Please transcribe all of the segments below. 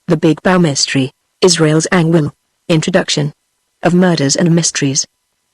The Big Bow Mystery, Israel's Zangwill. Introduction. Of Murders and Mysteries.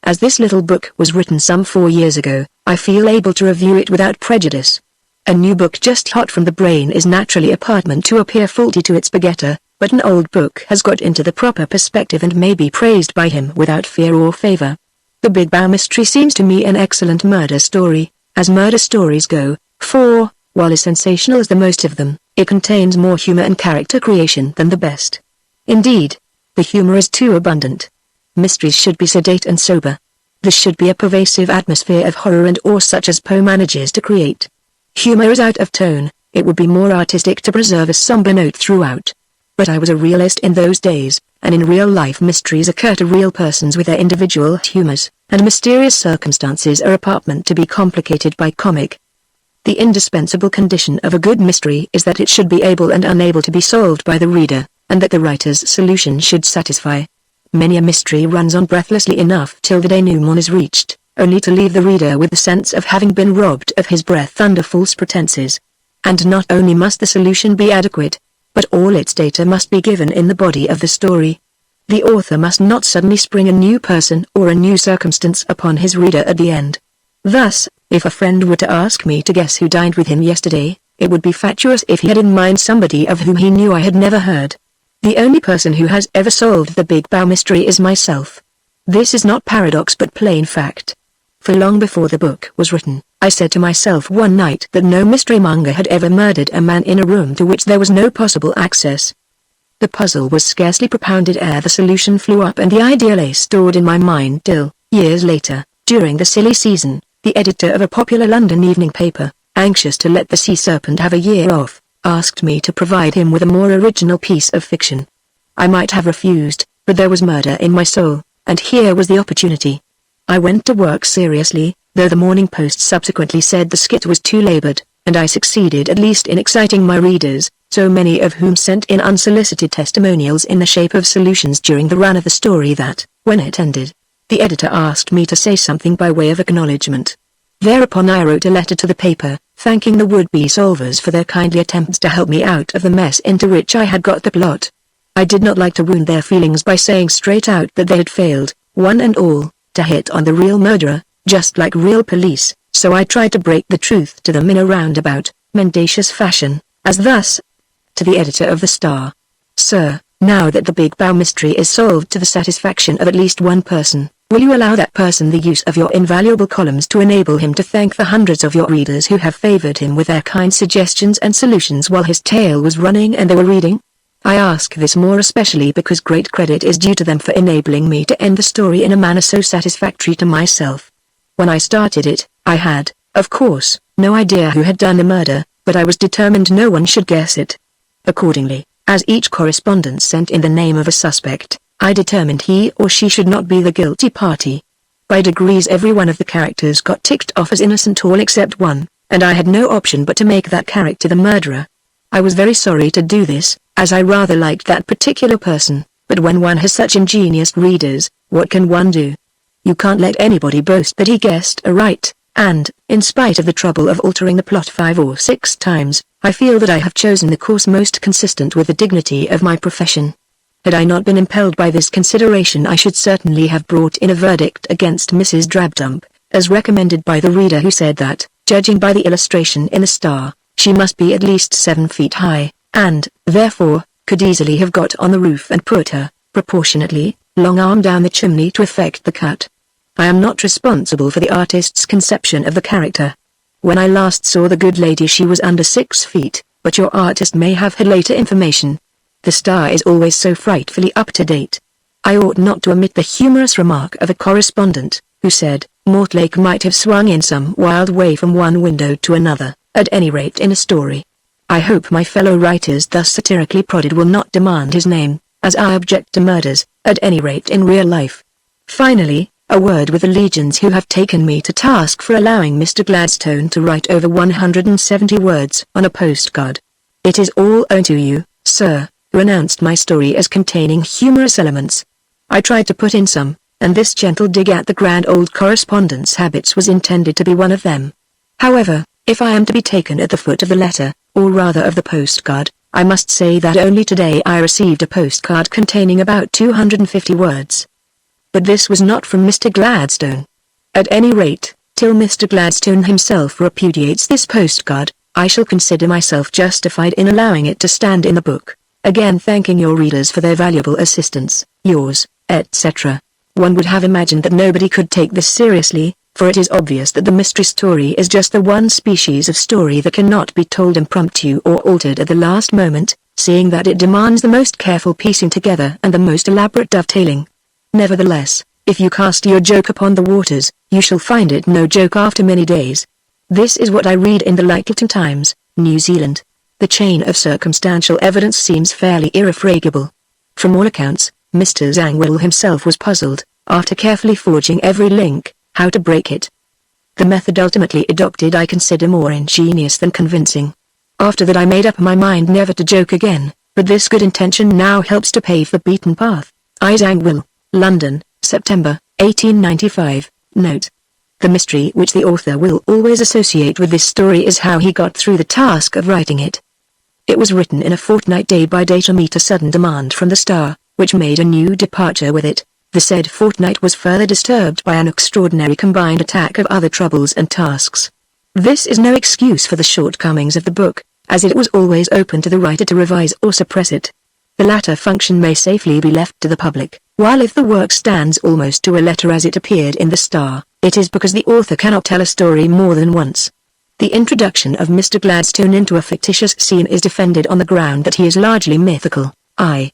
As this little book was written some 4 years ago, I feel able to review it without prejudice. A new book just hot from the brain is naturally apartment to appear faulty to its begetter, but an old book has got into the proper perspective and may be praised by him without fear or favor. The Big Bow Mystery seems to me an excellent murder story, as murder stories go, for, while as sensational as the most of them, it contains more humor and character creation than the best. Indeed, the humor is too abundant. Mysteries should be sedate and sober. There should be a pervasive atmosphere of horror and awe such as Poe manages to create. Humor is out of tone, it would be more artistic to preserve a somber note throughout. But I was a realist in those days, and in real life mysteries occur to real persons with their individual humors, and mysterious circumstances are apartment to be complicated by comic. The indispensable condition of a good mystery is that it should be able and unable to be solved by the reader, and that the writer's solution should satisfy. Many a mystery runs on breathlessly enough till the denouement is reached, only to leave the reader with the sense of having been robbed of his breath under false pretenses. And not only must the solution be adequate, but all its data must be given in the body of the story. The author must not suddenly spring a new person or a new circumstance upon his reader at the end. Thus, if a friend were to ask me to guess who dined with him yesterday, it would be fatuous if he had in mind somebody of whom he knew I had never heard. The only person who has ever solved the Big Bow Mystery is myself. This is not paradox but plain fact. For long before the book was written, I said to myself one night that no mystery monger had ever murdered a man in a room to which there was no possible access. The puzzle was scarcely propounded ere the solution flew up and the idea lay stored in my mind till, years later, during the silly season, the editor of a popular London evening paper, anxious to let the sea serpent have a year off, asked me to provide him with a more original piece of fiction. I might have refused, but there was murder in my soul, and here was the opportunity. I went to work seriously, though the Morning Post subsequently said the skit was too labored, and I succeeded at least in exciting my readers, so many of whom sent in unsolicited testimonials in the shape of solutions during the run of the story that, when it ended, the editor asked me to say something by way of acknowledgement. Thereupon I wrote a letter to the paper, thanking the would-be solvers for their kindly attempts to help me out of the mess into which I had got the plot. I did not like to wound their feelings by saying straight out that they had failed, one and all, to hit on the real murderer, just like real police, so I tried to break the truth to them in a roundabout, mendacious fashion, as thus. To the editor of the Star. Sir, now that the Big Bow Mystery is solved to the satisfaction of at least one person, will you allow that person the use of your invaluable columns to enable him to thank the hundreds of your readers who have favored him with their kind suggestions and solutions while his tale was running and they were reading? I ask this more especially because great credit is due to them for enabling me to end the story in a manner so satisfactory to myself. When I started it, I had, of course, no idea who had done the murder, but I was determined no one should guess it. Accordingly, as each correspondent sent in the name of a suspect, I determined he or she should not be the guilty party. By degrees every one of the characters got ticked off as innocent all except one, and I had no option but to make that character the murderer. I was very sorry to do this, as I rather liked that particular person, but when one has such ingenious readers, what can one do? You can't let anybody boast that he guessed aright, and, in spite of the trouble of altering the plot 5 or 6 times, I feel that I have chosen the course most consistent with the dignity of my profession. Had I not been impelled by this consideration I should certainly have brought in a verdict against Mrs. Drabdump, as recommended by the reader who said that, judging by the illustration in the Star, she must be at least 7 feet high, and, therefore, could easily have got on the roof and put her, proportionately, long arm down the chimney to effect the cut. I am not responsible for the artist's conception of the character. When I last saw the good lady she was under 6 feet, but your artist may have had later information. The Star is always so frightfully up to date. I ought not to omit the humorous remark of a correspondent, who said, Mortlake might have swung in some wild way from one window to another, at any rate in a story. I hope my fellow writers thus satirically prodded will not demand his name, as I object to murders, at any rate in real life. Finally, a word with the legions who have taken me to task for allowing Mr. Gladstone to write over 170 words on a postcard. It is all owing to you, sir, who announced my story as containing humorous elements. I tried to put in some, and this gentle dig at the grand old correspondent's habits was intended to be one of them. However, if I am to be taken at the foot of the letter, or rather of the postcard, I must say that only today I received a postcard containing about 250 words. But this was not from Mr. Gladstone. At any rate, till Mr. Gladstone himself repudiates this postcard, I shall consider myself justified in allowing it to stand in the book. Again thanking your readers for their valuable assistance, yours, etc. One would have imagined that nobody could take this seriously, for it is obvious that the mystery story is just the one species of story that cannot be told impromptu or altered at the last moment, seeing that it demands the most careful piecing together and the most elaborate dovetailing. Nevertheless, if you cast your joke upon the waters, you shall find it no joke after many days. This is what I read in the Lyttelton Times, New Zealand. The chain of circumstantial evidence seems fairly irrefragable. From all accounts, Mr. Zangwill himself was puzzled, after carefully forging every link, how to break it. The method ultimately adopted I consider more ingenious than convincing. After that I made up my mind never to joke again, but this good intention now helps to pave the beaten path. I. Zangwill, London, September, 1895, note. The mystery which the author will always associate with this story is how he got through the task of writing it. It was written in a fortnight day by day to meet a sudden demand from the Star, which made a new departure with it. The said fortnight was further disturbed by an extraordinary combined attack of other troubles and tasks. This is no excuse for the shortcomings of the book, as it was always open to the writer to revise or suppress it. The latter function may safely be left to the public, while if the work stands almost to a letter as it appeared in the Star, it is because the author cannot tell a story more than once. The introduction of Mr. Gladstone into a fictitious scene is defended on the ground that he is largely mythical. I.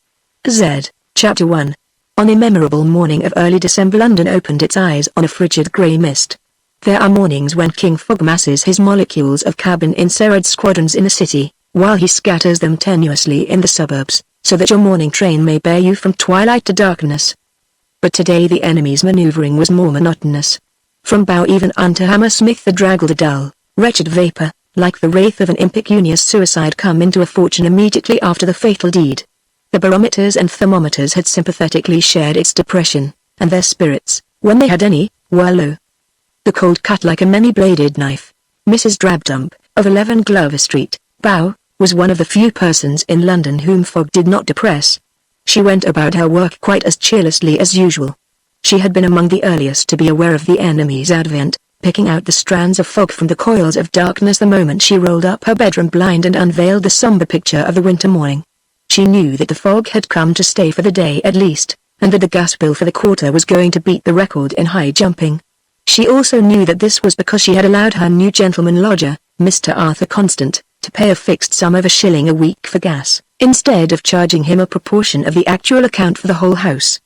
Z. Chapter 1. On a memorable morning of early December, London opened its eyes on a frigid grey mist. There are mornings when King Fog masses his molecules of carbon in serried squadrons in a city, while he scatters them tenuously in the suburbs, so that your morning train may bear you from twilight to darkness. But today the enemy's maneuvering was more monotonous. From Bow even unto Hammersmith there draggled a dull, wretched vapour, like the wraith of an impecunious suicide come into a fortune immediately after the fatal deed. The barometers and thermometers had sympathetically shared its depression, and their spirits, when they had any, were low. The cold cut like a many-bladed knife. Mrs. Drabdump, of 11 Glover Street, Bow, was one of the few persons in London whom fog did not depress. She went about her work quite as cheerlessly as usual. She had been among the earliest to be aware of the enemy's advent, picking out the strands of fog from the coils of darkness the moment she rolled up her bedroom blind and unveiled the sombre picture of the winter morning. She knew that the fog had come to stay for the day at least, and that the gas bill for the quarter was going to beat the record in high jumping. She also knew that this was because she had allowed her new gentleman lodger, Mr. Arthur Constant, to pay a fixed sum of £1 a week for gas, instead of charging him a proportion of the actual account for the whole house.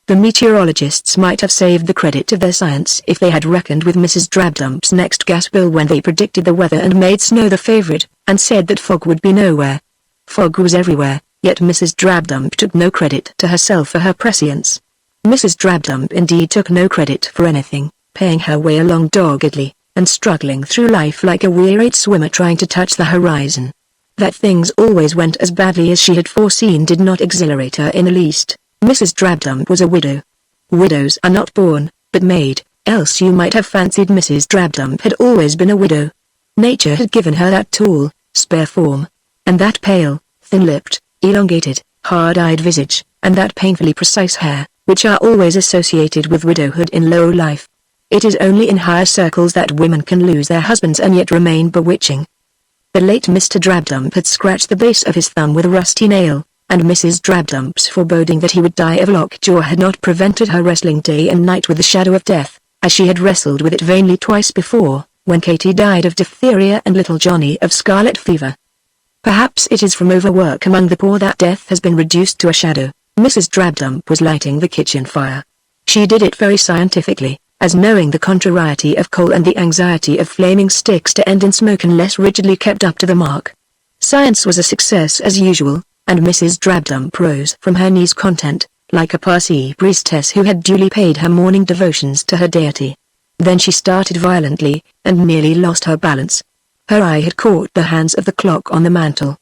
The meteorologists might have saved the credit of their science if they had reckoned with Mrs. Drabdump's next gas bill when they predicted the weather and made snow the favourite, and said that fog would be nowhere. Fog was everywhere, yet Mrs. Drabdump took no credit to herself for her prescience. Mrs. Drabdump indeed took no credit for anything, paying her way along doggedly, and struggling through life like a wearied swimmer trying to touch the horizon. That things always went as badly as she had foreseen did not exhilarate her in the least. Mrs. Drabdump was a widow. Widows are not born, but made, else you might have fancied Mrs. Drabdump had always been a widow. Nature had given her that tall, spare form, and that pale, thin-lipped, elongated, hard-eyed visage, and that painfully precise hair, which are always associated with widowhood in low life. It is only in higher circles that women can lose their husbands and yet remain bewitching. The late Mr. Drabdump had scratched the base of his thumb with a rusty nail, and Mrs. Drabdump's foreboding that he would die of lockjaw had not prevented her wrestling day and night with the shadow of death, as she had wrestled with it vainly twice before, when Katie died of diphtheria and little Johnny of scarlet fever. Perhaps it is from overwork among the poor that death has been reduced to a shadow. Mrs. Drabdump was lighting the kitchen fire. She did it very scientifically, as knowing the contrariety of coal and the anxiety of flaming sticks to end in smoke unless rigidly kept up to the mark. Science was a success as usual, and Mrs. Drabdump rose from her knees content, like a Parsi priestess who had duly paid her morning devotions to her deity. Then she started violently, and nearly lost her balance. Her eye had caught the hands of the clock on the mantel.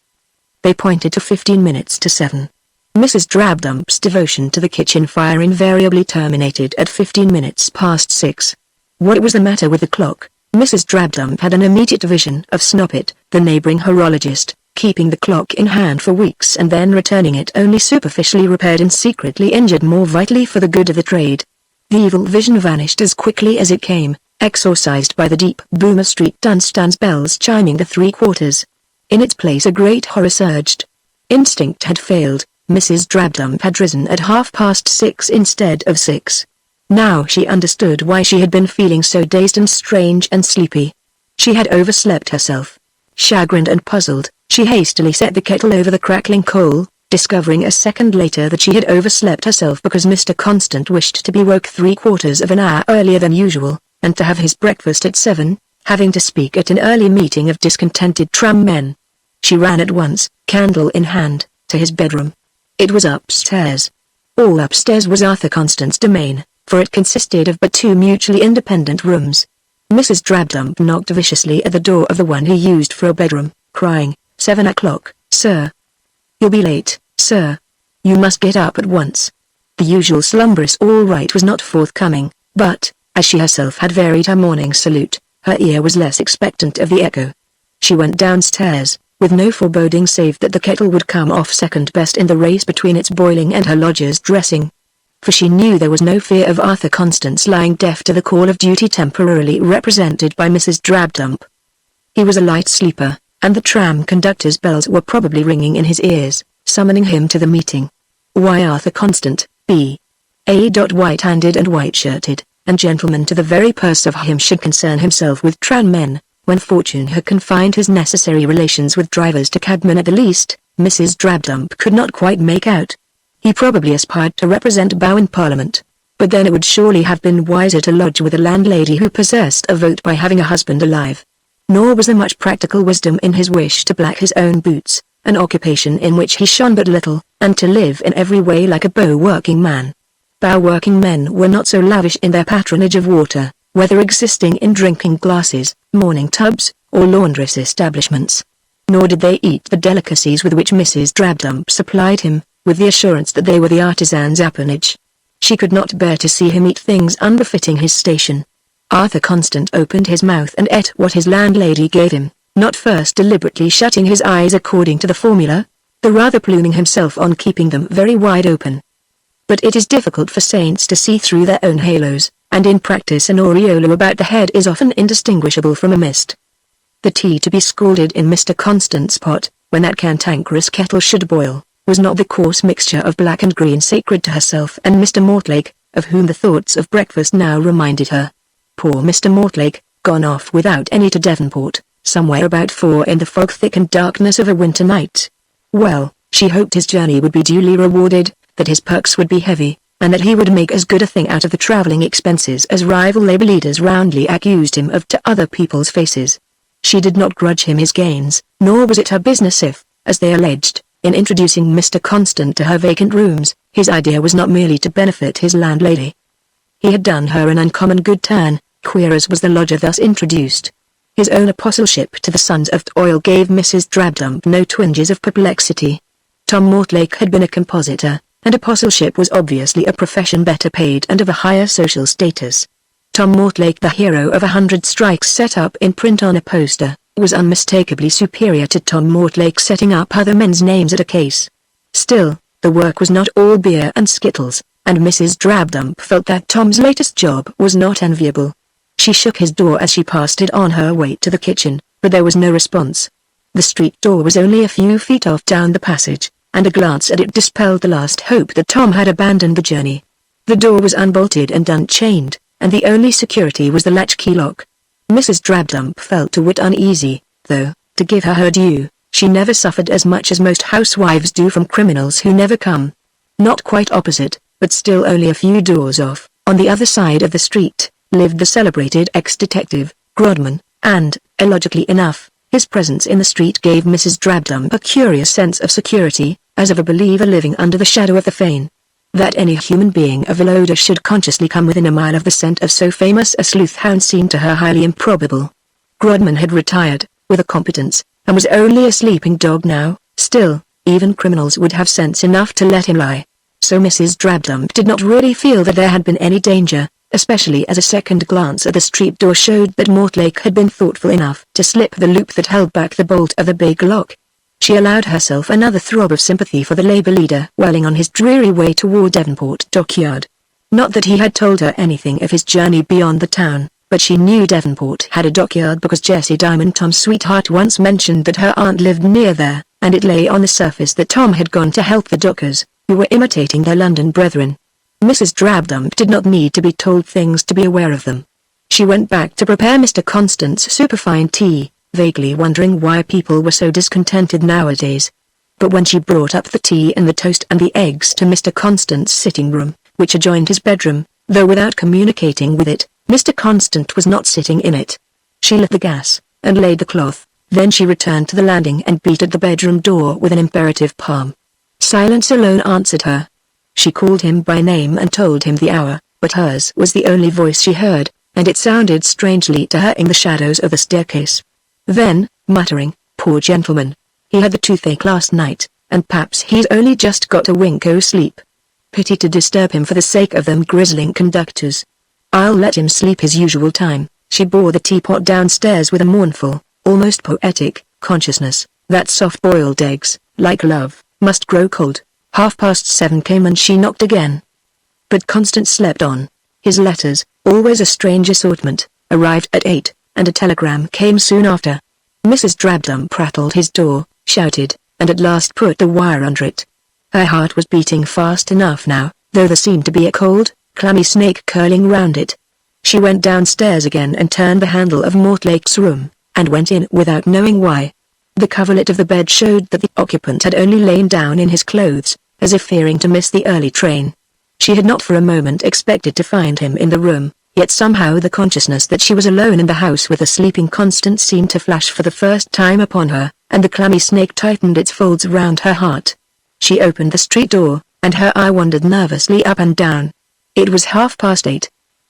They pointed to 15 minutes to 7. Mrs. Drabdump's devotion to the kitchen fire invariably terminated at 15 minutes past 6. What was the matter with the clock? Mrs. Drabdump had an immediate vision of Snobbit, the neighbouring horologist, keeping the clock in hand for weeks and then returning it only superficially repaired and secretly injured more vitally for the good of the trade. The evil vision vanished as quickly as it came, exorcised by the deep Boomer Street Dunstan's bells chiming the 3/4. In its place a great horror surged. Instinct had failed. Mrs. Drabdump had risen at 6:30 instead of 6. Now she understood why she had been feeling so dazed and strange and sleepy. She had overslept herself. Chagrined and puzzled, she hastily set the kettle over the crackling coal, discovering a second later that she had overslept herself because Mr. Constant wished to be woke 3/4 of an hour earlier than usual, and to have his breakfast at 7, having to speak at an early meeting of discontented trammen. She ran at once, candle in hand, to his bedroom. It was upstairs. All upstairs was Arthur Constant's domain, for it consisted of but 2 mutually independent rooms. Mrs. Drabdump knocked viciously at the door of the one he used for a bedroom, crying, "7 o'clock, sir. You'll be late, sir. You must get up at once." The usual slumberous all right was not forthcoming, but, as she herself had varied her morning salute, her ear was less expectant of the echo. She went downstairs, with no foreboding save that the kettle would come off second best in the race between its boiling and her lodger's dressing. For she knew there was no fear of Arthur Constant's lying deaf to the call of duty temporarily represented by Mrs. Drabdump. He was a light sleeper, and the tram conductor's bells were probably ringing in his ears, summoning him to the meeting. Why Arthur Constant, B.A. white-handed and white-shirted, and gentleman to the very purse of him should concern himself with trammen, when fortune had confined his necessary relations with drivers to cabmen at the least, Mrs. Drabdump could not quite make out. He probably aspired to represent Bow in Parliament, but then it would surely have been wiser to lodge with a landlady who possessed a vote by having a husband alive. Nor was there much practical wisdom in his wish to black his own boots, an occupation in which he shone but little, and to live in every way like a Bow working man. Bow working men were not so lavish in their patronage of water, whether existing in drinking glasses, morning tubs, or laundress establishments. Nor did they eat the delicacies with which Mrs. Drabdump supplied him, with the assurance that they were the artisan's appanage. She could not bear to see him eat things unbefitting his station. Arthur Constant opened his mouth and ate what his landlady gave him, not first deliberately shutting his eyes according to the formula, though rather pluming himself on keeping them very wide open. But it is difficult for saints to see through their own halos, and in practice an aureola about the head is often indistinguishable from a mist. The tea to be scalded in Mr. Constant's pot, when that cantankerous kettle should boil, was not the coarse mixture of black and green sacred to herself and Mr. Mortlake, of whom the thoughts of breakfast now reminded her. Poor Mr. Mortlake, gone off without any to Devonport, somewhere about 4 in the fog-thickened darkness of a winter night. Well, she hoped his journey would be duly rewarded, that his perks would be heavy, and that he would make as good a thing out of the travelling expenses as rival Labour leaders roundly accused him of to other people's faces. She did not grudge him his gains, nor was it her business if, as they alleged, in introducing Mr. Constant to her vacant rooms, his idea was not merely to benefit his landlady. He had done her an uncommon good turn, queer as was the lodger thus introduced. His own apostleship to the sons of toil gave Mrs. Drabdump no twinges of perplexity. Tom Mortlake had been a compositor, and apostleship was obviously a profession better paid and of a higher social status. Tom Mortlake, the hero of 100 strikes set up in print on a poster, was unmistakably superior to Tom Mortlake setting up other men's names at a case. Still, the work was not all beer and skittles, and Mrs. Drabdump felt that Tom's latest job was not enviable. She shook his door as she passed it on her way to the kitchen, but there was no response. The street door was only a few feet off down the passage, and a glance at it dispelled the last hope that Tom had abandoned the journey. The door was unbolted and unchained, and the only security was the latchkey lock. Mrs. Drabdump felt a whit uneasy, though, to give her her due, she never suffered as much as most housewives do from criminals who never come. Not quite opposite, but still only a few doors off, on the other side of the street, lived the celebrated ex-detective, Grodman, and, illogically enough, his presence in the street gave Mrs. Drabdump a curious sense of security, as of a believer living under the shadow of the fane. That any human being of ill odor should consciously come within a mile of the scent of so famous a sleuth-hound seemed to her highly improbable. Grodman had retired, with a competence, and was only a sleeping dog now. Still, even criminals would have sense enough to let him lie. So Mrs. Drabdump did not really feel that there had been any danger, especially as a second glance at the street door showed that Mortlake had been thoughtful enough to slip the loop that held back the bolt of the big lock. She allowed herself another throb of sympathy for the Labour leader welling on his dreary way toward Devonport dockyard. Not that he had told her anything of his journey beyond the town, but she knew Devonport had a dockyard because Jessie Diamond, Tom's sweetheart, once mentioned that her aunt lived near there, and it lay on the surface that Tom had gone to help the dockers, who were imitating their London brethren. Mrs. Drabdump did not need to be told things to be aware of them. She went back to prepare Mr. Constant's superfine tea, vaguely wondering why people were so discontented nowadays. But when she brought up the tea and the toast and the eggs to Mr. Constant's sitting room, which adjoined his bedroom, though without communicating with it, Mr. Constant was not sitting in it. She lit the gas, and laid the cloth, then she returned to the landing and beat at the bedroom door with an imperative palm. Silence alone answered her. She called him by name and told him the hour, but hers was the only voice she heard, and it sounded strangely to her in the shadows of the staircase. Then, muttering, "Poor gentleman. He had the toothache last night, and perhaps he's only just got a wink o' sleep. Pity to disturb him for the sake of them grizzling conductors. I'll let him sleep his usual time." She bore the teapot downstairs with a mournful, almost poetic, consciousness, that soft-boiled eggs, like love, must grow cold. 7:30 came and she knocked again. But Constant slept on. His letters, always a strange assortment, arrived at 8, and a telegram came soon after. Mrs. Drabdump rattled his door, shouted, and at last put the wire under it. Her heart was beating fast enough now, though there seemed to be a cold, clammy snake curling round it. She went downstairs again and turned the handle of Mortlake's room, and went in without knowing why. The coverlet of the bed showed that the occupant had only lain down in his clothes, as if fearing to miss the early train. She had not for a moment expected to find him in the room, yet somehow the consciousness that she was alone in the house with a sleeping Constant seemed to flash for the first time upon her, and the clammy snake tightened its folds round her heart. She opened the street door, and her eye wandered nervously up and down. It was 8:30.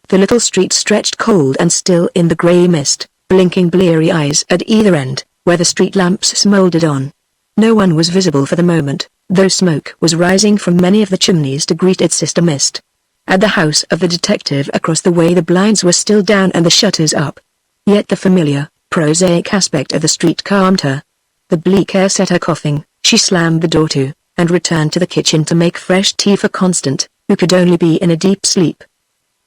The little street stretched cold and still in the grey mist, blinking bleary eyes at either end, where the street lamps smouldered on. No one was visible for the moment, though smoke was rising from many of the chimneys to greet its sister mist. At the house of the detective across the way the blinds were still down and the shutters up. Yet the familiar, prosaic aspect of the street calmed her. The bleak air set her coughing. She slammed the door to, and returned to the kitchen to make fresh tea for Constant, who could only be in a deep sleep.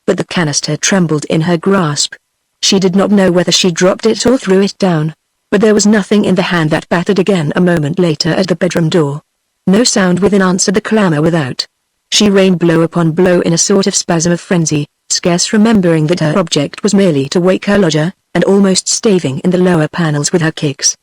But the canister trembled in her grasp. She did not know whether she dropped it or threw it down. But there was nothing in the hand that battered again a moment later at the bedroom door. No sound within answered the clamor without. She rained blow upon blow in a sort of spasm of frenzy, scarce remembering that her object was merely to wake her lodger, and almost staving in the lower panels with her kicks.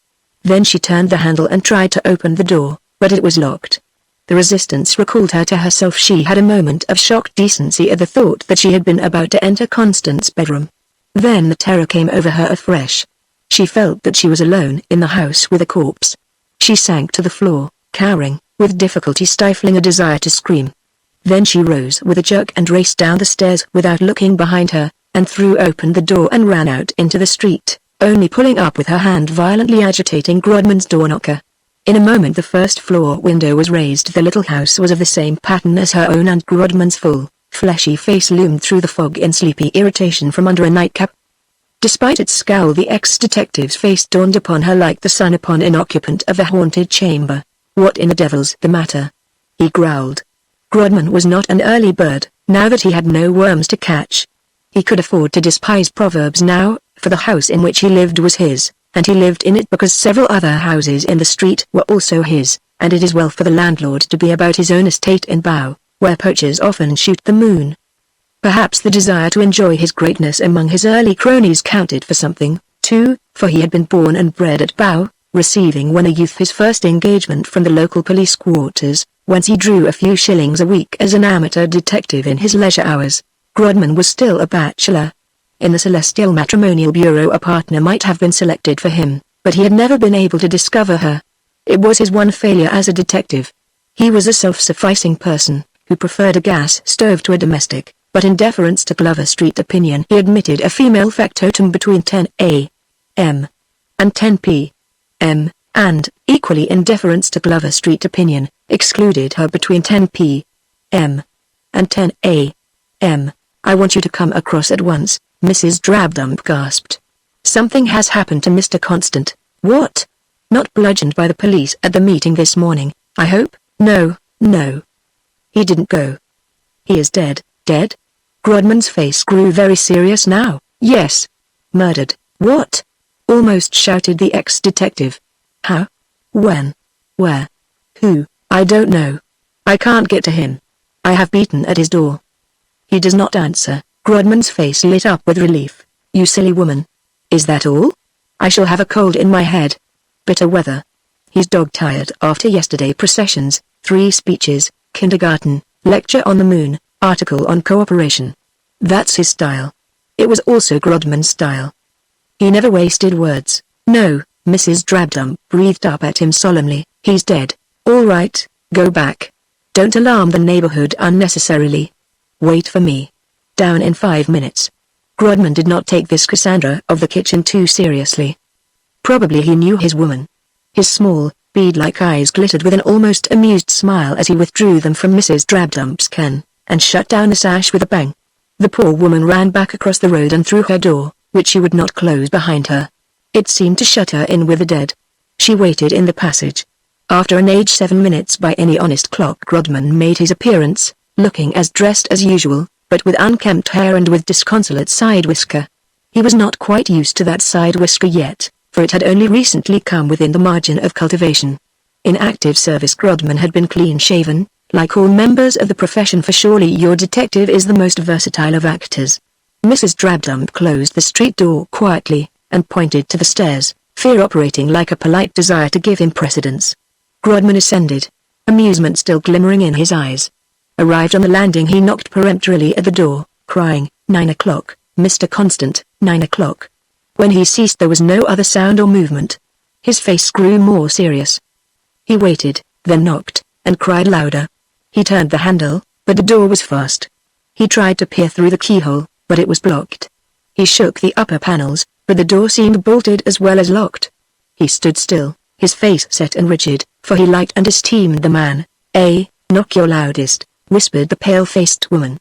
Then she turned the handle and tried to open the door, but it was locked. The resistance recalled her to herself. She had a moment of shocked decency at the thought that she had been about to enter Constant's bedroom. Then the terror came over her afresh. She felt that she was alone in the house with a corpse. She sank to the floor, cowering, with difficulty stifling a desire to scream. Then she rose with a jerk and raced down the stairs without looking behind her, and threw open the door and ran out into the street, only pulling up with her hand violently agitating Grodman's door knocker. In a moment the first-floor window was raised. The little house was of the same pattern as her own, and Grodman's full, fleshy face loomed through the fog in sleepy irritation from under a nightcap. Despite its scowl, the ex-detective's face dawned upon her like the sun upon an occupant of the haunted chamber. "What in the devil's the matter?" he growled. Grodman was not an early bird, now that he had no worms to catch. He could afford to despise proverbs now, for the house in which he lived was his, and he lived in it because several other houses in the street were also his, and it is well for the landlord to be about his own estate in Bow, where poachers often shoot the moon. Perhaps the desire to enjoy his greatness among his early cronies counted for something, too, for he had been born and bred at Bow, receiving when a youth his first engagement from the local police quarters, whence he drew a few shillings a week as an amateur detective in his leisure hours. Grodman was still a bachelor. In the Celestial Matrimonial Bureau a partner might have been selected for him, but he had never been able to discover her. It was his one failure as a detective. He was a self-sufficing person, who preferred a gas stove to a domestic, but in deference to Glover Street opinion he admitted a female factotum between 10 a.m. and 10 p.m., and, equally in deference to Glover Street opinion, excluded her between 10 p.m. and 10 a.m. "I want you to come across at once," Mrs. Drabdump gasped. "Something has happened to Mr. Constant." "What?" Not bludgeoned by the police at the meeting this morning, I hope? No, no. He didn't go. He is dead. Dead? Grodman's face grew very serious now. Yes. Murdered. What? Almost shouted the ex-detective. How? When? Where? Who? I don't know. I can't get to him. I have beaten at his door. He does not answer. Grodman's face lit up with relief. You silly woman. Is that all? I shall have a cold in my head. Bitter weather. He's dog-tired after yesterday processions, 3 speeches, kindergarten, lecture on the moon, article on cooperation. That's his style. It was also Grodman's style. He never wasted words. No, Mrs. Drabdump breathed up at him solemnly. He's dead. All right, go back. Don't alarm the neighborhood unnecessarily. Wait for me. Down in 5 minutes. Grodman did not take this Cassandra of the kitchen too seriously. Probably he knew his woman. His small, bead-like eyes glittered with an almost amused smile as he withdrew them from Mrs. Drabdump's ken, and shut down the sash with a bang. The poor woman ran back across the road and through her door, which she would not close behind her. It seemed to shut her in with the dead. She waited in the passage. After an age 7 minutes by any honest clock, Grodman made his appearance, looking as dressed as usual, but with unkempt hair and with disconsolate side whisker. He was not quite used to that side whisker yet, for it had only recently come within the margin of cultivation. In active service Grodman had been clean-shaven, like all members of the profession, for surely your detective is the most versatile of actors. Mrs. Drabdump closed the street door quietly, and pointed to the stairs, fear operating like a polite desire to give him precedence. Grodman ascended, amusement still glimmering in his eyes. Arrived on the landing, he knocked peremptorily at the door, crying, 9 o'clock, Mr. Constant, 9 o'clock. When he ceased there was no other sound or movement. His face grew more serious. He waited, then knocked, and cried louder. He turned the handle, but the door was fast. He tried to peer through the keyhole, but it was blocked. He shook the upper panels, but the door seemed bolted as well as locked. He stood still, his face set and rigid, for he liked and esteemed the man. Knock your loudest, whispered the pale-faced woman.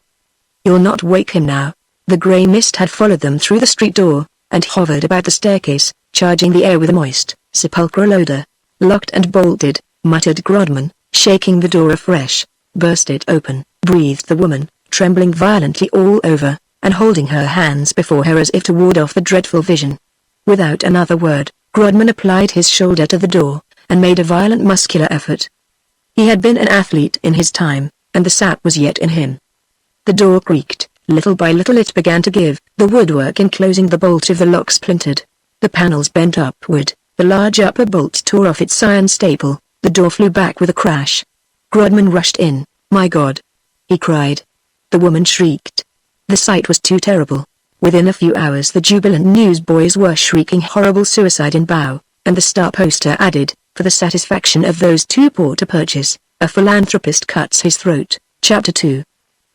You'll not wake him now. The grey mist had followed them through the street door, and hovered about the staircase, charging the air with a moist, sepulchral odor. Locked and bolted, muttered Grodman, shaking the door afresh. Burst it open, breathed the woman, trembling violently all over, and holding her hands before her as if to ward off the dreadful vision. Without another word, Grodman applied his shoulder to the door, and made a violent muscular effort. He had been an athlete in his time, and the sap was yet in him. The door creaked, little by little it began to give, the woodwork enclosing the bolt of the lock splintered. The panels bent upward, the large upper bolt tore off its iron staple, the door flew back with a crash. Grodman rushed in. My God! He cried. The woman shrieked. The sight was too terrible. Within a few hours the jubilant newsboys were shrieking horrible suicide in Bow, and the Star Poster added, for the satisfaction of those too poor to purchase, a philanthropist cuts his throat, Chapter 2.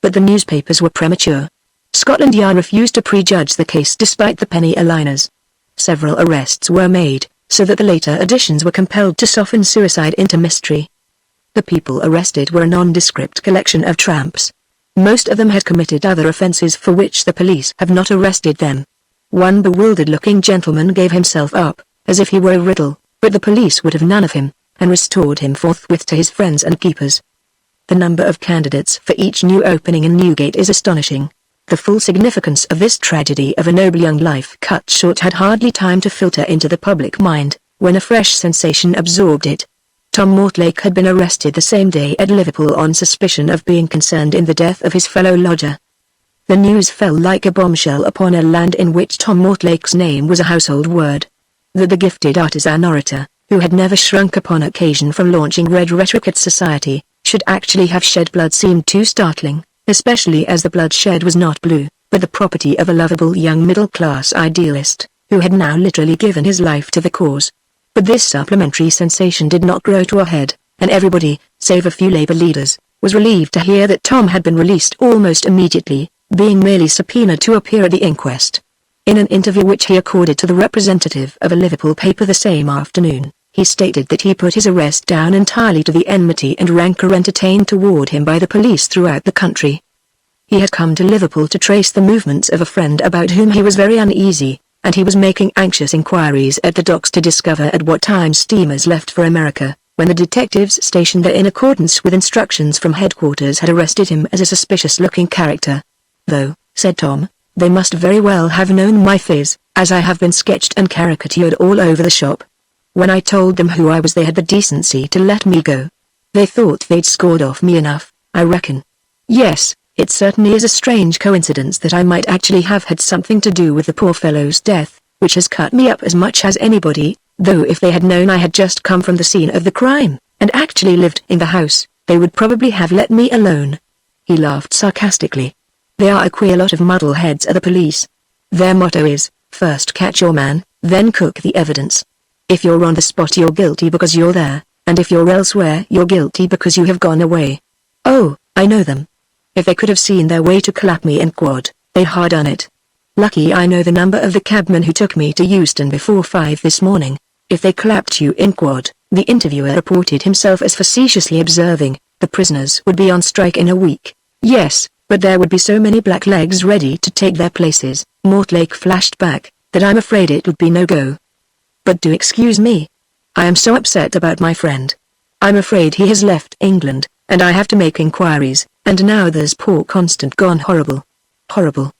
But the newspapers were premature. Scotland Yard refused to prejudge the case despite the penny-a-liners. Several arrests were made, so that the later editions were compelled to soften suicide into mystery. The people arrested were a nondescript collection of tramps. Most of them had committed other offences for which the police have not arrested them. One bewildered-looking gentleman gave himself up, as if he were a riddle, but the police would have none of him, and restored him forthwith to his friends and keepers. The number of candidates for each new opening in Newgate is astonishing. The full significance of this tragedy of a noble young life cut short had hardly time to filter into the public mind, when a fresh sensation absorbed it. Tom Mortlake had been arrested the same day at Liverpool on suspicion of being concerned in the death of his fellow lodger. The news fell like a bombshell upon a land in which Tom Mortlake's name was a household word. That the gifted artisan orator, who had never shrunk upon occasion from launching red rhetoric at society, should actually have shed blood seemed too startling, especially as the blood shed was not blue, but the property of a lovable young middle-class idealist, who had now literally given his life to the cause. But this supplementary sensation did not grow to a head, and everybody, save a few Labour leaders, was relieved to hear that Tom had been released almost immediately, being merely subpoenaed to appear at the inquest. In an interview which he accorded to the representative of a Liverpool paper the same afternoon, he stated that he put his arrest down entirely to the enmity and rancour entertained toward him by the police throughout the country. He had come to Liverpool to trace the movements of a friend about whom he was very uneasy, and he was making anxious inquiries at the docks to discover at what time steamers left for America, when the detectives stationed there in accordance with instructions from headquarters had arrested him as a suspicious-looking character. Though, said Tom, they must very well have known my phiz, as I have been sketched and caricatured all over the shop. When I told them who I was, they had the decency to let me go. They thought they'd scored off me enough, I reckon. Yes, it certainly is a strange coincidence that I might actually have had something to do with the poor fellow's death, which has cut me up as much as anybody, though if they had known I had just come from the scene of the crime, and actually lived in the house, they would probably have let me alone. He laughed sarcastically. They are a queer lot of muddleheads at the police. Their motto is, first catch your man, then cook the evidence. If you're on the spot you're guilty because you're there, and if you're elsewhere you're guilty because you have gone away. Oh, I know them. If they could have seen their way to clap me in quad, they'd hard done it. Lucky I know the number of the cabman who took me to Euston before 5 this morning. If they clapped you in quad, the interviewer reported himself as facetiously observing, the prisoners would be on strike in a week. Yes, but there would be so many blacklegs ready to take their places, Mortlake flashed back, that I'm afraid it would be no go. But do excuse me. I am so upset about my friend. I'm afraid he has left England, and I have to make inquiries, and now there's poor Constant gone horrible. Horrible.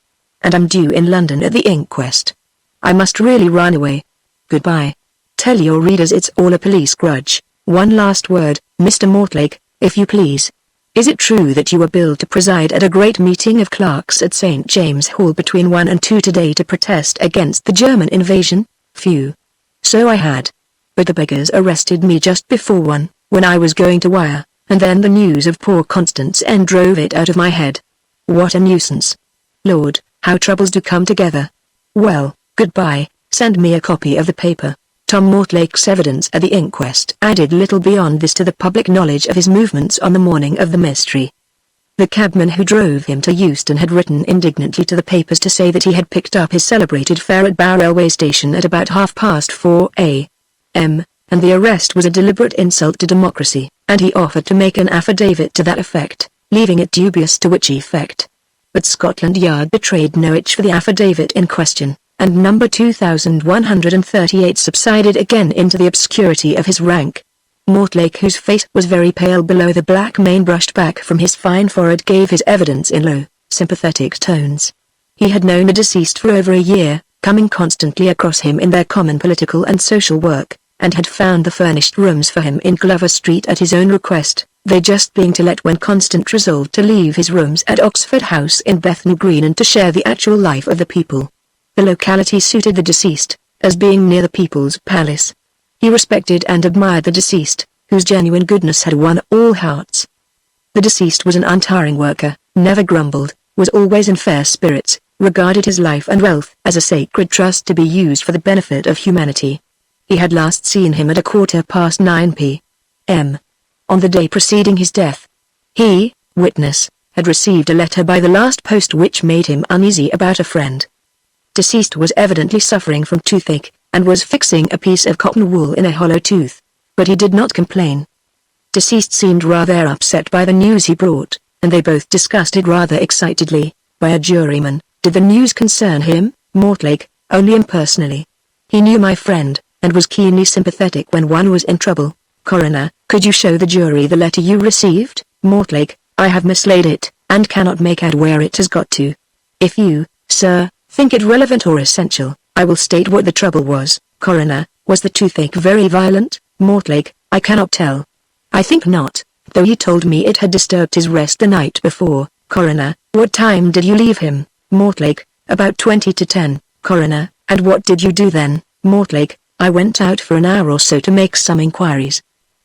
And I'm due in London at the inquest. I must really run away. Goodbye. Tell your readers it's all a police grudge. One last word, Mr. Mortlake, if you please. Is it true that you were billed to preside at a great meeting of clerks at St. James Hall between 1 and 2 today to protest against the German invasion? Phew. So I had. But the beggars arrested me just before 1, when I was going to wire, and then the news of poor Constant's end drove it out of my head. What a nuisance. Lord, how troubles do come together. Well, goodbye, send me a copy of the paper. Tom Mortlake's evidence at the inquest added little beyond this to the public knowledge of his movements on the morning of the mystery. The cabman who drove him to Euston had written indignantly to the papers to say that he had picked up his celebrated fare at Bow railway station at about 4:30 a.m., and the arrest was a deliberate insult to democracy, and he offered to make an affidavit to that effect, leaving it dubious to which effect. But Scotland Yard betrayed no itch for the affidavit in question, and number 2138 subsided again into the obscurity of his rank. Mortlake, whose face was very pale below the black mane brushed back from his fine forehead, gave his evidence in low, sympathetic tones. He had known the deceased for over a year, coming constantly across him in their common political and social work, and had found the furnished rooms for him in Glover Street at his own request, they just being to let when Constant resolved to leave his rooms at Oxford House in Bethnal Green and to share the actual life of the people. The locality suited the deceased, as being near the People's Palace. He respected and admired the deceased, whose genuine goodness had won all hearts. The deceased was an untiring worker, never grumbled, was always in fair spirits, regarded his life and wealth as a sacred trust to be used for the benefit of humanity. He had last seen him at 9:15 p.m. on the day preceding his death. He, witness, had received a letter by the last post which made him uneasy about a friend. Deceased was evidently suffering from toothache, and was fixing a piece of cotton wool in a hollow tooth, but he did not complain. Deceased seemed rather upset by the news he brought, and they both discussed it rather excitedly. By a juryman, did the news concern him, Mortlake, only impersonally? He knew my friend, and was keenly sympathetic when one was in trouble. Coroner, could you show the jury the letter you received, Mortlake? I have mislaid it, and cannot make out where it has got to. If you, sir, think it relevant or essential, I will state what the trouble was. Coroner, was the toothache very violent, Mortlake? I cannot tell. I think not, though he told me it had disturbed his rest the night before. Coroner, what time did you leave him, Mortlake? About 20 to 10. Coroner, and what did you do then, Mortlake? I went out for an hour or so to make some inquiries.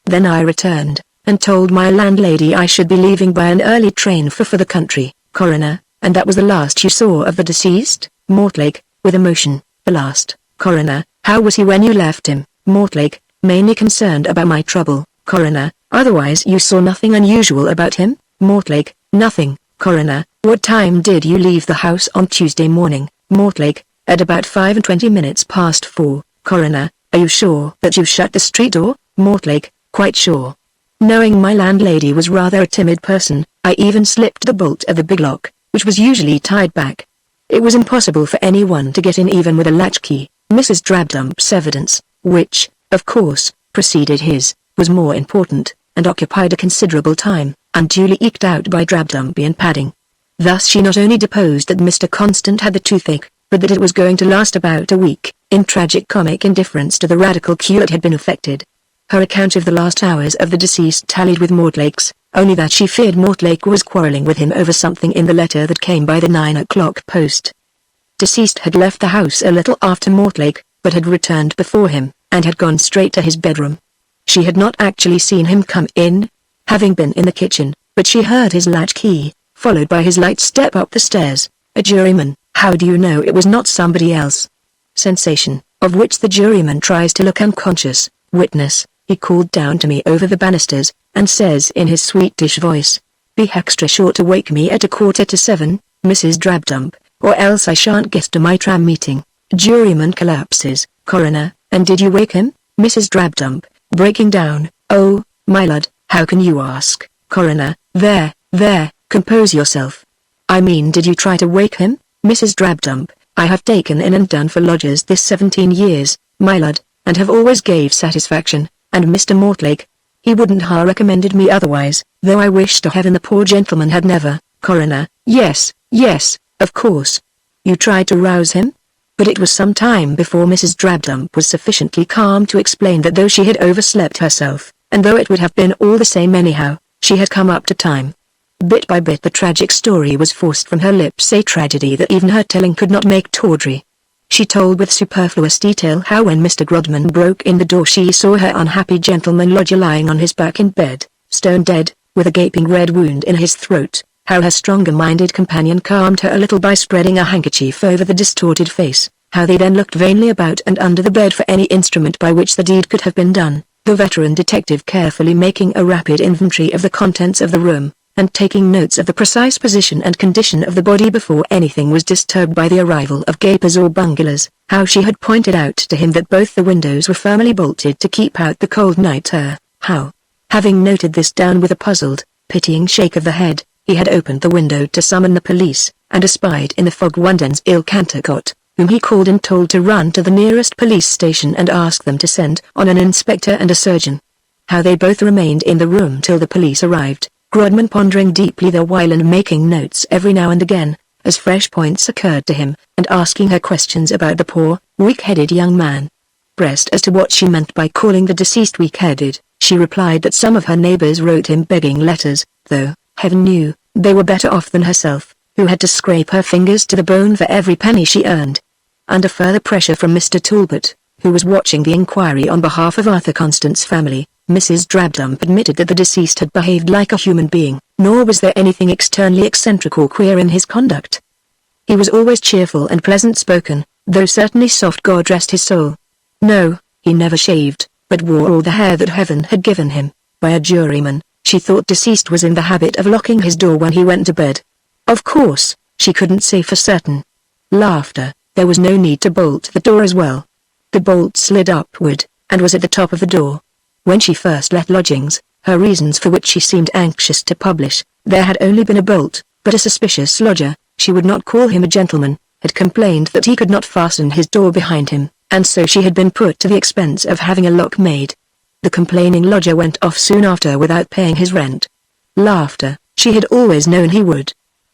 Then I returned, and told my landlady I should be leaving by an early train for the country. Coroner, and that was the last you saw of the deceased? Mortlake, with emotion, the last. Coroner, how was he when you left him? Mortlake, mainly concerned about my trouble. Coroner, otherwise you saw nothing unusual about him? Mortlake, nothing. Coroner, what time did you leave the house on Tuesday morning? Mortlake, at about 4:05. Coroner, are you sure that you shut the street door? Mortlake, quite sure. Knowing my landlady was rather a timid person, I even slipped the bolt of the big lock, which was usually tied back. It was impossible for anyone to get in even with a latchkey. Mrs. Drabdump's evidence, which, of course, preceded his, was more important, and occupied a considerable time, unduly eked out by Drabdumpian padding. Thus she not only deposed that Mr. Constant had the toothache, but that it was going to last about a week, in tragic-comic indifference to the radical cure that had been effected. Her account of the last hours of the deceased tallied with Mortlake's, only that she feared Mortlake was quarrelling with him over something in the letter that came by the 9 o'clock post. Deceased had left the house a little after Mortlake, but had returned before him, and had gone straight to his bedroom. She had not actually seen him come in, having been in the kitchen, but she heard his latchkey, followed by his light step up the stairs. A juryman, how do you know it was not somebody else? Sensation, of which the juryman tries to look unconscious. Witness, he called down to me over the banisters, and says in his sweetish voice, "Be extra sure to wake me at 6:45, Mrs. Drabdump, or else I shan't get to my tram meeting." Juryman collapses. Coroner, and did you wake him, Mrs. Drabdump, breaking down, "Oh, my lord, how can you ask?" Coroner, there, compose yourself. I mean, did you try to wake him, Mrs. Drabdump? I have taken in and done for lodgers this 17 years, my lord, and have always gave satisfaction, and Mr. Mortlake, he wouldn't ha recommended me otherwise, though I wish to heaven the poor gentleman had never. Coroner, yes, of course. You tried to rouse him? But it was some time before Mrs. Drabdump was sufficiently calm to explain that though she had overslept herself, and though it would have been all the same anyhow, she had come up to time. Bit by bit the tragic story was forced from her lips, a tragedy that even her telling could not make tawdry. She told with superfluous detail how when Mr. Grodman broke in the door she saw her unhappy gentleman lodger lying on his back in bed, stone dead, with a gaping red wound in his throat, how her stronger-minded companion calmed her a little by spreading a handkerchief over the distorted face, how they then looked vainly about and under the bed for any instrument by which the deed could have been done, the veteran detective carefully making a rapid inventory of the contents of the room, and taking notes of the precise position and condition of the body before anything was disturbed by the arrival of gapers or bunglers, how she had pointed out to him that both the windows were firmly bolted to keep out the cold night air, how, having noted this down with a puzzled, pitying shake of the head, he had opened the window to summon the police, and espied in the fog Wunden's ill Cantercot, whom he called and told to run to the nearest police station and ask them to send on an inspector and a surgeon. How they both remained in the room till the police arrived, Grodman pondering deeply the while and making notes every now and again, as fresh points occurred to him, and asking her questions about the poor, weak-headed young man. Pressed as to what she meant by calling the deceased weak-headed, she replied that some of her neighbors wrote him begging letters, though, heaven knew, they were better off than herself, who had to scrape her fingers to the bone for every penny she earned. Under further pressure from Mr. Talbot, who was watching the inquiry on behalf of Arthur Constant's family, Mrs. Drabdump admitted that the deceased had behaved like a human being, nor was there anything externally eccentric or queer in his conduct. He was always cheerful and pleasant-spoken, though certainly soft God rest his soul. No, he never shaved, but wore all the hair that heaven had given him. By a juryman, she thought deceased was in the habit of locking his door when he went to bed. Of course, she couldn't say for certain. Laughter, there was no need to bolt the door as well. The bolt slid upward, and was at the top of the door. When she first let lodgings, her reasons for which she seemed anxious to publish, there had only been a bolt, but a suspicious lodger, she would not call him a gentleman, had complained that he could not fasten his door behind him, and so she had been put to the expense of having a lock made. The complaining lodger went off soon after without paying his rent. Laughter, she had always known he would.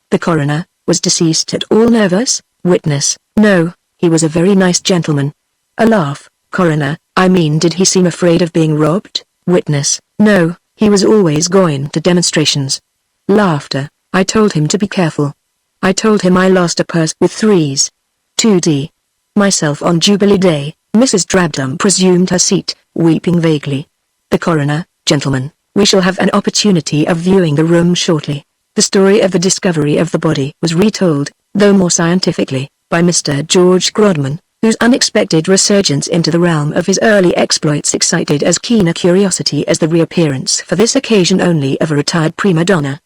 The coroner, was deceased at all nervous? Witness, no, he was a very nice gentleman. A laugh, coroner, I mean did he seem afraid of being robbed? Witness, no, he was always going to demonstrations. Laughter, I told him to be careful. I told him I lost a purse with 3s. 2d. Myself on Jubilee Day, Mrs. Drabdump resumed her seat, weeping vaguely. The coroner, gentlemen, we shall have an opportunity of viewing the room shortly. The story of the discovery of the body was retold, though more scientifically, by Mr. George Grodman, whose unexpected resurgence into the realm of his early exploits excited as keen a curiosity as the reappearance for this occasion only of a retired prima donna.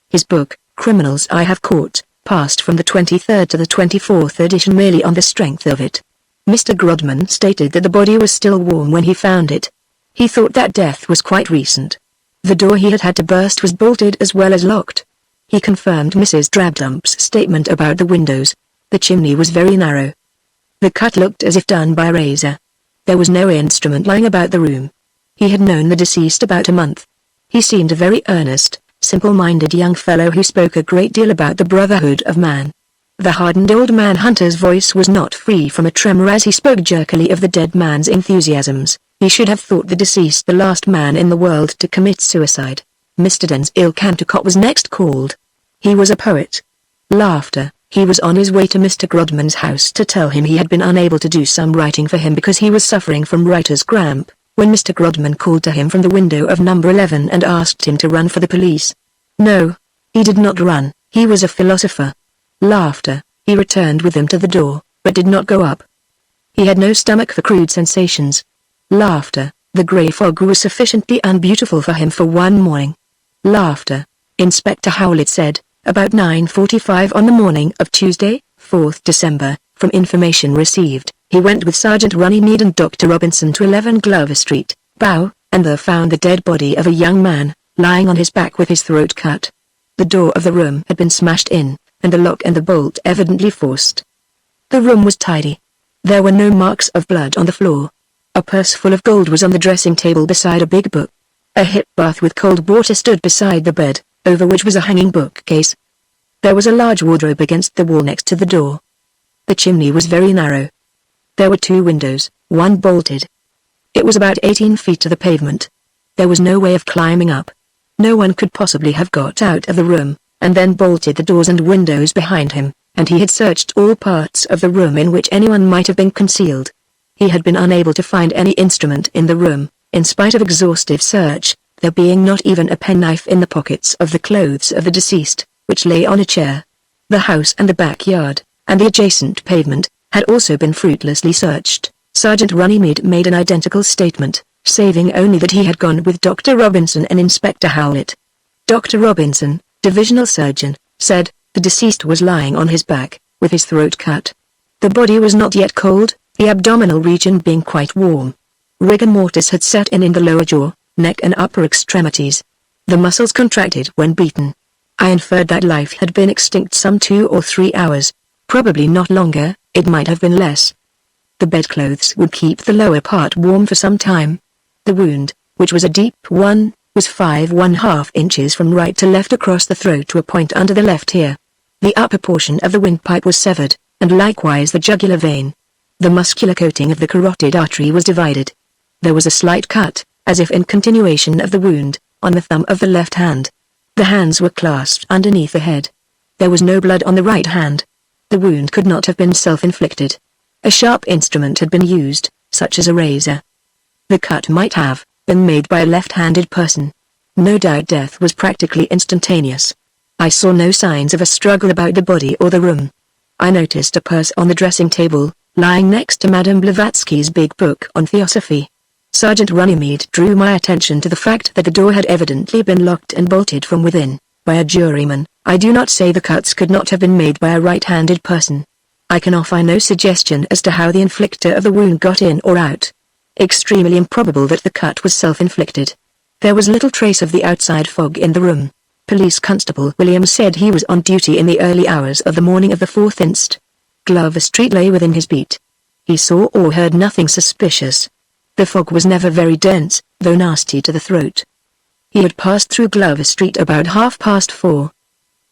His book, Criminals I Have Caught, passed from the 23rd to the 24th edition merely on the strength of it. Mr. Grodman stated that the body was still warm when he found it. He thought that death was quite recent. The door he had had to burst was bolted as well as locked. He confirmed Mrs. Drabdump's statement about the windows. The chimney was very narrow. The cut looked as if done by a razor. There was no instrument lying about the room. He had known the deceased about a month. He seemed a very earnest, simple-minded young fellow who spoke a great deal about the brotherhood of man. The hardened old man-hunter's voice was not free from a tremor as he spoke jerkily of the dead man's enthusiasms. He should have thought the deceased the last man in the world to commit suicide. Mr. Denzil Cantacott was next called. He was a poet. Laughter. He was on his way to Mr. Grodman's house to tell him he had been unable to do some writing for him because he was suffering from writer's cramp, when Mr. Grodman called to him from the window of number 11 and asked him to run for the police. No. He did not run. He was a philosopher. Laughter. He returned with him to the door, but did not go up. He had no stomach for crude sensations. Laughter. The grey fog was sufficiently unbeautiful for him for one morning. Laughter. Inspector Howlett said, about 9:45 on the morning of Tuesday, 4th December, from information received, he went with Sergeant Runnymede and Dr. Robinson to 11 Glover Street, Bow, and there found the dead body of a young man, lying on his back with his throat cut. The door of the room had been smashed in, and the lock and the bolt evidently forced. The room was tidy. There were no marks of blood on the floor. A purse full of gold was on the dressing table beside a big book. A hip bath with cold water stood beside the bed, over which was a hanging bookcase. There was a large wardrobe against the wall next to the door. The chimney was very narrow. There were 2 windows, one bolted. It was about 18 feet to the pavement. There was no way of climbing up. No one could possibly have got out of the room, and then bolted the doors and windows behind him, and he had searched all parts of the room in which anyone might have been concealed. He had been unable to find any instrument in the room, in spite of exhaustive search, there being not even a penknife in the pockets of the clothes of the deceased, which lay on a chair. The house and the backyard, and the adjacent pavement, had also been fruitlessly searched. Sergeant Runnymede made an identical statement, saving only that he had gone with Dr. Robinson and Inspector Howlett. Dr. Robinson, divisional surgeon, said, the deceased was lying on his back, with his throat cut. The body was not yet cold, the abdominal region being quite warm. Rigor mortis had set in the lower jaw, neck and upper extremities. The muscles contracted when beaten. I inferred that life had been extinct some 2 or 3 hours. Probably not longer, it might have been less. The bedclothes would keep the lower part warm for some time. The wound, which was a deep one, was 5½ inches from right to left across the throat to a point under the left ear. The upper portion of the windpipe was severed, and likewise the jugular vein. The muscular coating of the carotid artery was divided. There was a slight cut, as if in continuation of the wound, on the thumb of the left hand. The hands were clasped underneath the head. There was no blood on the right hand. The wound could not have been self-inflicted. A sharp instrument had been used, such as a razor. The cut might have been made by a left-handed person. No doubt death was practically instantaneous. I saw no signs of a struggle about the body or the room. I noticed a purse on the dressing table, lying next to Madame Blavatsky's big book on Theosophy. Sergeant Runnymede drew my attention to the fact that the door had evidently been locked and bolted from within, by a juryman. I do not say the cuts could not have been made by a right-handed person. I can offer no suggestion as to how the inflictor of the wound got in or out. Extremely improbable that the cut was self-inflicted. There was little trace of the outside fog in the room. Police Constable Williams said he was on duty in the early hours of the morning of the 4th inst. Glover Street lay within his beat. He saw or heard nothing suspicious. The fog was never very dense, though nasty to the throat. He had passed through Glover Street about 4:30.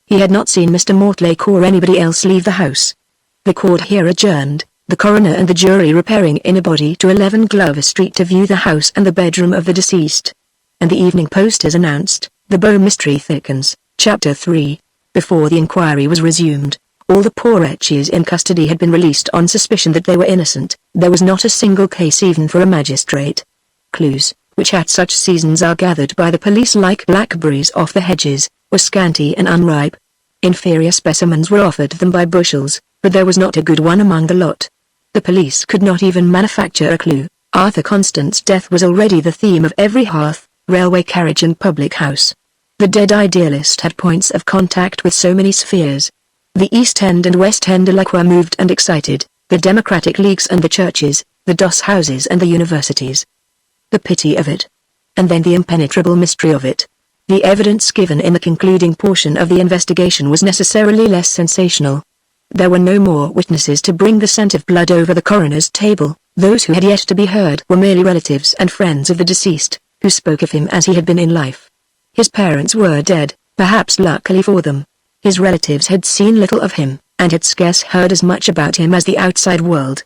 He had not seen Mr. Mortlake or anybody else leave the house. The court here adjourned, the coroner and the jury repairing in a body to 11 Glover Street to view the house and the bedroom of the deceased. And the evening posters announced, "The Bow Mystery Thickens," Chapter 3. Before the inquiry was resumed, all the poor wretches in custody had been released on suspicion that they were innocent. There was not a single case even for a magistrate. Clues, which at such seasons are gathered by the police like blackberries off the hedges, were scanty and unripe. Inferior specimens were offered them by bushels, but there was not a good one among the lot. The police could not even manufacture a clue. Arthur Constant's death was already the theme of every hearth, railway carriage and public house. The dead idealist had points of contact with so many spheres. The East End and West End alike were moved and excited, the democratic leagues and the churches, the doss houses and the universities. The pity of it. And then the impenetrable mystery of it. The evidence given in the concluding portion of the investigation was necessarily less sensational. There were no more witnesses to bring the scent of blood over the coroner's table. Those who had yet to be heard were merely relatives and friends of the deceased, who spoke of him as he had been in life. His parents were dead, perhaps luckily for them. His relatives had seen little of him, and had scarce heard as much about him as the outside world.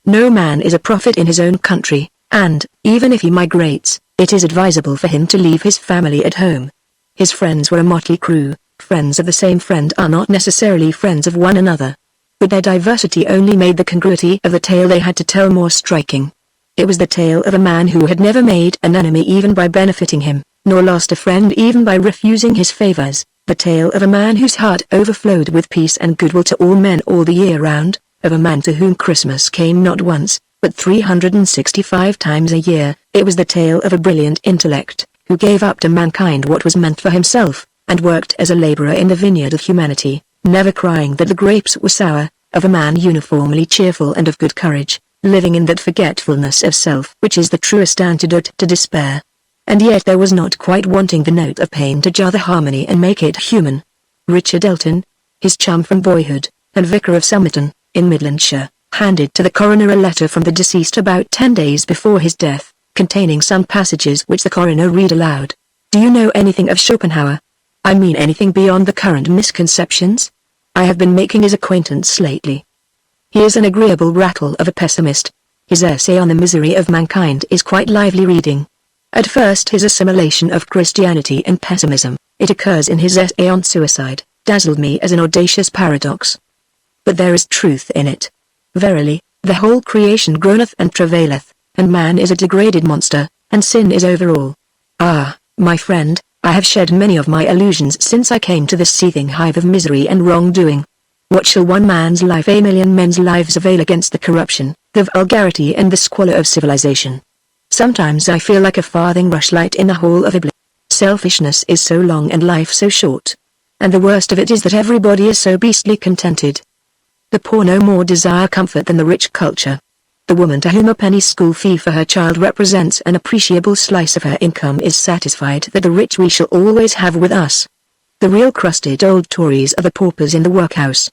No man is a prophet in his own country, and, even if he migrates, it is advisable for him to leave his family at home. His friends were a motley crew. Friends of the same friend are not necessarily friends of one another. But their diversity only made the congruity of the tale they had to tell more striking. It was the tale of a man who had never made an enemy even by benefiting him, nor lost a friend even by refusing his favors, the tale of a man whose heart overflowed with peace and goodwill to all men all the year round, of a man to whom Christmas came not once, but 365 times a year. It was the tale of a brilliant intellect, who gave up to mankind what was meant for himself, and worked as a laborer in the vineyard of humanity, never crying that the grapes were sour, of a man uniformly cheerful and of good courage, living in that forgetfulness of self which is the truest antidote to despair. And yet there was not quite wanting the note of pain to jar the harmony and make it human. Richard Elton, his chum from boyhood, and vicar of Somerton, in Midlandshire, handed to the coroner a letter from the deceased about 10 days before his death, containing some passages which the coroner read aloud. "Do you know anything of Schopenhauer? I mean anything beyond the current misconceptions? I have been making his acquaintance lately. He is an agreeable rattle of a pessimist. His essay on the misery of mankind is quite lively reading. At first his assimilation of Christianity and pessimism, it occurs in his essay on suicide, dazzled me as an audacious paradox. But there is truth in it. Verily, the whole creation groaneth and travaileth, and man is a degraded monster, and sin is over all. Ah, my friend, I have shed many of my illusions since I came to this seething hive of misery and wrongdoing. What shall one man's life, a million men's lives avail against the corruption, the vulgarity and the squalor of civilization? Sometimes I feel like a farthing rushlight in the hall of Iblis. Selfishness is so long and life so short. And the worst of it is that everybody is so beastly contented. The poor no more desire comfort than the rich culture. The woman to whom a penny school fee for her child represents an appreciable slice of her income is satisfied that the rich we shall always have with us. The real crusted old Tories are the paupers in the workhouse.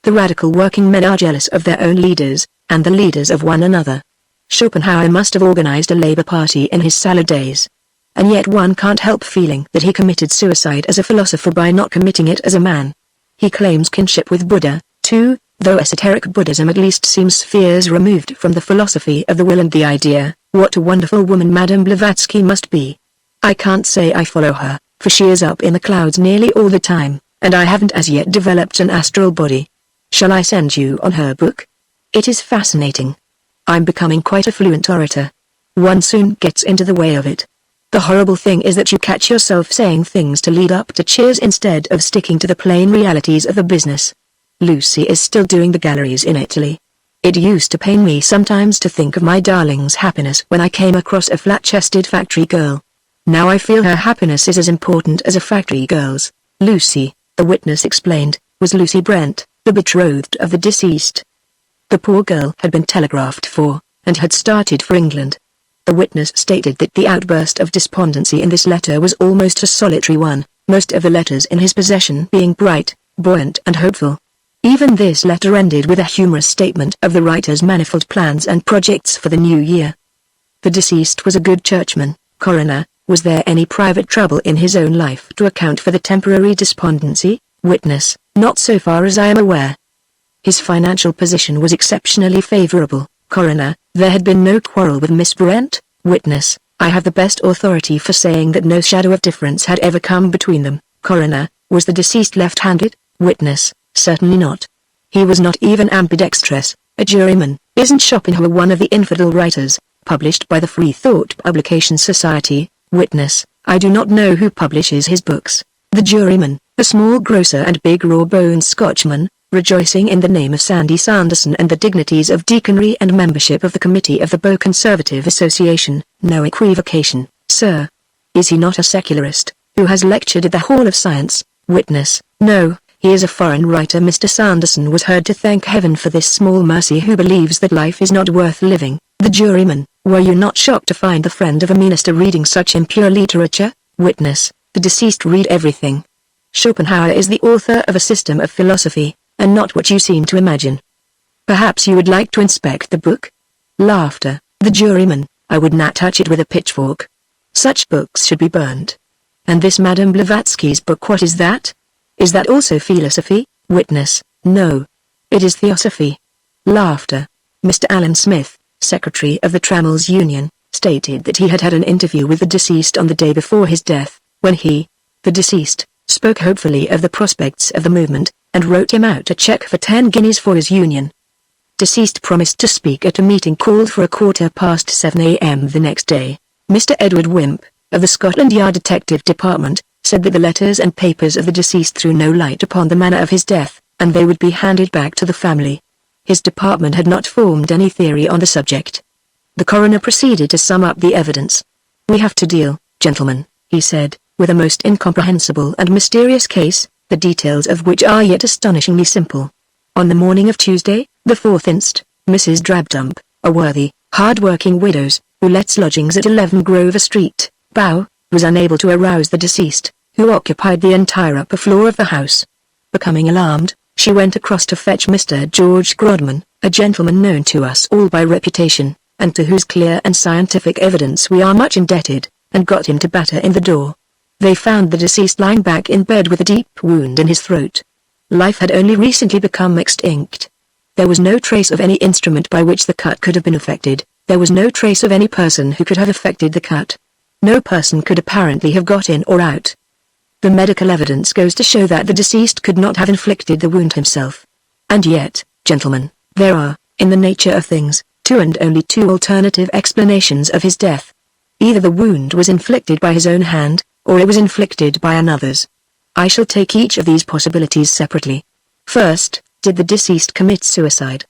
The radical working men are jealous of their own leaders, and the leaders of one another. Schopenhauer must have organized a Labour Party in his salad days. And yet one can't help feeling that he committed suicide as a philosopher by not committing it as a man. He claims kinship with Buddha, too, though esoteric Buddhism at least seems spheres removed from the philosophy of the will and the idea. What a wonderful woman Madame Blavatsky must be. I can't say I follow her, for she is up in the clouds nearly all the time, and I haven't as yet developed an astral body. Shall I send you on her book? It is fascinating. I'm becoming quite a fluent orator. One soon gets into the way of it. The horrible thing is that you catch yourself saying things to lead up to cheers instead of sticking to the plain realities of the business. Lucy is still doing the galleries in Italy. It used to pain me sometimes to think of my darling's happiness when I came across a flat-chested factory girl. Now I feel her happiness is as important as a factory girl's. Lucy, the witness explained, was Lucy Brent, the betrothed of the deceased. The poor girl had been telegraphed for, and had started for England. The witness stated that the outburst of despondency in this letter was almost a solitary one, most of the letters in his possession being bright, buoyant and hopeful. Even this letter ended with a humorous statement of the writer's manifold plans and projects for the new year. The deceased was a good churchman. Coroner, was there any private trouble in his own life to account for the temporary despondency? Witness, not so far as I am aware. His financial position was exceptionally favorable. Coroner, there had been no quarrel with Miss Brent. Witness, I have the best authority for saying that no shadow of difference had ever come between them. Coroner, was the deceased left-handed? Witness, certainly not. He was not even ambidextrous. A juryman. Isn't Schopenhauer one of the infidel writers, published by the Free Thought Publication Society? Witness, I do not know who publishes his books. The juryman, a small grocer and big raw-boned Scotchman, rejoicing in the name of Sandy Sanderson and the dignities of deaconry and membership of the Committee of the Bow Conservative Association. No equivocation, sir. Is he not a secularist, who has lectured at the Hall of Science? Witness, no, he is a foreign writer. Mr. Sanderson was heard to thank heaven for this small mercy who believes that life is not worth living. The juryman, were you not shocked to find the friend of a minister reading such impure literature? Witness, the deceased read everything. Schopenhauer is the author of a system of philosophy, and not what you seem to imagine. Perhaps you would like to inspect the book? Laughter. The juryman. I would not touch it with a pitchfork. Such books should be burnt. And this Madame Blavatsky's book, what is that? Is that also philosophy? Witness. No. It is theosophy. Laughter. Mr. Alan Smith, Secretary of the Trammels Union, stated that he had had an interview with the deceased on the day before his death, when he, the deceased, spoke hopefully of the prospects of the movement, and wrote him out a cheque for 10 guineas for his union. Deceased promised to speak at a meeting called for 7:15 a.m. the next day. Mr. Edward Wimp, of the Scotland Yard Detective Department, said that the letters and papers of the deceased threw no light upon the manner of his death, and they would be handed back to the family. His department had not formed any theory on the subject. The coroner proceeded to sum up the evidence. We have to deal, gentlemen, he said, with a most incomprehensible and mysterious case, the details of which are yet astonishingly simple. On the morning of Tuesday, the 4th inst., Mrs. Drabdump, a worthy, hard-working widow, who lets lodgings at 11 Grover Street, Bow, was unable to arouse the deceased, who occupied the entire upper floor of the house. Becoming alarmed, she went across to fetch Mr. George Grodman, a gentleman known to us all by reputation, and to whose clear and scientific evidence we are much indebted, and got him to batter in the door. They found the deceased lying back in bed with a deep wound in his throat. Life had only recently become extinct. There was no trace of any instrument by which the cut could have been effected. There was no trace of any person who could have effected the cut. No person could apparently have got in or out. The medical evidence goes to show that the deceased could not have inflicted the wound himself. And yet, gentlemen, there are, in the nature of things, two and only two alternative explanations of his death. Either the wound was inflicted by his own hand, or it was inflicted by another's. I shall take each of these possibilities separately. First, did the deceased commit suicide?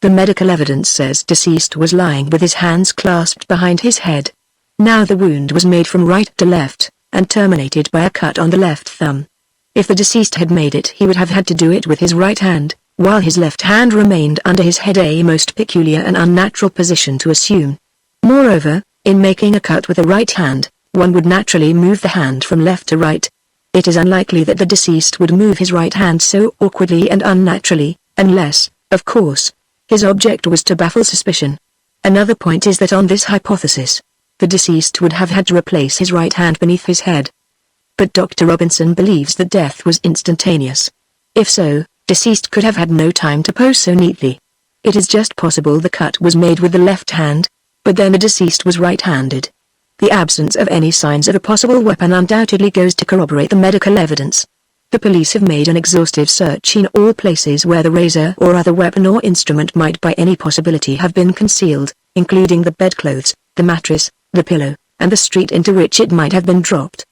The medical evidence says deceased was lying with his hands clasped behind his head. Now the wound was made from right to left, and terminated by a cut on the left thumb. If the deceased had made it, he would have had to do it with his right hand, while his left hand remained under his head, a most peculiar and unnatural position to assume. Moreover, in making a cut with the right hand, one would naturally move the hand from left to right. It is unlikely that the deceased would move his right hand so awkwardly and unnaturally, unless, of course, his object was to baffle suspicion. Another point is that on this hypothesis, the deceased would have had to replace his right hand beneath his head. But Dr. Robinson believes that death was instantaneous. If so, deceased could have had no time to pose so neatly. It is just possible the cut was made with the left hand, but then the deceased was right-handed. The absence of any signs of a possible weapon undoubtedly goes to corroborate the medical evidence. The police have made an exhaustive search in all places where the razor or other weapon or instrument might by any possibility have been concealed, including the bedclothes, the mattress, the pillow, and the street into which it might have been dropped.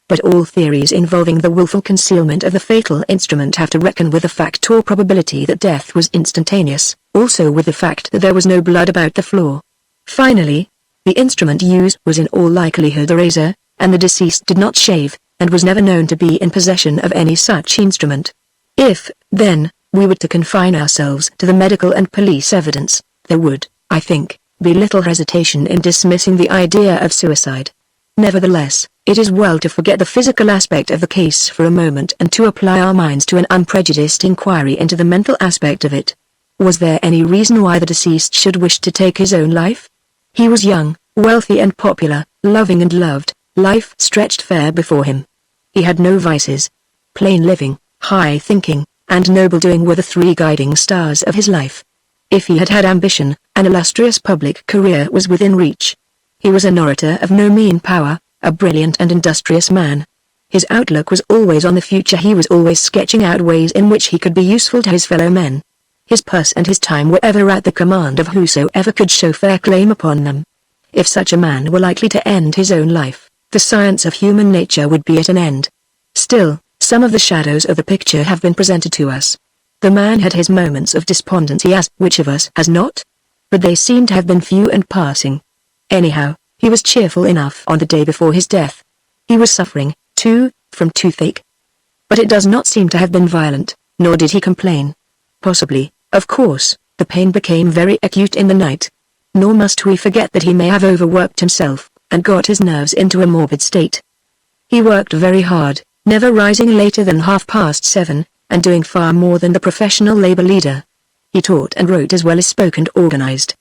But all theories involving the willful concealment of the fatal instrument have to reckon with the fact or probability that death was instantaneous, also with the fact that there was no blood about the floor. Finally, the instrument used was in all likelihood a razor, and the deceased did not shave, and was never known to be in possession of any such instrument. If, then, we were to confine ourselves to the medical and police evidence, there would, I think, be little hesitation in dismissing the idea of suicide. Nevertheless, it is well to forget the physical aspect of the case for a moment and to apply our minds to an unprejudiced inquiry into the mental aspect of it. Was there any reason why the deceased should wish to take his own life? He was young, wealthy and popular, loving and loved, life stretched fair before him. He had no vices. Plain living, high thinking, and noble doing were the three guiding stars of his life. If he had had ambition, an illustrious public career was within reach. He was an orator of no mean power, a brilliant and industrious man. His outlook was always on the future. He was always sketching out ways in which he could be useful to his fellow men. His purse and his time were ever at the command of whosoever could show fair claim upon them. If such a man were likely to end his own life, the science of human nature would be at an end. Still, some of the shadows of the picture have been presented to us. The man had his moments of despondency, as which of us has not? But they seem to have been few and passing. Anyhow, he was cheerful enough on the day before his death. He was suffering, too, from toothache. But it does not seem to have been violent, nor did he complain. Possibly, of course, the pain became very acute in the night. Nor must we forget that he may have overworked himself, and got his nerves into a morbid state. He worked very hard, never rising later than 7:30, and doing far more than the professional labor leader. He taught and wrote as well as spoke and organized.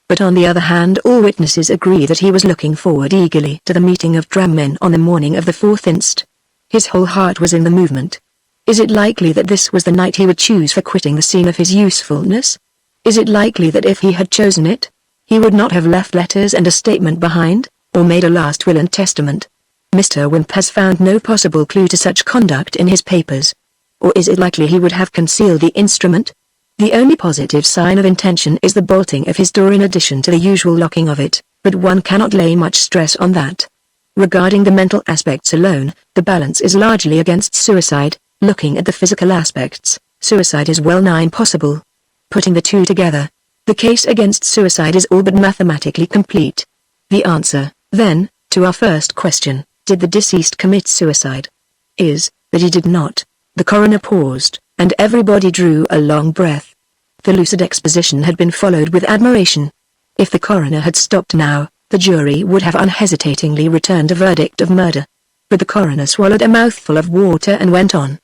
But on the other hand, all witnesses agree that he was looking forward eagerly to the meeting of drummen on the morning of the 4th inst. His whole heart was in the movement. Is it likely that this was the night he would choose for quitting the scene of his usefulness? Is it likely that if he had chosen it, he would not have left letters and a statement behind, or made a last will and testament? Mr. Wimp has found no possible clue to such conduct in his papers. Or is it likely he would have concealed the instrument? The only positive sign of intention is the bolting of his door in addition to the usual locking of it, but one cannot lay much stress on that. Regarding the mental aspects alone, the balance is largely against suicide. Looking at the physical aspects, suicide is well-nigh impossible. Putting the two together, the case against suicide is all but mathematically complete. The answer, then, to our first question, did the deceased commit suicide? Is, that he did not. The coroner paused, and everybody drew a long breath. The lucid exposition had been followed with admiration. If the coroner had stopped now, the jury would have unhesitatingly returned a verdict of murder. But the coroner swallowed a mouthful of water and went on.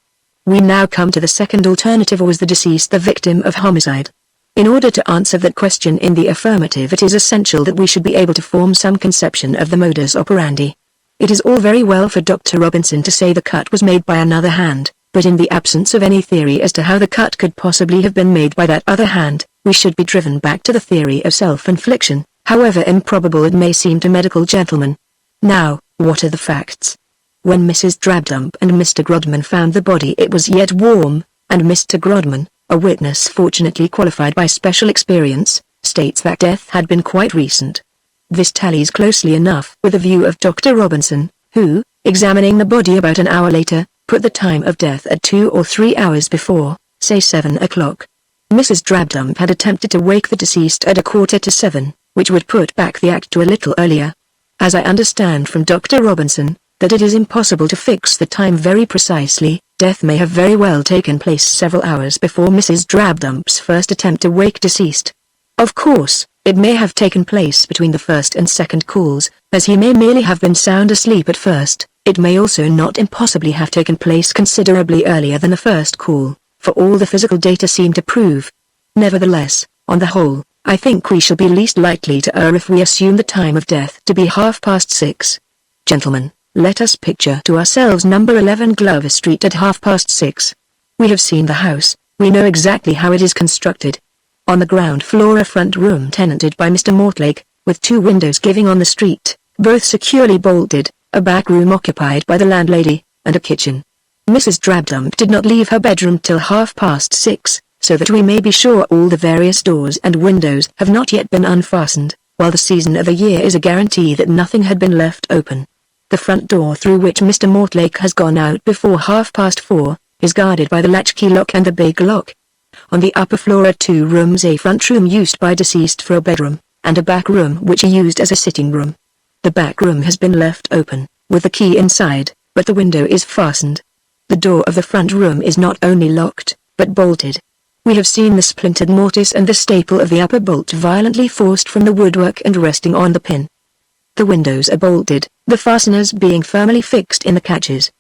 We now come to the second alternative: or was the deceased the victim of homicide? In order to answer that question in the affirmative, it is essential that we should be able to form some conception of the modus operandi. It is all very well for Dr. Robinson to say the cut was made by another hand, but in the absence of any theory as to how the cut could possibly have been made by that other hand, we should be driven back to the theory of self-infliction, however improbable it may seem to medical gentlemen. Now, what are the facts? When Mrs. Drabdump and Mr. Grodman found the body, it was yet warm, and Mr. Grodman, a witness fortunately qualified by special experience, states that death had been quite recent. This tallies closely enough with the view of Dr. Robinson, who, examining the body about an hour later, put the time of death at 2 or 3 hours before, say 7 o'clock. Mrs. Drabdump had attempted to wake the deceased at 6:45, which would put back the act to a little earlier. As I understand from Dr. Robinson, that it is impossible to fix the time very precisely, death may have very well taken place several hours before Mrs. Drabdump's first attempt to wake deceased. Of course, it may have taken place between the first and second calls, as he may merely have been sound asleep at first. It may also not impossibly have taken place considerably earlier than the first call, for all the physical data seem to prove. Nevertheless, on the whole, I think we shall be least likely to err if we assume the time of death to be 6:30. Gentlemen, let us picture to ourselves number 11 Glover Street at 6:30. We have seen the house, we know exactly how it is constructed. On the ground floor a front room tenanted by Mr. Mortlake, with 2 windows giving on the street, both securely bolted, a back room occupied by the landlady, and a kitchen. Mrs. Drabdump did not leave her bedroom till 6:30, so that we may be sure all the various doors and windows have not yet been unfastened, while the season of the year is a guarantee that nothing had been left open. The front door through which Mr. Mortlake has gone out before 4:30, is guarded by the latchkey lock and the big lock. On the upper floor are 2 rooms: a front room used by deceased for a bedroom, and a back room which he used as a sitting room. The back room has been left open, with the key inside, but the window is fastened. The door of the front room is not only locked, but bolted. We have seen the splintered mortise and the staple of the upper bolt violently forced from the woodwork and resting on the pin. The windows are bolted, the fasteners being firmly fixed in the catches.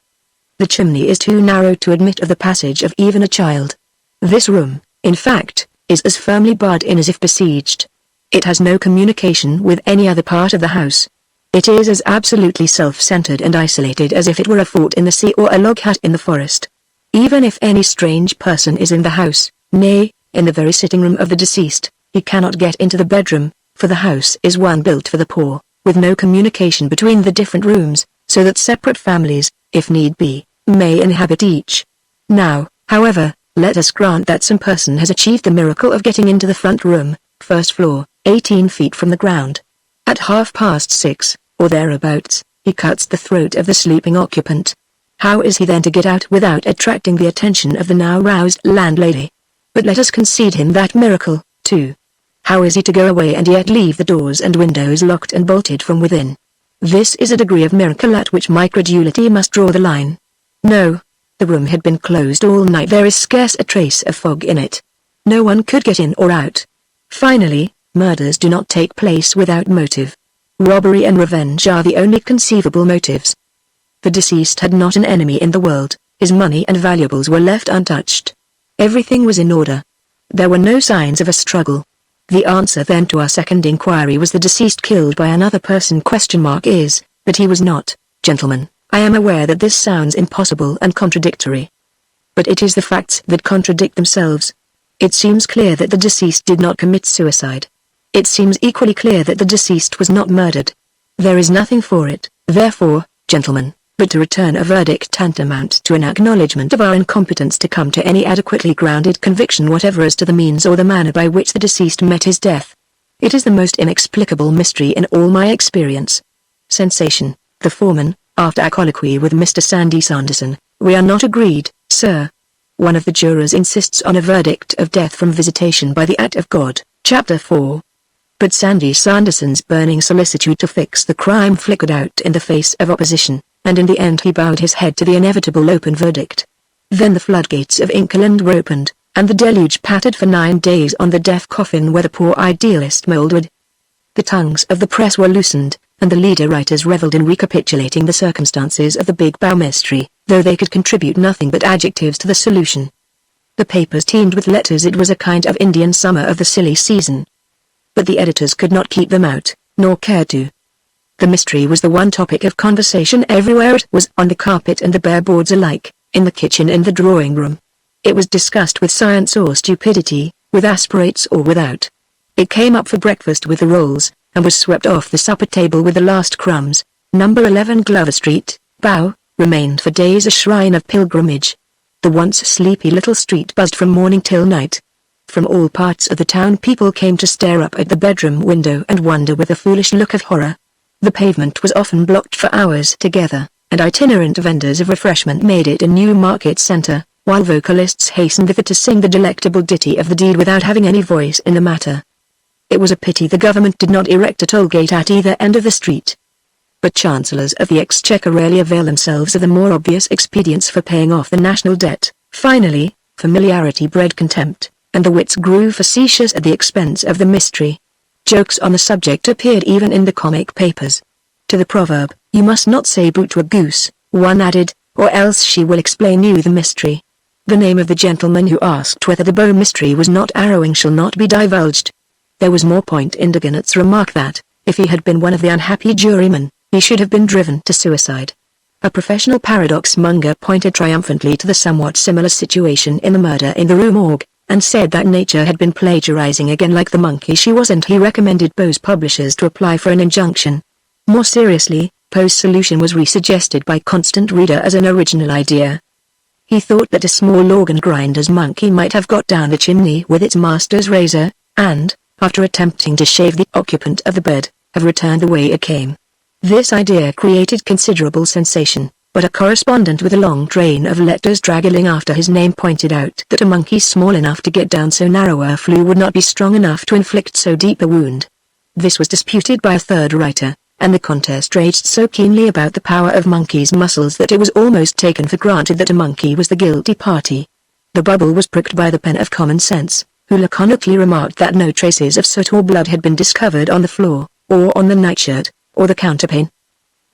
The chimney is too narrow to admit of the passage of even a child. This room, in fact, is as firmly barred in as if besieged. It has no communication with any other part of the house. It is as absolutely self-centered and isolated as if it were a fort in the sea or a log hut in the forest. Even if any strange person is in the house, nay, in the very sitting room of the deceased, he cannot get into the bedroom, for the house is one built for the poor, with no communication between the different rooms, so that separate families, if need be, may inhabit each. Now, however, let us grant that some person has achieved the miracle of getting into the front room, first floor, 18 feet from the ground. At 6:30, or thereabouts, he cuts the throat of the sleeping occupant. How is he then to get out without attracting the attention of the now roused landlady? But let us concede him that miracle, too. How is he to go away and yet leave the doors and windows locked and bolted from within? This is a degree of miracle at which my credulity must draw the line. No. The room had been closed all night. There is scarce a trace of fog in it. No one could get in or out. Finally, murders do not take place without motive. Robbery and revenge are the only conceivable motives. The deceased had not an enemy in the world. His money and valuables were left untouched. Everything was in order. There were no signs of a struggle. The answer then to our second inquiry was the deceased killed by another person ? Is, that he was not. Gentlemen, I am aware that this sounds impossible and contradictory. But it is the facts that contradict themselves. It seems clear that the deceased did not commit suicide. It seems equally clear that the deceased was not murdered. There is nothing for it, therefore, gentlemen, but to return a verdict tantamount to an acknowledgment of our incompetence to come to any adequately grounded conviction whatever as to the means or the manner by which the deceased met his death. It is the most inexplicable mystery in all my experience. Sensation. The foreman, after a colloquy with Mr. Sandy Sanderson, we are not agreed, sir. One of the jurors insists on a verdict of death from visitation by the act of God, Chapter 4. But Sandy Sanderson's burning solicitude to fix the crime flickered out in the face of opposition, and in the end he bowed his head to the inevitable open verdict. Then the floodgates of Inkland were opened, and the deluge pattered for 9 days on the death coffin where the poor idealist mouldered. The tongues of the press were loosened, and the leader writers revelled in recapitulating the circumstances of the Big Bow mystery, though they could contribute nothing but adjectives to the solution. The papers teemed with letters. It was a kind of Indian summer of the silly season. But the editors could not keep them out, nor cared to. The mystery was the one topic of conversation everywhere. It was on the carpet and the bare boards alike, in the kitchen and the drawing room. It was discussed with science or stupidity, with aspirates or without. It came up for breakfast with the rolls, and was swept off the supper table with the last crumbs. Number 11 Glover Street, Bow, remained for days a shrine of pilgrimage. The once sleepy little street buzzed from morning till night. From all parts of the town people came to stare up at the bedroom window and wonder with a foolish look of horror. The pavement was often blocked for hours together, and itinerant vendors of refreshment made it a new market center, while vocalists hastened thither to sing the delectable ditty of the deed without having any voice in the matter. It was a pity the government did not erect a toll gate at either end of the street. But chancellors of the exchequer rarely avail themselves of the more obvious expedients for paying off the national debt. Finally, familiarity bred contempt, and the wits grew facetious at the expense of the mystery. Jokes on the subject appeared even in the comic papers. To the proverb, "You must not say boo to a goose," one added, "or else she will explain you the mystery." The name of the gentleman who asked whether the Bow mystery was not harrowing shall not be divulged. There was more point in Dagonet's remark that, if he had been one of the unhappy jurymen, he should have been driven to suicide. A professional paradox monger pointed triumphantly to the somewhat similar situation in the murder in the Rue Morgue, and said that nature had been plagiarizing again like the monkey she was, and he recommended Poe's publishers to apply for an injunction. More seriously, Poe's solution was resuggested by Constant Reader as an original idea. He thought that a small organ grinder's monkey might have got down the chimney with its master's razor, and, after attempting to shave the occupant of the bed, have returned the way it came. This idea created considerable sensation, but a correspondent with a long train of letters draggling after his name pointed out that a monkey small enough to get down so narrow a flue would not be strong enough to inflict so deep a wound. This was disputed by a third writer, and the contest raged so keenly about the power of monkeys' muscles that it was almost taken for granted that a monkey was the guilty party. The bubble was pricked by the pen of Common Sense, who laconically remarked that no traces of soot or blood had been discovered on the floor, or on the nightshirt, or the counterpane.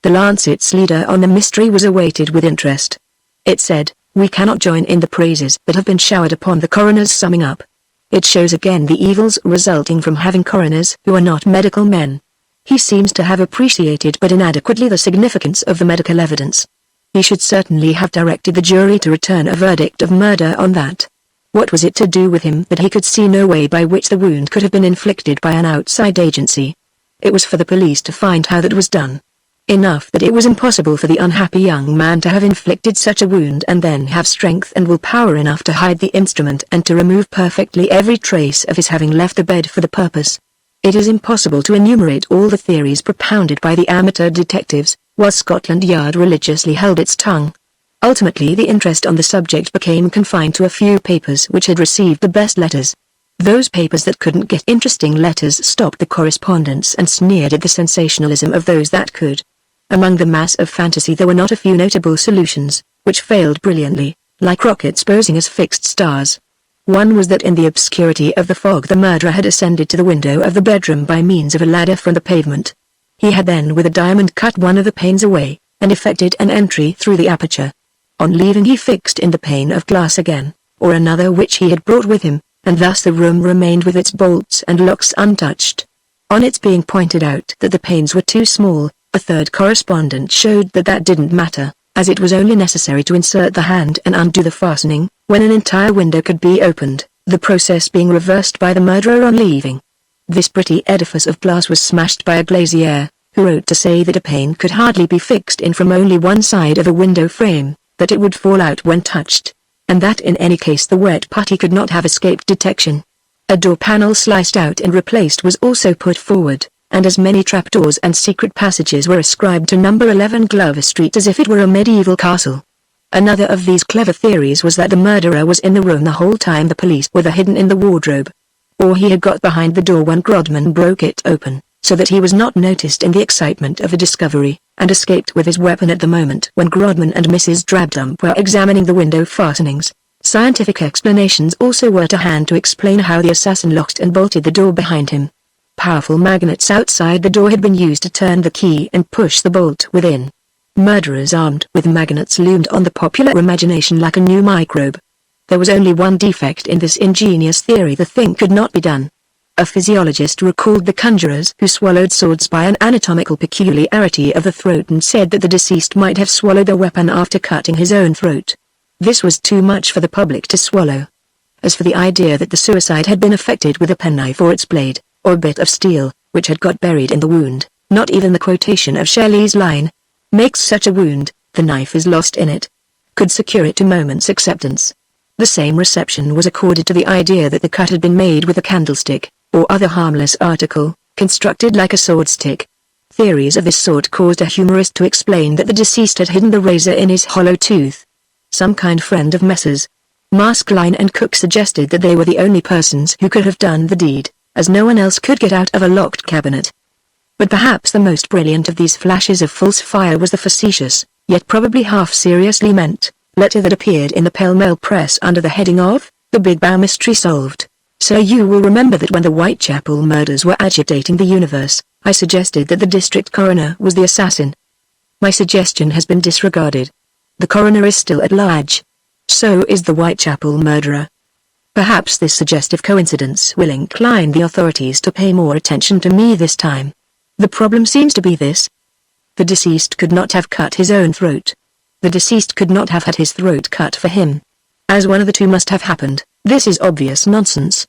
The Lancet's leader on the mystery was awaited with interest. It said, "We cannot join in the praises that have been showered upon the coroner's summing up. It shows again the evils resulting from having coroners who are not medical men. He seems to have appreciated but inadequately the significance of the medical evidence. He should certainly have directed the jury to return a verdict of murder on that. What was it to do with him that he could see no way by which the wound could have been inflicted by an outside agency? It was for the police to find how that was done. Enough that it was impossible for the unhappy young man to have inflicted such a wound and then have strength and will power enough to hide the instrument and to remove perfectly every trace of his having left the bed for the purpose. It is impossible to enumerate all the theories propounded by the amateur detectives, while Scotland Yard religiously held its tongue. Ultimately the interest on the subject became confined to a few papers which had received the best letters. Those papers that couldn't get interesting letters stopped the correspondence and sneered at the sensationalism of those that could. Among the mass of fantasy there were not a few notable solutions, which failed brilliantly, like rockets posing as fixed stars. One was that in the obscurity of the fog the murderer had ascended to the window of the bedroom by means of a ladder from the pavement. He had then with a diamond cut one of the panes away, and effected an entry through the aperture. On leaving he fixed in the pane of glass again, or another which he had brought with him, and thus the room remained with its bolts and locks untouched. On its being pointed out that the panes were too small, a third correspondent showed that that didn't matter, as it was only necessary to insert the hand and undo the fastening, when an entire window could be opened, the process being reversed by the murderer on leaving. This pretty edifice of glass was smashed by a glazier, who wrote to say that a pane could hardly be fixed in from only one side of a window frame, that it would fall out when touched, and that in any case the wet putty could not have escaped detection. A door panel sliced out and replaced was also put forward, and as many trapdoors and secret passages were ascribed to number 11 Glover Street as if it were a medieval castle. Another of these clever theories was that the murderer was in the room the whole time the police were hidden in the wardrobe. Or he had got behind the door when Grodman broke it open, so that he was not noticed in the excitement of the discovery, and escaped with his weapon at the moment when Grodman and Mrs. Drabdump were examining the window fastenings. Scientific explanations also were to hand to explain how the assassin locked and bolted the door behind him. Powerful magnets outside the door had been used to turn the key and push the bolt within. Murderers armed with magnets loomed on the popular imagination like a new microbe. There was only one defect in this ingenious theory: the thing could not be done. A physiologist recalled the conjurers who swallowed swords by an anatomical peculiarity of the throat and said that the deceased might have swallowed the weapon after cutting his own throat. This was too much for the public to swallow. As for the idea that the suicide had been effected with a penknife or its blade, or a bit of steel, which had got buried in the wound, not even the quotation of Shelley's line, "makes such a wound, the knife is lost in it," could secure it to moment's acceptance. The same reception was accorded to the idea that the cut had been made with a candlestick, or other harmless article, constructed like a sword stick. Theories of this sort caused a humorist to explain that the deceased had hidden the razor in his hollow tooth. Some kind friend of Messrs. Maskelyne and Cook suggested that they were the only persons who could have done the deed, as no one else could get out of a locked cabinet. But perhaps the most brilliant of these flashes of false fire was the facetious, yet probably half seriously meant, letter that appeared in the Pell Mell Press under the heading of, "The Big Bow Mystery Solved." So you will remember that when the Whitechapel murders were agitating the universe, I suggested that the district coroner was the assassin. My suggestion has been disregarded. The coroner is still at large. So is the Whitechapel murderer. Perhaps this suggestive coincidence will incline the authorities to pay more attention to me this time. The problem seems to be this. The deceased could not have cut his own throat. The deceased could not have had his throat cut for him. As one of the two must have happened, this is obvious nonsense.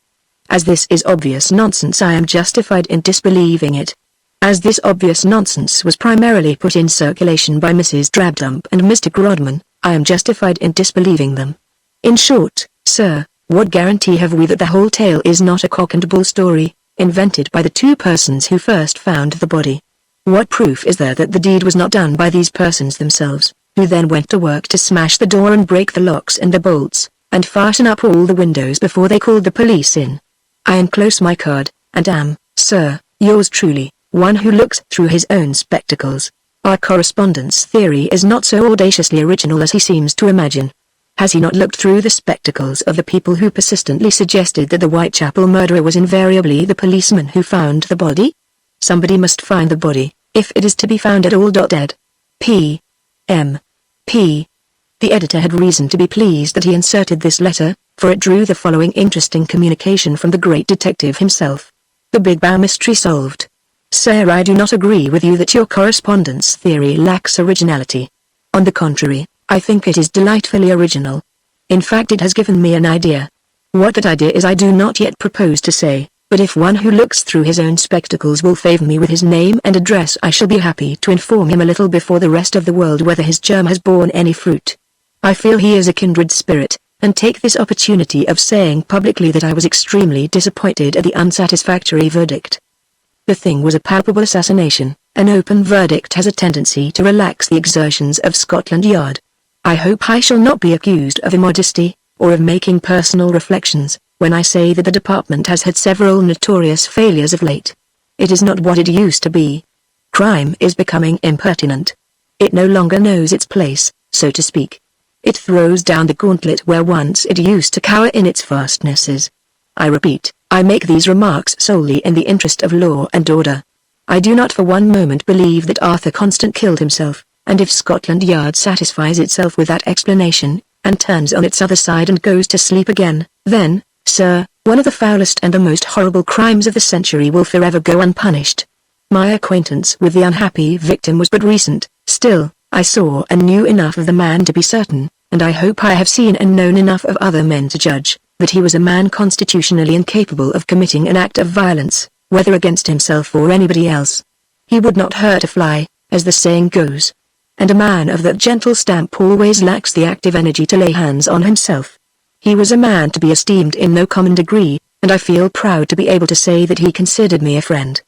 As this is obvious nonsense, I am justified in disbelieving it. As this obvious nonsense was primarily put in circulation by Mrs. Drabdump and Mr. Grodman, I am justified in disbelieving them. In short, sir, what guarantee have we that the whole tale is not a cock and bull story, invented by the two persons who first found the body? What proof is there that the deed was not done by these persons themselves, who then went to work to smash the door and break the locks and the bolts, and fasten up all the windows before they called the police in? I enclose my card, and am, sir, yours truly, one who looks through his own spectacles. Our correspondent's theory is not so audaciously original as he seems to imagine. Has he not looked through the spectacles of the people who persistently suggested that the Whitechapel murderer was invariably the policeman who found the body? Somebody must find the body, if it is to be found at all. Dead. P. M. P. The editor had reason to be pleased that he inserted this letter, for it drew the following interesting communication from the great detective himself. The Big Bow Mystery Solved. Sir, I do not agree with you that your correspondent's theory lacks originality. On the contrary, I think it is delightfully original. In fact, it has given me an idea. What that idea is I do not yet propose to say, but if one who looks through his own spectacles will favor me with his name and address, I shall be happy to inform him a little before the rest of the world whether his germ has borne any fruit. I feel he is a kindred spirit, and take this opportunity of saying publicly that I was extremely disappointed at the unsatisfactory verdict. The thing was a palpable assassination. An open verdict has a tendency to relax the exertions of Scotland Yard. I hope I shall not be accused of immodesty, or of making personal reflections, when I say that the department has had several notorious failures of late. It is not what it used to be. Crime is becoming impertinent. It no longer knows its place, so to speak. It throws down the gauntlet where once it used to cower in its fastnesses. I repeat, I make these remarks solely in the interest of law and order. I do not for one moment believe that Arthur Constant killed himself, and if Scotland Yard satisfies itself with that explanation, and turns on its other side and goes to sleep again, then, sir, one of the foulest and the most horrible crimes of the century will forever go unpunished. My acquaintance with the unhappy victim was but recent, still, I saw and knew enough of the man to be certain, and I hope I have seen and known enough of other men to judge, that he was a man constitutionally incapable of committing an act of violence, whether against himself or anybody else. He would not hurt a fly, as the saying goes. And a man of that gentle stamp always lacks the active energy to lay hands on himself. He was a man to be esteemed in no common degree, and I feel proud to be able to say that he considered me a friend.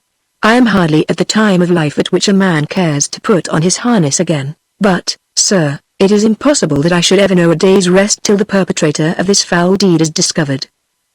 I am hardly at the time of life at which a man cares to put on his harness again, but, sir, it is impossible that I should ever know a day's rest till the perpetrator of this foul deed is discovered.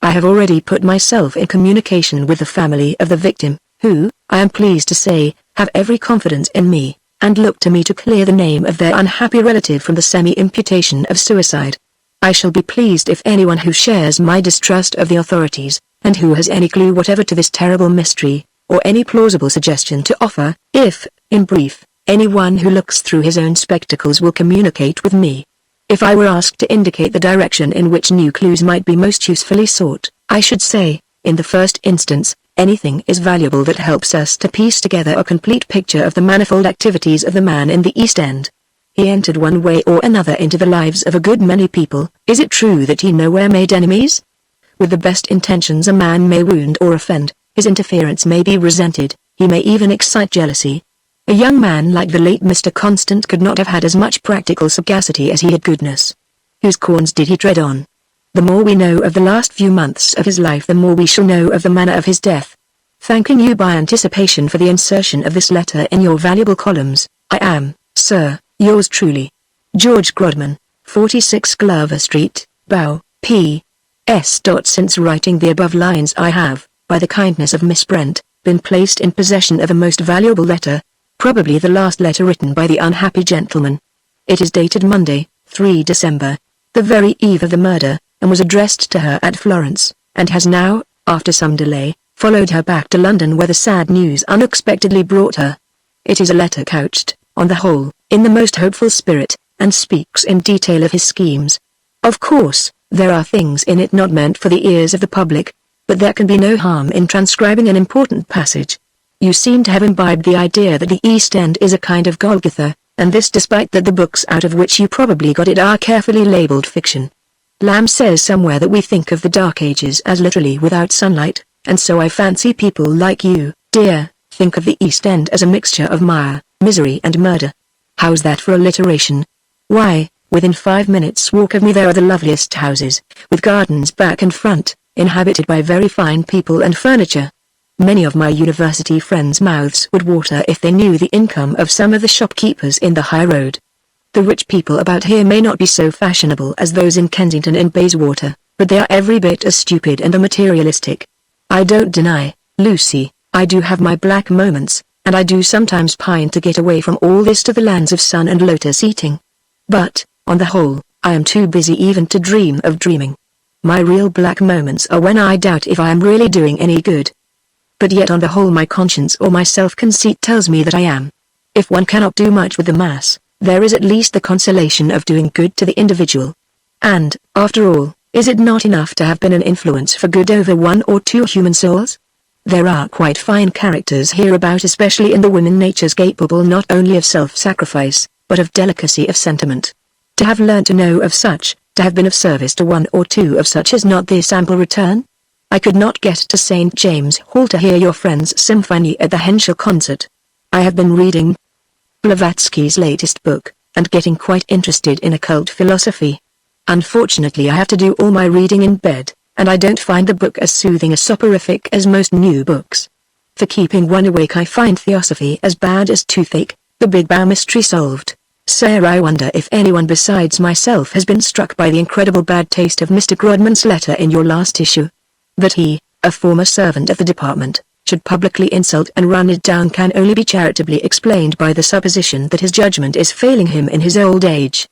I have already put myself in communication with the family of the victim, who, I am pleased to say, have every confidence in me, and look to me to clear the name of their unhappy relative from the semi-imputation of suicide. I shall be pleased if anyone who shares my distrust of the authorities, and who has any clue whatever to this terrible mystery, or any plausible suggestion to offer, if, in brief, anyone who looks through his own spectacles will communicate with me. If I were asked to indicate the direction in which new clues might be most usefully sought, I should say, in the first instance, anything is valuable that helps us to piece together a complete picture of the manifold activities of the man in the East End. He entered one way or another into the lives of a good many people. Is it true that he nowhere made enemies? With the best intentions a man may wound or offend, his interference may be resented, he may even excite jealousy. A young man like the late Mr. Constant could not have had as much practical sagacity as he had goodness. Whose corns did he tread on? The more we know of the last few months of his life, the more we shall know of the manner of his death. Thanking you by anticipation for the insertion of this letter in your valuable columns, I am, sir, yours truly, George Grodman, 46 Glover Street, Bow, P.S. Since writing the above lines I have, by the kindness of Miss Brent, been placed in possession of a most valuable letter, probably the last letter written by the unhappy gentleman. It is dated Monday, 3 December, the very eve of the murder, and was addressed to her at Florence, and has now, after some delay, followed her back to London, where the sad news unexpectedly brought her. It is a letter couched, on the whole, in the most hopeful spirit, and speaks in detail of his schemes. Of course, there are things in it not meant for the ears of the public, but there can be no harm in transcribing an important passage. You seem to have imbibed the idea that the East End is a kind of Golgotha, and this despite that the books out of which you probably got it are carefully labelled fiction. Lamb says somewhere that we think of the Dark Ages as literally without sunlight, and so I fancy people like you, dear, think of the East End as a mixture of mire, misery and murder. How's that for alliteration? Why, within 5 minutes' walk of me there are the loveliest houses, with gardens back and front, inhabited by very fine people and furniture. Many of my university friends' mouths would water if they knew the income of some of the shopkeepers in the High Road. The rich people about here may not be so fashionable as those in Kensington and Bayswater, but they are every bit as stupid and materialistic. I don't deny, Lucy, I do have my black moments, and I do sometimes pine to get away from all this to the lands of sun and lotus eating. But, on the whole, I am too busy even to dream of dreaming. My real black moments are when I doubt if I am really doing any good. But yet on the whole my conscience or my self-conceit tells me that I am. If one cannot do much with the mass, there is at least the consolation of doing good to the individual. And, after all, is it not enough to have been an influence for good over 1 or 2 human souls? There are quite fine characters hereabout, especially in the women natures capable not only of self-sacrifice, but of delicacy of sentiment. To have learnt to know of such, to have been of service to 1 or 2 of such, is not this ample return? I could not get to St. James' Hall to hear your friend's symphony at the Henschel concert. I have been reading Blavatsky's latest book, and getting quite interested in occult philosophy. Unfortunately I have to do all my reading in bed, and I don't find the book as soothing a soporific as most new books. For keeping one awake I find Theosophy as bad as toothache, the Big Bang mystery solved. Sir, I wonder if anyone besides myself has been struck by the incredible bad taste of Mr. Grodman's letter in your last issue. That he, a former servant of the department, should publicly insult and run it down can only be charitably explained by the supposition that his judgment is failing him in his old age.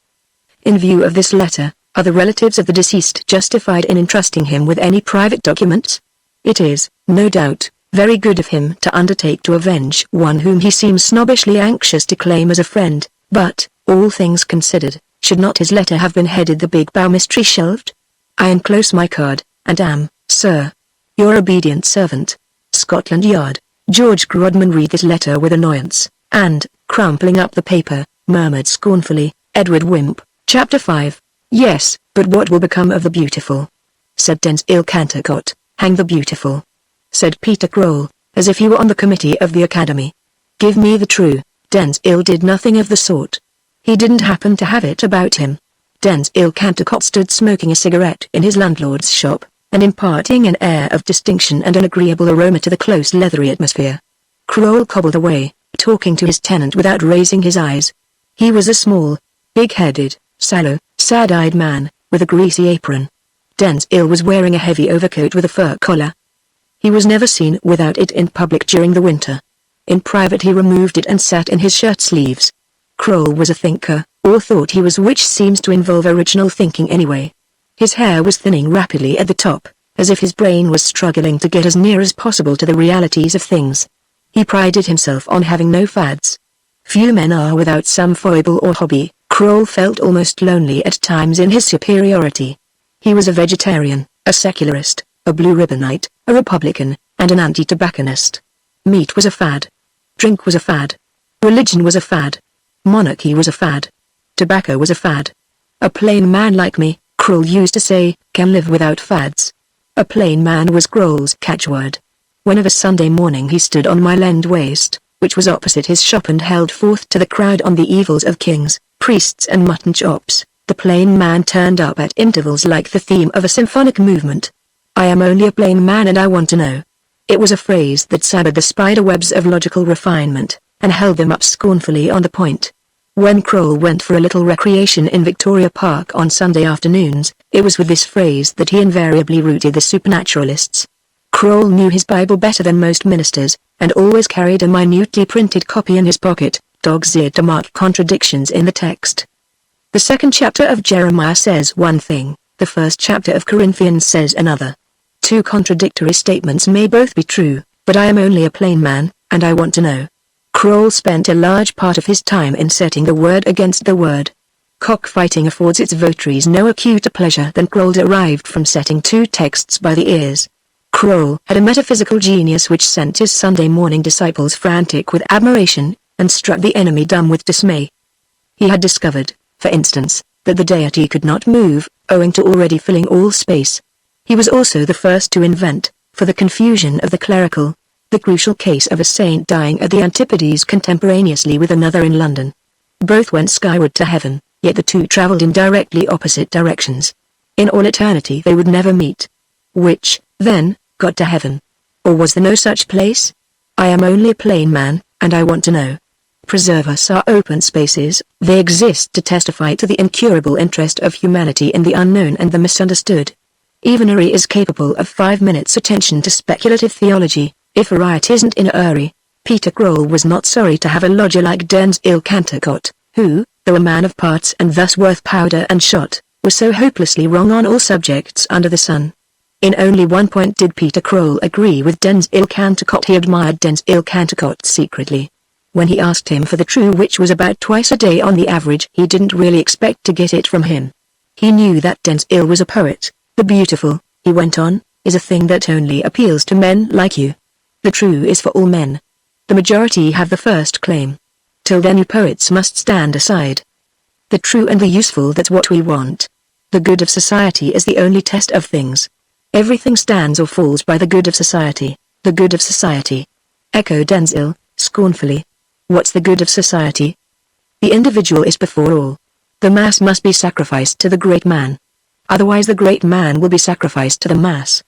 In view of this letter, are the relatives of the deceased justified in entrusting him with any private documents? It is, no doubt, very good of him to undertake to avenge one whom he seems snobbishly anxious to claim as a friend, But, all things considered, should not his letter have been headed "The Big Bow Mystery Shelved"? I enclose my card, and am, sir, your obedient servant, Scotland Yard. George Grodman read this letter with annoyance, and, crumpling up the paper, murmured scornfully, Edward Wimp. Chapter 5. Yes, but what will become of the beautiful? Said Denzil Cantercot. Hang the beautiful, said Peter Croll, as if he were on the committee of the academy. Give me the true. Denzil did nothing of the sort. He didn't happen to have it about him. Denzil Cantercot stood smoking a cigarette in his landlord's shop, and imparting an air of distinction and an agreeable aroma to the close leathery atmosphere. Croll cobbled away, talking to his tenant without raising his eyes. He was a small, big-headed, sallow, sad-eyed man, with a greasy apron. Denzil was wearing a heavy overcoat with a fur collar. He was never seen without it in public during the winter. In private he removed it and sat in his shirt sleeves. Croll was a thinker, or thought he was, which seems to involve original thinking anyway. His hair was thinning rapidly at the top, as if his brain was struggling to get as near as possible to the realities of things. He prided himself on having no fads. Few men are without some foible or hobby. Croll felt almost lonely at times in his superiority. He was a vegetarian, a secularist, a blue ribbonite, a Republican, and an anti-tobacconist. Meat was a fad. Drink was a fad. Religion was a fad. Monarchy was a fad. Tobacco was a fad. A plain man like me, Croll used to say, can live without fads. A plain man was Croll's catchword. When of a Sunday morning he stood on Mile End Waste, which was opposite his shop, and held forth to the crowd on the evils of kings, priests and mutton chops, the plain man turned up at intervals like the theme of a symphonic movement. I am only a plain man and I want to know. It was a phrase that severed the spider webs of logical refinement, and held them up scornfully on the point. When Croll went for a little recreation in Victoria Park on Sunday afternoons, it was with this phrase that he invariably routed the supernaturalists. Croll knew his Bible better than most ministers, and always carried a minutely printed copy in his pocket, dog's-eared to mark contradictions in the text. The second chapter of Jeremiah says one thing, the first chapter of Corinthians says another. Two contradictory statements may both be true, but I am only a plain man, and I want to know. Croll spent a large part of his time in setting the word against the word. Cockfighting affords its votaries no acuter pleasure than Croll derived from setting two texts by the ears. Croll had a metaphysical genius which sent his Sunday morning disciples frantic with admiration, and struck the enemy dumb with dismay. He had discovered, for instance, that the deity could not move, owing to already filling all space. He was also the first to invent, for the confusion of the clerical, the crucial case of a saint dying at the Antipodes contemporaneously with another in London. Both went skyward to heaven, yet the two travelled in directly opposite directions. In all eternity they would never meet. Which, then, got to heaven? Or was there no such place? I am only a plain man, and I want to know. Preserve us our open spaces, they exist to testify to the incurable interest of humanity in the unknown and the misunderstood. Even a is capable of 5 minutes' attention to speculative theology, if a riot isn't in a hurry. Peter Croll was not sorry to have a lodger like Denzil Cantercot, who, though a man of parts and thus worth powder and shot, was so hopelessly wrong on all subjects under the sun. In only one point did Peter Croll agree with Denzil Cantercot. He admired Denzil Cantercot secretly. When he asked him for the true, which was about twice a day on the average, he didn't really expect to get it from him. He knew that Denzil was a poet. The beautiful, he went on, is a thing that only appeals to men like you. The true is for all men. The majority have the first claim. Till then you poets must stand aside. The true and the useful, that's what we want. The good of society is the only test of things. Everything stands or falls by the good of society, the good of society. Echoed Denzil, scornfully. What's the good of society? The individual is before all. The mass must be sacrificed to the great man. Otherwise the great man will be sacrificed to the mass.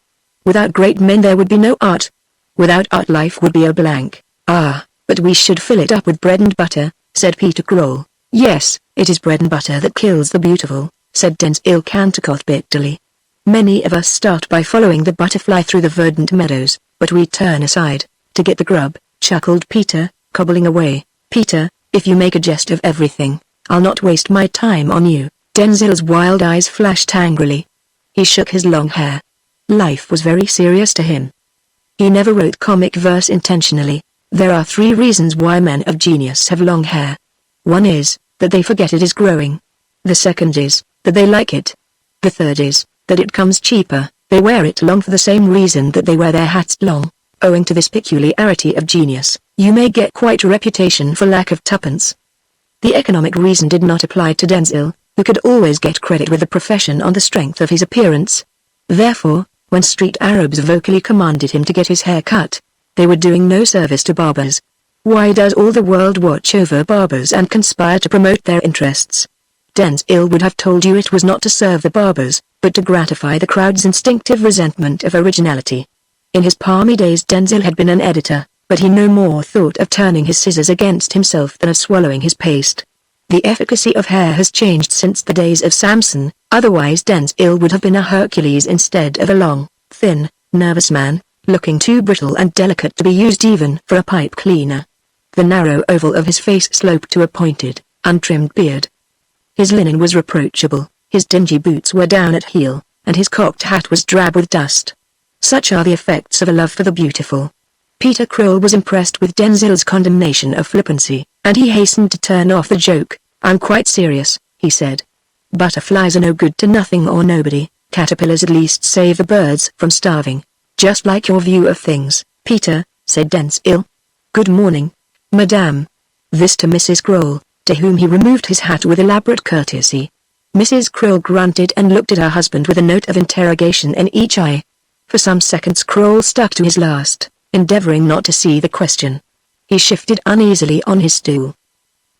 Without great men there would be no art. Without art life would be a blank. Ah, but we should fill it up with bread and butter, said Peter Croll. Yes, it is bread and butter that kills the beautiful, said Denzil Cantercot bitterly. Many of us start by following the butterfly through the verdant meadows, but we turn aside, to get the grub, chuckled Peter, cobbling away. Peter, if you make a jest of everything, I'll not waste my time on you. Denzil's wild eyes flashed angrily. He shook his long hair. Life was very serious to him. He never wrote comic verse intentionally. There are 3 reasons why men of genius have long hair. One is, that they forget it is growing. The second is, that they like it. The third is, that it comes cheaper. They wear it long for the same reason that they wear their hats long. Owing to this peculiarity of genius, you may get quite a reputation for lack of tuppence. The economic reason did not apply to Zangwill, who could always get credit with the profession on the strength of his appearance. Therefore, when street Arabs vocally commanded him to get his hair cut, they were doing no service to barbers. Why does all the world watch over barbers and conspire to promote their interests? Zangwill would have told you it was not to serve the barbers, but to gratify the crowd's instinctive resentment of originality. In his palmy days Zangwill had been an editor, but he no more thought of turning his scissors against himself than of swallowing his paste. The efficacy of hair has changed since the days of Samson, otherwise Zangwill would have been a Hercules instead of a long, thin, nervous man, looking too brittle and delicate to be used even for a pipe cleaner. The narrow oval of his face sloped to a pointed, untrimmed beard. His linen was reproachable, his dingy boots were down at heel, and his cocked hat was drab with dust. Such are the effects of a love for the beautiful. Peter Kroll was impressed with Zangwill's condemnation of flippancy, and he hastened to turn off the joke. "I'm quite serious," he said. "Butterflies are no good to nothing or nobody, caterpillars at least save the birds from starving." "Just like your view of things, Peter," said Zangwill. "Good morning, Madame." This to Mrs. Kroll, to whom he removed his hat with elaborate courtesy. Mrs. Kroll grunted and looked at her husband with a note of interrogation in each eye. For some seconds Kroll stuck to his last, endeavoring not to see the question. He shifted uneasily on his stool.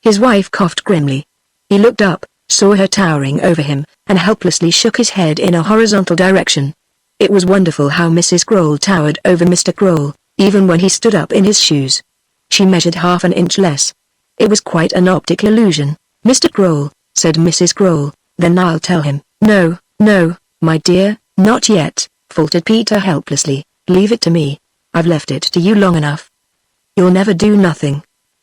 His wife coughed grimly. He looked up, saw her towering over him, and helplessly shook his head in a horizontal direction. It was wonderful how Mrs. Kroll towered over Mr. Kroll, even when he stood up in his shoes. She measured half an inch less. It was quite an optical illusion. "Mr. Kroll," said Mrs. Kroll, "then I'll tell him." "No, no, my dear, not yet," faltered Peter helplessly. "Leave it to me. I've left it to you long enough." "You'll never do nothing."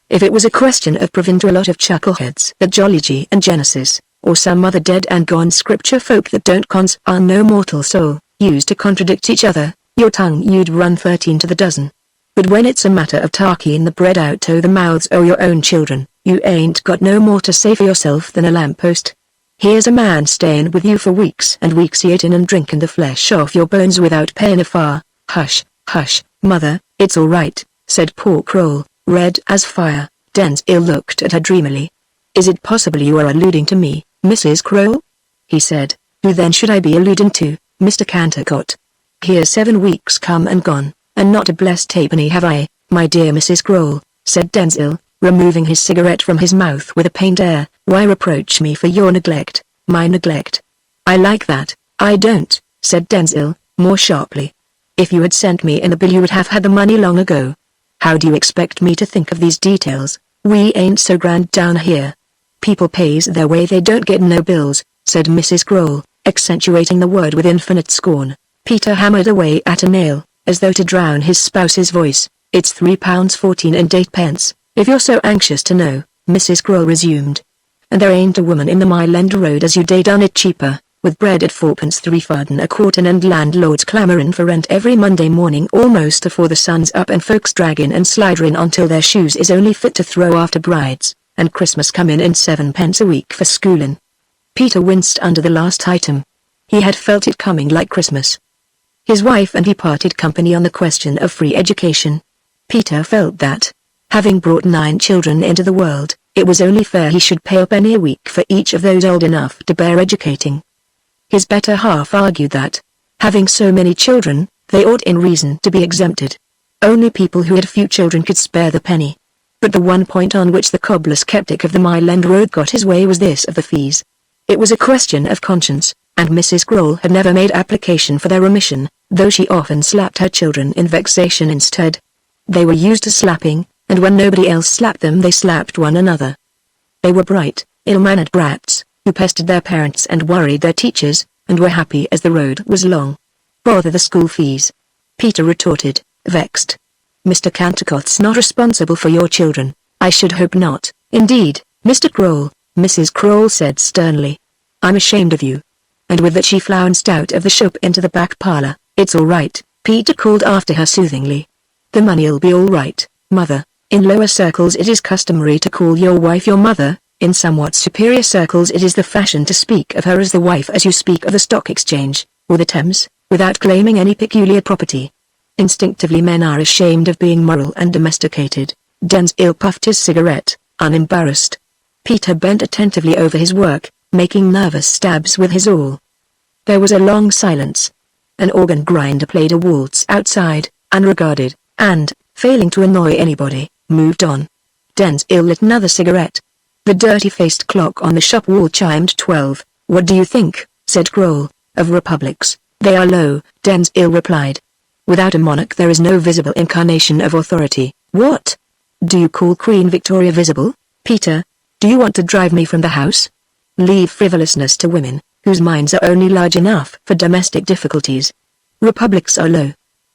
If it was a question of proving to a lot of chuckleheads that Geology and Genesis, or some other dead and gone scripture folk that don't cons are no mortal soul, used to contradict each other, your tongue you'd run 13 to the dozen. But when it's a matter of talking the bread out o' the mouths o' your own children, you ain't got no more to say for yourself than a lamppost. Here's a man staying with you for weeks and weeks eating and drinking the flesh off your bones without paying a far. "Hush, hush, mother, it's all right," said poor Kroll, red as fire. Zangwill looked at her dreamily. "Is it possible you are alluding to me, Mrs. Kroll?" he said. "Who then should I be alluding to, Mr. Cantercot? Here's 7 weeks come and gone, and not a blessed halfpenny have I, my dear Mrs. Kroll," said Zangwill, removing his cigarette from his mouth with a pained air. "Why reproach me for your neglect, my neglect?" "I like that, I don't," said Zangwill, more sharply. "If you had sent me in the bill you would have had the money long ago. How do you expect me to think of these details? We ain't so grand down here. People pays their way, they don't get no bills," said Mrs. Kroll, accentuating the word with infinite scorn. Peter hammered away at a nail, as though to drown his spouse's voice. "It's £3.14 and 8 pence, if you're so anxious to know," Mrs. Kroll resumed. "And there ain't a woman in the Mile End Road as you'd done it cheaper, with bread at 4 3 farden a quartern and landlords clamouring for rent every Monday morning almost afore the sun's up and folks dragging and slidering until their shoes is only fit to throw after brides, and Christmas coming in 7 pence a week for schooling." Peter winced under the last item. He had felt it coming like Christmas. His wife and he parted company on the question of free education. Peter felt that, having brought 9 children into the world, it was only fair he should pay a penny a week for each of those old enough to bear educating. His better half argued that, having so many children, they ought in reason to be exempted. Only people who had few children could spare the penny. But the one point on which the cobbler skeptic of the Mile End Road got his way was this of the fees. It was a question of conscience, and Mrs. Kroll had never made application for their remission, though she often slapped her children in vexation instead. They were used to slapping, and when nobody else slapped them they slapped one another. They were bright, ill-mannered brats, who pestered their parents and worried their teachers, and were happy as the road was long. "Bother the school fees," Peter retorted, vexed. "Mr. Cantercot's not responsible for your children." "I should hope not, indeed, Mr. Kroll," Mrs. Kroll said sternly. "I'm ashamed of you." And with that she flounced out of the shop into the back parlor. "It's all right," Peter called after her soothingly. "The money'll be all right, mother. In lower circles it is customary to call your wife your mother, In somewhat superior circles it is the fashion to speak of her as the wife as you speak of the stock exchange, or the Thames, without claiming any peculiar property. Instinctively men are ashamed of being moral and domesticated. Zangwill puffed his cigarette, unembarrassed. Peter bent attentively over his work, making nervous stabs with his awl. There was a long silence. An organ grinder played a waltz outside, unregarded, and, failing to annoy anybody, moved on. Zangwill lit another cigarette. The dirty-faced clock on the shop wall chimed 12. "What do you think?" said Kroll. "Of republics. They are low," Zangwill replied. "Without a monarch there is no visible incarnation of authority." "What? Do you call Queen Victoria visible, Peter? Do you want to drive me from the house? Leave frivolousness to women, whose minds are only large enough for domestic difficulties. Republics are low.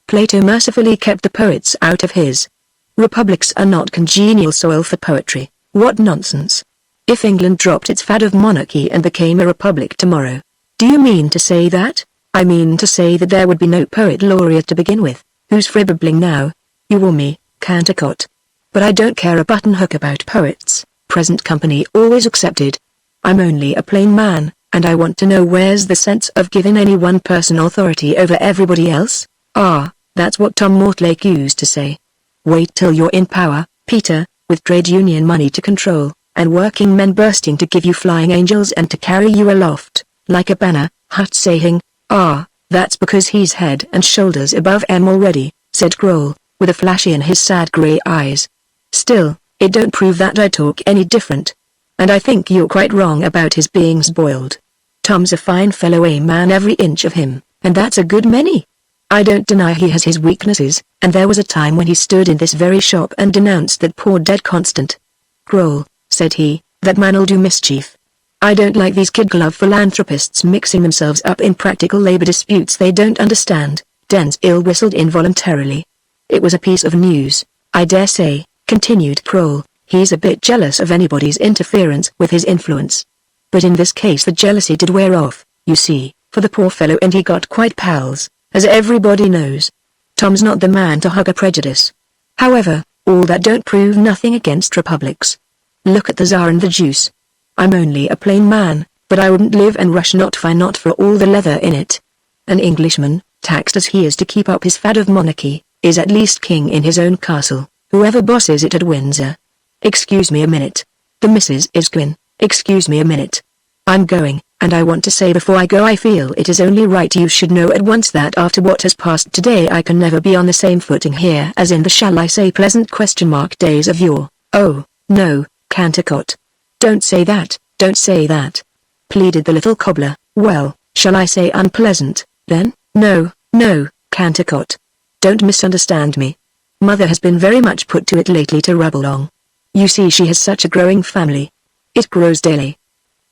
Plato mercifully kept the poets out of his. Republics are not congenial soil for poetry. What nonsense. If England dropped its fad of monarchy and became a republic tomorrow." "Do you mean to say that?" "I mean to say that there would be no poet laureate to begin with. Who's fribbling now? You or me, Cantacott? But I don't care a button hook about poets, present company always accepted. I'm only a plain man, and I want to know where's the sense of giving any one person authority over everybody else?" "Ah, that's what Tom Mortlake used to say. Wait till you're in power, Peter, with trade union money to control, and working men bursting to give you flying angels and to carry you aloft, like a banner, Hut saying, 'Ah, that's because he's head and shoulders above em already,'" said Kroll, with a flash in his sad grey eyes. "Still, it don't prove that I talk any different. And I think you're quite wrong about his being spoiled. Tom's a fine fellow, a man every inch of him, and that's a good many. I don't deny he has his weaknesses, and there was a time when he stood in this very shop and denounced that poor dead Constant. 'Kroll,' said he, 'that man'll do mischief. I don't like these kid-glove philanthropists mixing themselves up in practical labor disputes they don't understand.'" Zangwill whistled involuntarily. "It was a piece of news, I dare say," continued Kroll. "He's a bit jealous of anybody's interference with his influence. But in this case the jealousy did wear off, you see, for the poor fellow, and he got quite pals, as everybody knows. Tom's not the man to hug a prejudice. However, all that don't prove nothing against republics. Look at the Tsar and the Juice. I'm only a plain man, but I wouldn't live and rush not for all the leather in it. An Englishman, taxed as he is to keep up his fad of monarchy, is at least king in his own castle, whoever bosses it at Windsor. Excuse me a minute. The Mrs. is Gwyn. Excuse me a minute. I'm going, and I want to say before I go I feel it is only right you should know at once that after what has passed today I can never be on the same footing here as in the shall I say pleasant ? Days of yore." "Oh, no, Cantacott. Don't say that, don't say that," pleaded the little cobbler. "Well, shall I say unpleasant, then?" "No, no, Cantacott. Don't misunderstand me. Mother has been very much put to it lately to rub along. You see she has such a growing family. It grows daily.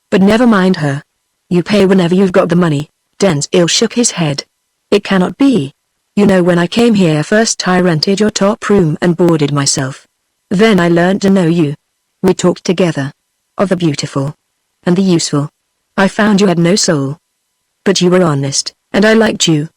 But never mind her. You pay whenever you've got the money." Zangwill shook his head. "It cannot be. You know when I came here first I rented your top room and boarded myself. Then I learned to know you. We talked together. Of the beautiful. And the useful. I found you had no soul. But you were honest, and I liked you.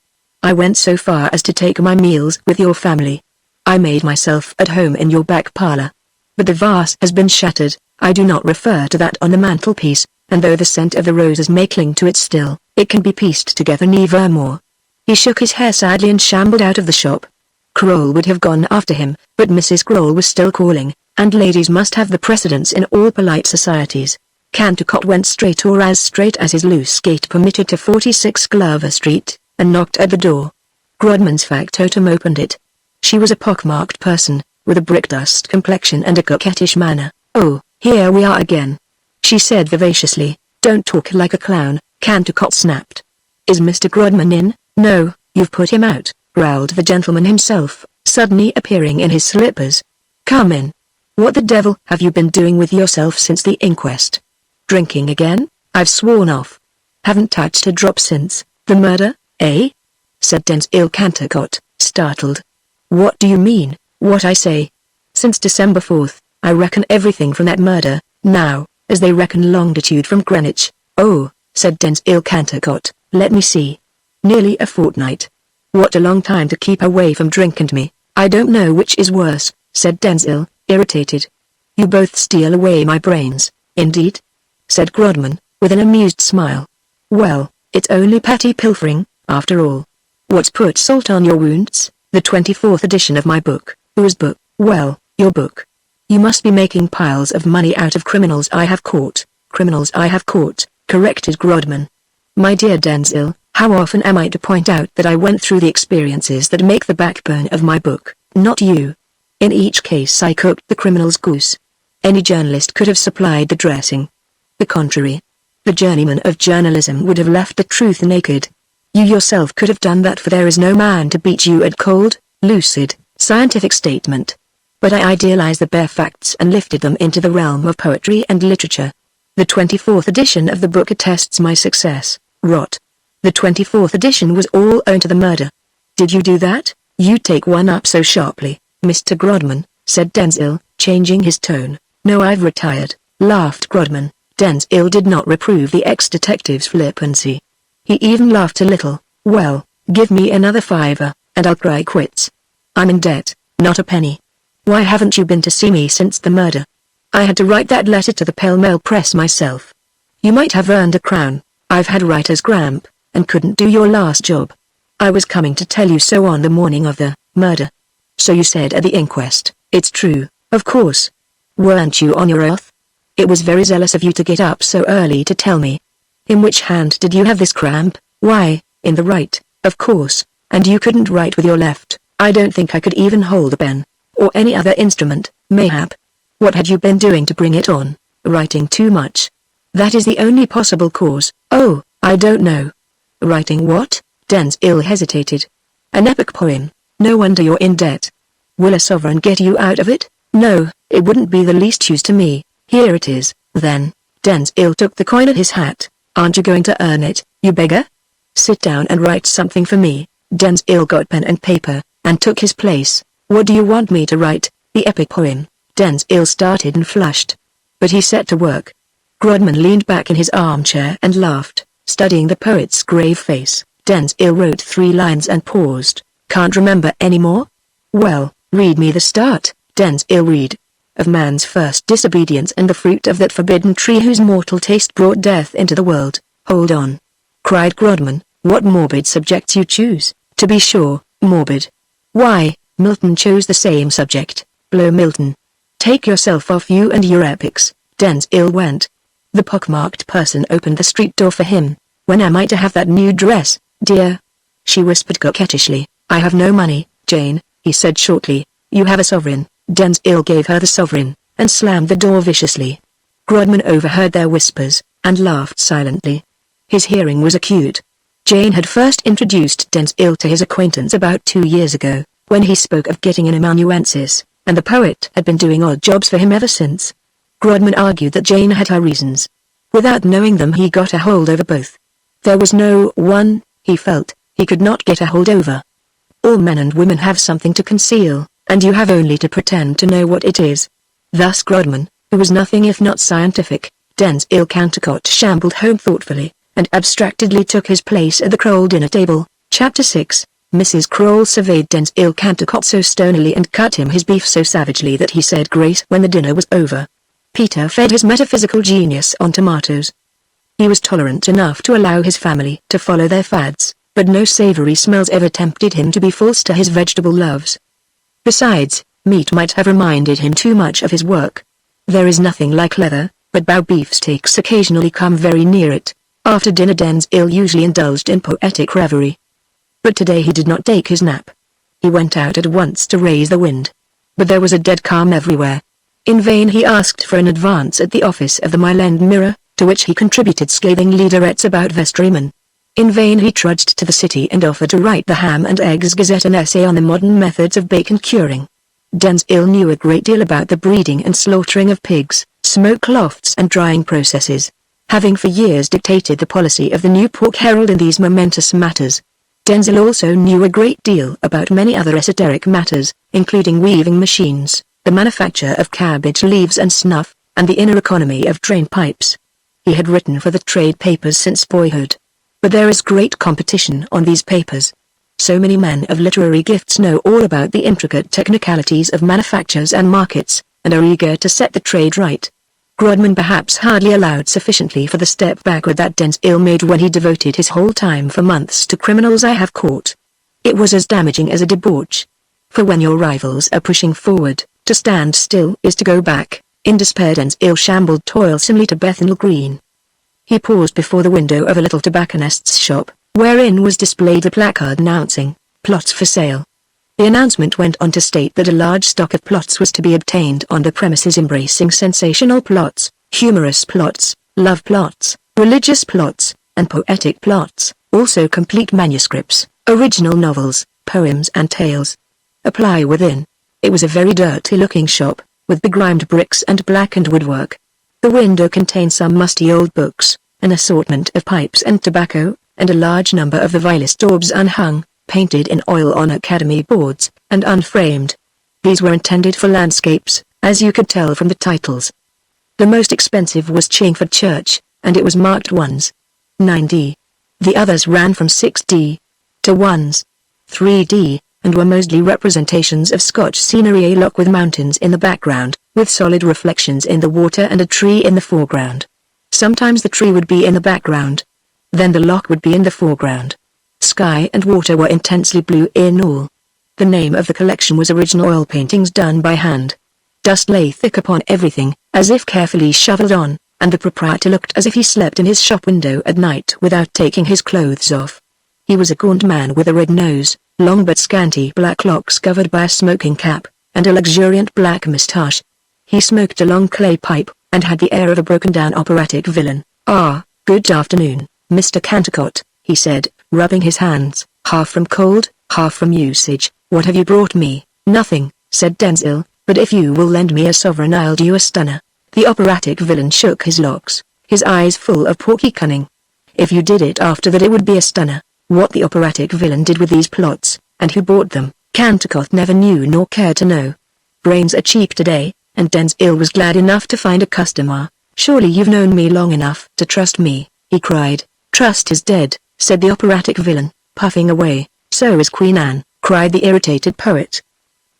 I went so far as to take my meals with your family. I made myself at home in your back parlor. But the vase has been shattered. I do not refer to that on the mantelpiece, and though the scent of the roses may cling to it still, it can be pieced together never more." He shook his hair sadly and shambled out of the shop. Kroll would have gone after him, but Mrs. Kroll was still calling, and ladies must have the precedence in all polite societies. Cantacott went straight, or as straight as his loose gait permitted, to 46 Glover Street, and knocked at the door. Grodman's factotum opened it. She was a pockmarked person, with a brick-dust complexion and a coquettish manner. "Oh, here we are again," she said vivaciously. "Don't talk like a clown," Cantacott snapped. "Is Mr. Grodman in?" "No, you've put him out," growled the gentleman himself, suddenly appearing in his slippers. "Come in. What the devil have you been doing with yourself since the inquest? Drinking again? I've sworn off. Haven't touched a drop since the murder, eh?" said Zangwill. Cantacott, startled. "What do you mean, what I say? Since December 4th, I reckon everything from that murder, now, as they reckon longitude from Greenwich." "Oh," said Zangwill. Cantacott, "let me see. Nearly a fortnight. What a long time to keep away from drink and me." "I don't know which is worse," said Zangwill, irritated. "You both steal away my brains. Indeed? Said Grodman, with an amused smile. Well, it's only petty pilfering, after all. What's put salt on your wounds? The 24th edition of my book. Whose book? Well, your book. You must be making piles of money out of criminals I have caught. Criminals I have caught, corrected Grodman. My dear Denzil, how often am I to point out that I went through the experiences that make the backbone of my book, not you. In each case I cooked the criminal's goose. Any journalist could have supplied the dressing. The contrary. The journeyman of journalism would have left the truth naked. You yourself could have done that, for there is no man to beat you at cold, lucid, scientific statement. But I idealized the bare facts and lifted them into the realm of poetry and literature. The 24th edition of the book attests my success. Rot. The 24th edition was all owing to the murder. Did you do that? You take one up so sharply, Mr. Grodman, said Denzil, changing his tone. No, I've retired, laughed Grodman. Denzil did not reprove the ex-detective's flippancy. He even laughed a little. Well, give me another $5, and I'll cry quits. I'm in debt, not a penny. Why haven't you been to see me since the murder? I had to write that letter to the Pell Mell Press myself. You might have earned a crown. I've had writer's cramp, and couldn't do your last job. I was coming to tell you so on the morning of the murder. So you said at the inquest. It's true, of course. Weren't you on your oath? It was very zealous of you to get up so early to tell me. In which hand did you have this cramp? Why, in the right, of course, and you couldn't write with your left. I don't think I could even hold a pen, or any other instrument, mayhap. What had you been doing to bring it on? Writing too much. That is the only possible cause. Oh, I don't know. Writing what? Denzil hesitated. An epic poem. No wonder you're in debt. Will a sovereign get you out of it? No, it wouldn't be the least use to me. Here it is, then. Denzil took the coin at his hat. Aren't you going to earn it, you beggar? Sit down and write something for me. Denzil got pen and paper, and took his place. What do you want me to write? The epic poem. Denzil started and flushed. But he set to work. Grodman leaned back in his armchair and laughed, studying the poet's grave face. Denzil wrote 3 lines and paused. Can't remember any more? Well, read me the start. Denzil read. Of man's first disobedience and the fruit of that forbidden tree whose mortal taste brought death into the world. Hold on, cried Grodman, what morbid subjects you choose. To be sure, morbid. Why, Milton chose the same subject. Blow Milton. Take yourself off, you and your epics. Denzil went. The pockmarked person opened the street door for him. When am I to have that new dress, dear? She whispered coquettishly. I have no money, Jane, he said shortly. You have a sovereign. Denzil gave her the sovereign, and slammed the door viciously. Grodman overheard their whispers, and laughed silently. His hearing was acute. Jane had first introduced Denzil to his acquaintance about 2 years ago, when he spoke of getting an amanuensis, and the poet had been doing odd jobs for him ever since. Grodman argued that Jane had her reasons. Without knowing them, he got a hold over both. There was no one, he felt, he could not get a hold over. All men and women have something to conceal, and you have only to pretend to know what it is. Thus Grodman, who was nothing if not scientific. Denzil Cantercot shambled home thoughtfully, and abstractedly took his place at the Kroll dinner table. Chapter 6. Mrs. Kroll surveyed Denzil Cantercot so stonily and cut him his beef so savagely that he said grace when the dinner was over. Peter fed his metaphysical genius on tomatoes. He was tolerant enough to allow his family to follow their fads, but no savory smells ever tempted him to be false to his vegetable loves. Besides, meat might have reminded him too much of his work. There is nothing like leather, but bow beefsteaks occasionally come very near it. After dinner Denzil usually indulged in poetic reverie. But today he did not take his nap. He went out at once to raise the wind. But there was a dead calm everywhere. In vain he asked for an advance at the office of the Milan Mirror, to which he contributed scathing leaderettes about vestrymen. In vain he trudged to the city and offered to write the Ham and Eggs Gazette an essay on the modern methods of bacon curing. Denzil knew a great deal about the breeding and slaughtering of pigs, smoke lofts and drying processes, having for years dictated the policy of the New Pork Herald in these momentous matters. Denzil also knew a great deal about many other esoteric matters, including weaving machines, the manufacture of cabbage leaves and snuff, and the inner economy of drain pipes. He had written for the trade papers since boyhood. But there is great competition on these papers. So many men of literary gifts know all about the intricate technicalities of manufactures and markets, and are eager to set the trade right. Grodman perhaps hardly allowed sufficiently for the step backward that Zangwill made when he devoted his whole time for months to criminals I have caught. It was as damaging as a debauch. For when your rivals are pushing forward, to stand still is to go back. In despair Zangwill shambled toilsomely to Bethnal Green. He paused before the window of a little tobacconist's shop, wherein was displayed a placard announcing, "Plots for sale." The announcement went on to state that a large stock of plots was to be obtained on the premises, embracing sensational plots, humorous plots, love plots, religious plots, and poetic plots, also complete manuscripts, original novels, poems and tales. Apply within. It was a very dirty-looking shop, with begrimed bricks and blackened woodwork. The window contained some musty old books, an assortment of pipes and tobacco, and a large number of the vilest daubs unhung, painted in oil on academy boards, and unframed. These were intended for landscapes, as you could tell from the titles. The most expensive was Chingford Church, and it was marked 1s. 9d. The others ran from 6d to 1s. 3d, and were mostly representations of Scotch scenery, a loch with mountains in the background, with solid reflections in the water and a tree in the foreground. Sometimes the tree would be in the background. Then the loch would be in the foreground. Sky and water were intensely blue in all. The name of the collection was Original Oil Paintings Done by Hand. Dust lay thick upon everything, as if carefully shoveled on, and the proprietor looked as if he slept in his shop window at night without taking his clothes off. He was a gaunt man with a red nose, long but scanty black locks covered by a smoking cap, and a luxuriant black moustache. He smoked a long clay pipe, and had the air of a broken-down operatic villain. "Ah, good afternoon, Mr. Cantacott," he said, rubbing his hands, half from cold, half from usage. "What have you brought me?" "Nothing," said Zangwill, "but if you will lend me a sovereign I'll do you a stunner." The operatic villain shook his locks, his eyes full of porky cunning. "If you did it after that it would be a stunner." What the operatic villain did with these plots, and who bought them, Cantacott never knew nor cared to know. Brains are cheap today, and Zangwill was glad enough to find a customer. "Surely you've known me long enough to trust me," he cried. "Trust is dead," said the operatic villain, puffing away. "So is Queen Anne," cried the irritated poet.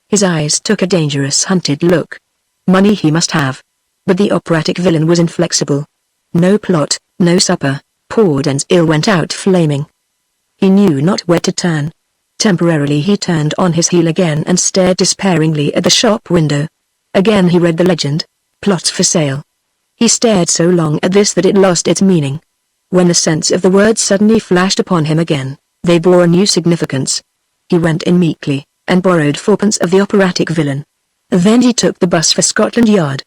His eyes took a dangerous hunted look. Money he must have. But the operatic villain was inflexible. No plot, no supper. Poor Zangwill went out flaming. He knew not where to turn. Temporarily he turned on his heel again and stared despairingly at the shop window. Again he read the legend, "Plots for sale." He stared so long at this that it lost its meaning. When the sense of the words suddenly flashed upon him again, they bore a new significance. He went in meekly, and borrowed 4pence of the operatic villain. Then he took the bus for Scotland Yard.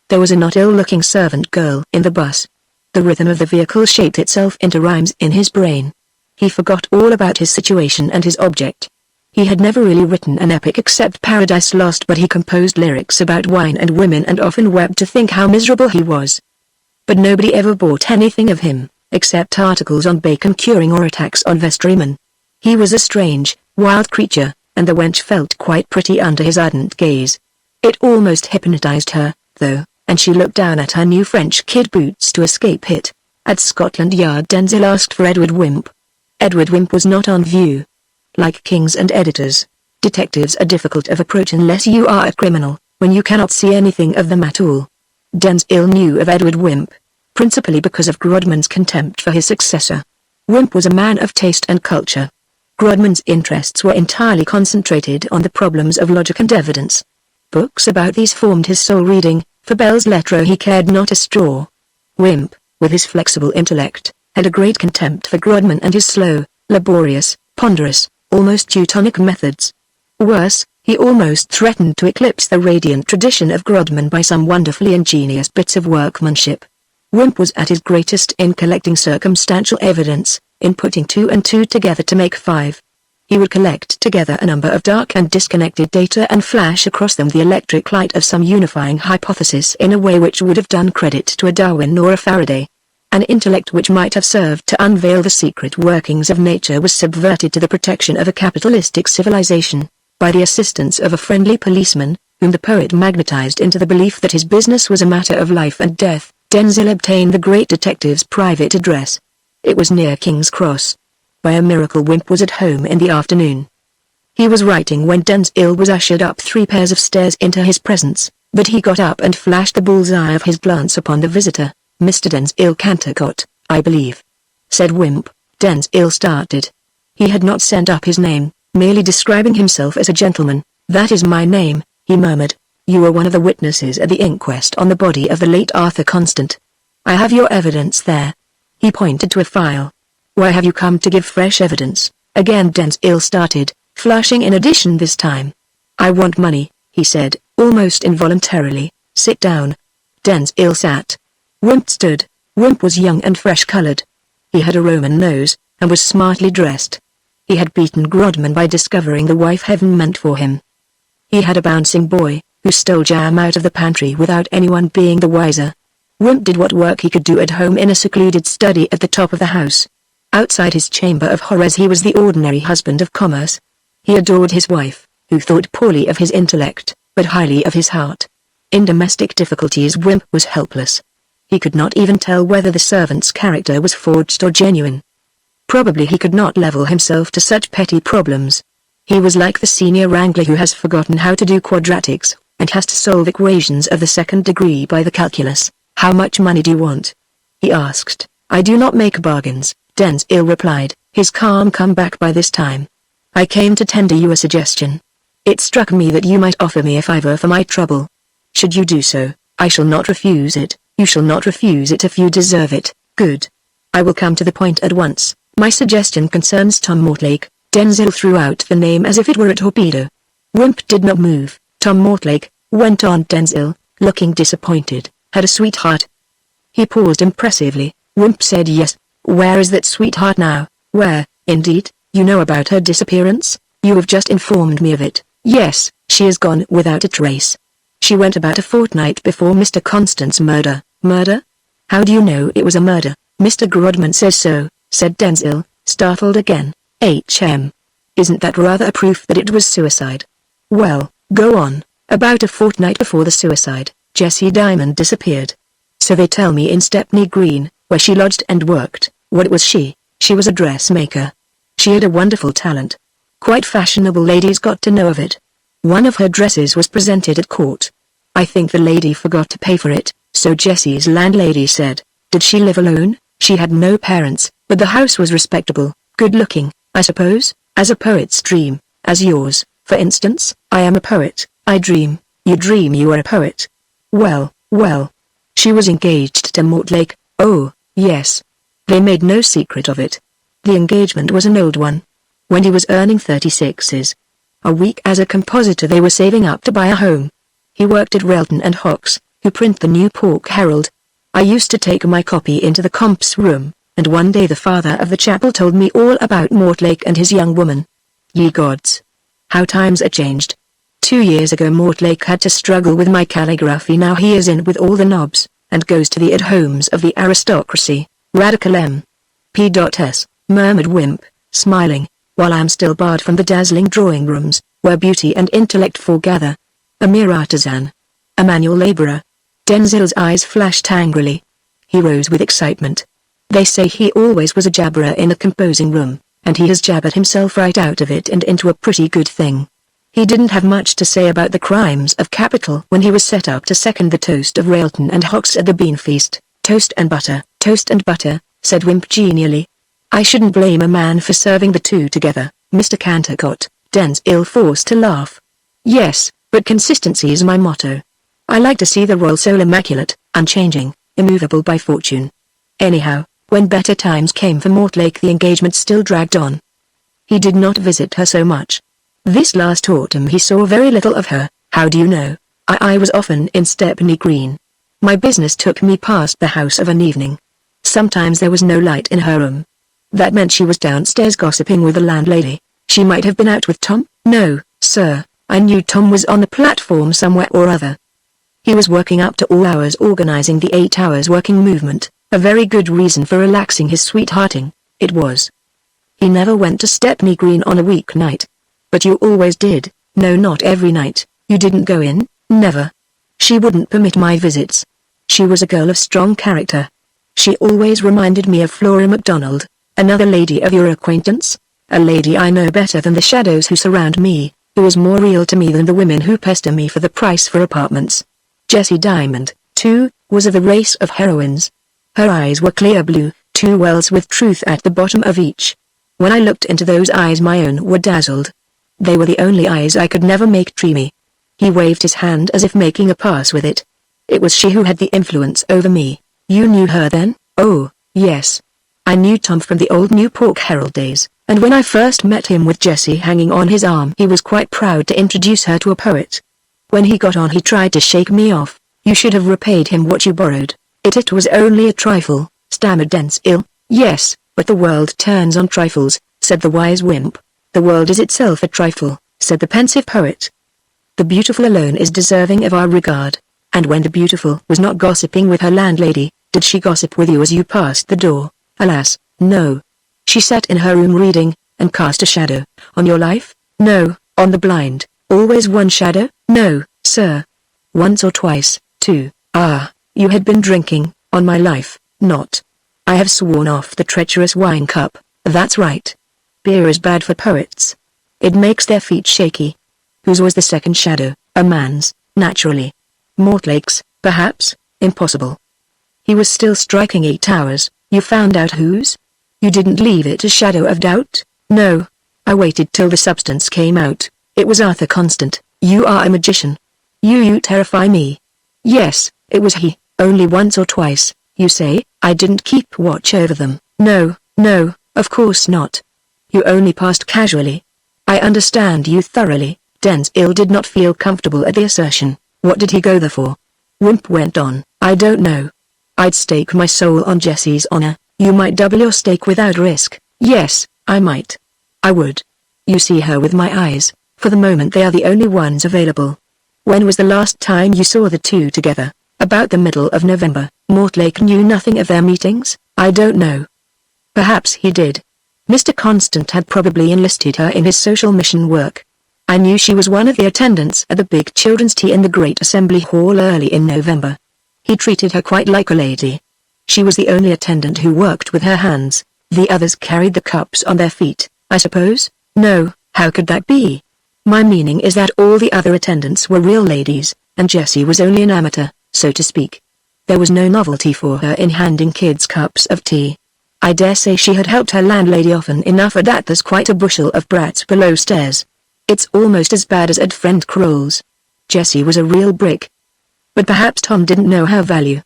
There was a not ill-looking servant girl in the bus. The rhythm of the vehicle shaped itself into rhymes in his brain. He forgot all about his situation and his object. He had never really written an epic except Paradise Lost, but he composed lyrics about wine and women and often wept to think how miserable he was. But nobody ever bought anything of him, except articles on bacon curing or attacks on vestrymen. He was a strange, wild creature, and the wench felt quite pretty under his ardent gaze. It almost hypnotized her, though, and she looked down at her new French kid boots to escape it. At Scotland Yard Zangwill asked for Edward Wimp. Edward Wimp was not on view. Like kings and editors, detectives are difficult of approach unless you are a criminal, when you cannot see anything of them at all. Zangwill knew of Edward Wimp, principally because of Grodman's contempt for his successor. Wimp was a man of taste and culture. Grodman's interests were entirely concentrated on the problems of logic and evidence. Books about these formed his sole reading, for belles lettres he cared not a straw. Wimp, with his flexible intellect, had a great contempt for Grodman and his slow, laborious, ponderous, almost Teutonic methods. Worse, he almost threatened to eclipse the radiant tradition of Grodman by some wonderfully ingenious bits of workmanship. Wimp was at his greatest in collecting circumstantial evidence, in putting 2 and 2 together to make 5. He would collect together a number of dark and disconnected data and flash across them the electric light of some unifying hypothesis in a way which would have done credit to a Darwin or a Faraday. An intellect which might have served to unveil the secret workings of nature was subverted to the protection of a capitalistic civilization, by the assistance of a friendly policeman, whom the poet magnetized into the belief that his business was a matter of life and death. Zangwill obtained the great detective's private address. It was near King's Cross. By a miracle Wimp was at home in the afternoon. He was writing when Zangwill was ushered up 3 pairs of stairs into his presence. But he got up and flashed the bullseye of his glance upon the visitor. "Mr. Zangwill Cantercot, I believe," said Wimp. Zangwill started. He had not sent up his name, merely describing himself as a gentleman. "That is my name," he murmured. "You were one of the witnesses at the inquest on the body of the late Arthur Constant. I have your evidence there." He pointed to a file. "Why have you come to give fresh evidence?" Again Zangwill started, flushing in addition this time. "I want money," he said, almost involuntarily. "Sit down." Zangwill sat. Wimp stood. Wimp was young and fresh-colored. He had a Roman nose, and was smartly dressed. He had beaten Grodman by discovering the wife heaven meant for him. He had a bouncing boy, who stole jam out of the pantry without anyone being the wiser. Wimp did what work he could do at home in a secluded study at the top of the house. Outside his chamber of horrors he was the ordinary husband of commerce. He adored his wife, who thought poorly of his intellect, but highly of his heart. In domestic difficulties Wimp was helpless. He could not even tell whether the servant's character was forged or genuine. Probably he could not level himself to such petty problems. He was like the senior wrangler who has forgotten how to do quadratics, and has to solve equations of the second degree by the calculus. "How much money do you want?" he asked. "I do not make bargains," Zangwill replied, his calm come back by this time. "I came to tender you a suggestion. It struck me that you might offer me a favor for my trouble. Should you do so, I shall not refuse it. You shall not refuse it if you deserve it." "Good. I will come to the point at once. My suggestion concerns Tom Mortlake." Zangwill threw out the name as if it were a torpedo. Wimp did not move. "Tom Mortlake," went on Zangwill, looking disappointed, "had a sweetheart." He paused impressively. Wimp said yes. "Where is that sweetheart now?" "Where, indeed? You know about her disappearance? You have just informed me of it." "Yes, she is gone without a trace. She went about a fortnight before Mr. Constant's murder." "Murder? How do you know it was a murder?" "Mr. Grodman says so," said Zangwill, startled again. Isn't that rather a proof that it was suicide?" "Well, go on." "About a fortnight before the suicide, Jessie Diamond disappeared. So they tell me in Stepney Green, where she lodged and worked." "What was she?" "She was a dressmaker. She had a wonderful talent. Quite fashionable ladies got to know of it. One of her dresses was presented at court. I think the lady forgot to pay for it, so Jessie's landlady said." "Did she live alone?" "She had no parents, but the house was respectable, good-looking, I suppose, as a poet's dream, as yours, for instance." "I am a poet, I dream." "You dream you are a poet. Well, well. She was engaged to Mortlake." "Oh, yes. They made no secret of it. The engagement was an old one. When he was earning 36s a week as a compositor they were saving up to buy a home. He worked at Relton and Hawkes, who print the New Pork Herald. I used to take my copy into the comp's room, and one day the father of the chapel told me all about Mortlake and his young woman. Ye gods! How times are changed. 2 years ago Mortlake had to struggle with my calligraphy. Now he is in with all the knobs, and goes to the at-homes of the aristocracy. Radical M.P.S., murmured Wimp, smiling, while I am still barred from the dazzling drawing rooms, where beauty and intellect foregather. A mere artisan. A manual laborer. Zangwill's eyes flashed angrily. He rose with excitement. "They say he always was a jabberer in the composing room, and he has jabbered himself right out of it and into a pretty good thing. He didn't have much to say about the crimes of capital when he was set up to second the toast of Railton and Hawkes at the bean feast." Toast and butter," said Wimp genially. "I shouldn't blame a man for serving the two together, Mr. Cantercot." Zangwill forced to laugh. "Yes, but consistency is my motto. I like to see the royal soul immaculate, unchanging, immovable by fortune." Anyhow, when better times came for Mortlake the engagement still dragged on. He did not visit her so much. This last autumn he saw very little of her. "How do you know?" I was often in Stepney Green. My business took me past the house of an evening. Sometimes there was no light in her room. That meant she was downstairs gossiping with the landlady. She might have been out with Tom." "No, sir, I knew Tom was on the platform somewhere or other. He was working up to all hours organizing the 8 hours working movement, a very good reason for relaxing his sweethearting, it was. He never went to Stepney Green on a weeknight." "But you always did." "No, not every night." "You didn't go in?" "Never. She wouldn't permit my visits. She was a girl of strong character. She always reminded me of Flora MacDonald." "Another lady of your acquaintance?" "A lady I know better than the shadows who surround me, who is more real to me than the women who pester me for the price for apartments." Jessie Diamond, too, was of the race of heroines. Her eyes were clear blue, two wells with truth at the bottom of each. When I looked into those eyes my own were dazzled. They were the only eyes I could never make dreamy. He waved his hand as if making a pass with it. It was she who had the influence over me. You knew her then? Oh, yes. I knew Tom from the old New Pork Herald days, and when I first met him with Jessie hanging on his arm he was quite proud to introduce her to a poet. When he got on he tried to shake me off. You should have repaid him what you borrowed. It was only a trifle, stammered Zangwill. Yes, but the world turns on trifles, said the wise wimp. The world is itself a trifle, said the pensive poet. The beautiful alone is deserving of our regard. And when the beautiful was not gossiping with her landlady, did she gossip with you as you passed the door? Alas, no. She sat in her room reading, and cast a shadow. On your life? No. On the blind? Always one shadow? No, sir. Once or twice, too. Ah, you had been drinking, on my life, not. I have sworn off the treacherous wine cup, that's right. Beer is bad for poets. It makes their feet shaky. Whose was the second shadow? A man's, naturally. Mortlake's, perhaps? Impossible. He was still striking 8 hours. You found out whose? You didn't leave it a shadow of doubt? No. I waited till the substance came out. It was Arthur Constant. You are a magician. You terrify me. Yes, it was he. Only once or twice, you say? I didn't keep watch over them. No, of course not. You only passed casually. I understand you thoroughly. Zangwill did not feel comfortable at the assertion. What did he go there for? Wimp went on. I don't know. I'd stake my soul on Jessie's honor. You might double your stake without risk. Yes, I might. I would. You see her with my eyes. For the moment they are the only ones available. When was the last time you saw the two together? About the middle of November. Mortlake knew nothing of their meetings? I don't know. Perhaps he did. Mr. Constant had probably enlisted her in his social mission work. I knew she was one of the attendants at the big children's tea in the Great Assembly Hall early in November. He treated her quite like a lady. She was the only attendant who worked with her hands. The others carried the cups on their feet, I suppose? No, how could that be? My meaning is that all the other attendants were real ladies, and Jessie was only an amateur, so to speak. There was no novelty for her in handing kids cups of tea. I dare say she had helped her landlady often enough, at that there's quite a bushel of brats below stairs. It's almost as bad as at friend Kroll's. Jessie was a real brick. But perhaps Tom didn't know her value.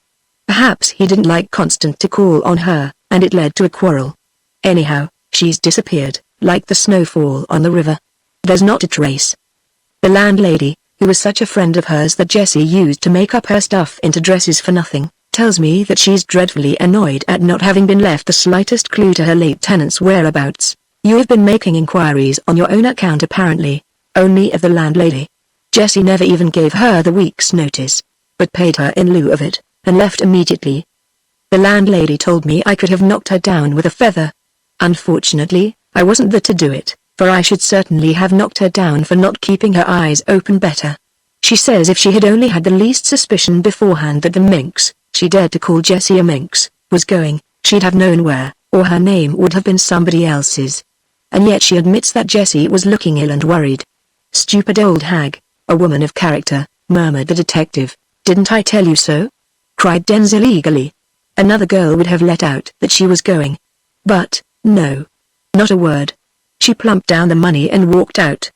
Perhaps he didn't like Constant to call on her, and it led to a quarrel. Anyhow, she's disappeared, like the snowfall on the river. There's not a trace. The landlady, who was such a friend of hers that Jessie used to make up her stuff into dresses for nothing, tells me that she's dreadfully annoyed at not having been left the slightest clue to her late tenant's whereabouts. You have been making inquiries on your own account apparently. Only of the landlady. Jessie never even gave her the week's notice, but paid her in lieu of it, and left immediately. The landlady told me I could have knocked her down with a feather. Unfortunately, I wasn't there to do it, for I should certainly have knocked her down for not keeping her eyes open better. She says if she had only had the least suspicion beforehand that the minx, she dared to call Jessie a minx, was going, she'd have known where, or her name would have been somebody else's. And yet she admits that Jessie was looking ill and worried. Stupid old hag, a woman of character, murmured the detective. Didn't I tell you so? Cried Zangwill eagerly. Another girl would have let out that she was going. But, no. Not a word. She plumped down the money and walked out.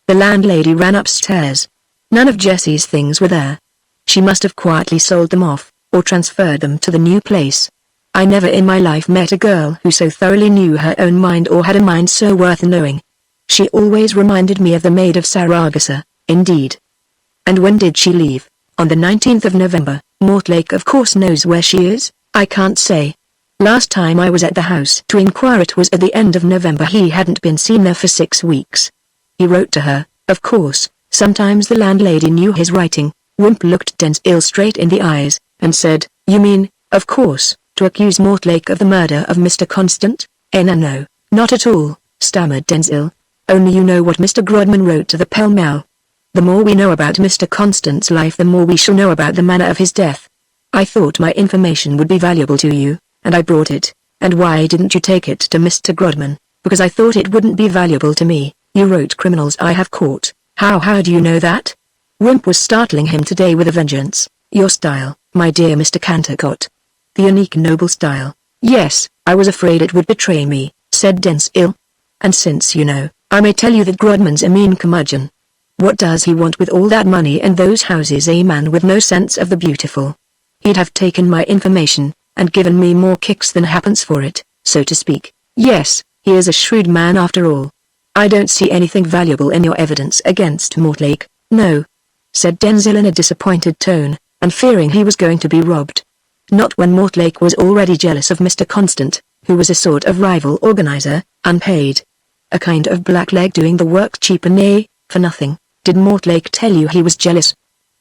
The landlady ran upstairs. None of Jessie's things were there. She must have quietly sold them off, or transferred them to the new place. I never in my life met a girl who so thoroughly knew her own mind or had a mind so worth knowing. She always reminded me of the Maid of Saragossa, indeed. And when did she leave? On the 19th of November. Mortlake of course knows where she is? I can't say. Last time I was at the house to inquire it was at the end of November. He hadn't been seen there for 6 weeks. He wrote to her, of course. Sometimes the landlady knew his writing. Wimp looked Zangwill straight in the eyes, and said, you mean, of course, to accuse Mortlake of the murder of Mr. Constant? No, not at all, stammered Zangwill. Only you know what Mr. Grodman wrote to the Pell Mell. The more we know about Mr. Constant's life the more we shall know about the manner of his death. I thought my information would be valuable to you, and I brought it. And why didn't you take it to Mr. Grodman? Because I thought it wouldn't be valuable to me. You wrote criminals I have caught. How do you know that? Wimp was startling him today with a vengeance. Your style, my dear Mr. Cantacott. The unique noble style. Yes, I was afraid it would betray me, said Zangwill. And since you know, I may tell you that Grodman's a mean curmudgeon. What does he want with all that money and those houses? A man with no sense of the beautiful. He'd have taken my information, and given me more kicks than happens for it, so to speak. Yes, he is a shrewd man after all. I don't see anything valuable in your evidence against Mortlake, no, said Zangwill in a disappointed tone, and fearing he was going to be robbed. Not when Mortlake was already jealous of Mr. Constant, who was a sort of rival organizer, unpaid. A kind of blackleg doing the work cheap and nay, for nothing. Did Mortlake tell you he was jealous?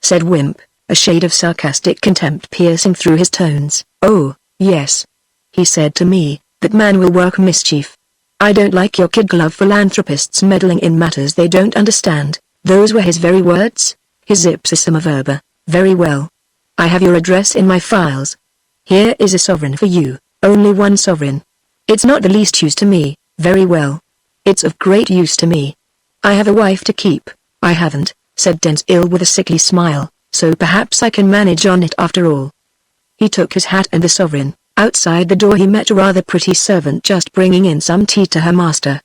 Said Wimp, a shade of sarcastic contempt piercing through his tones. Oh, yes. He said to me, that man will work mischief. I don't like your kid-glove philanthropists meddling in matters they don't understand. Those were his very words? His ipsa summa verba. Very well. I have your address in my files. Here is a sovereign for you, only one sovereign. It's not the least use to me, very well. It's of great use to me. I have a wife to keep. I haven't, said Zangwill with a sickly smile, so perhaps I can manage on it after all. He took his hat and the sovereign. Outside the door he met a rather pretty servant just bringing in some tea to her master.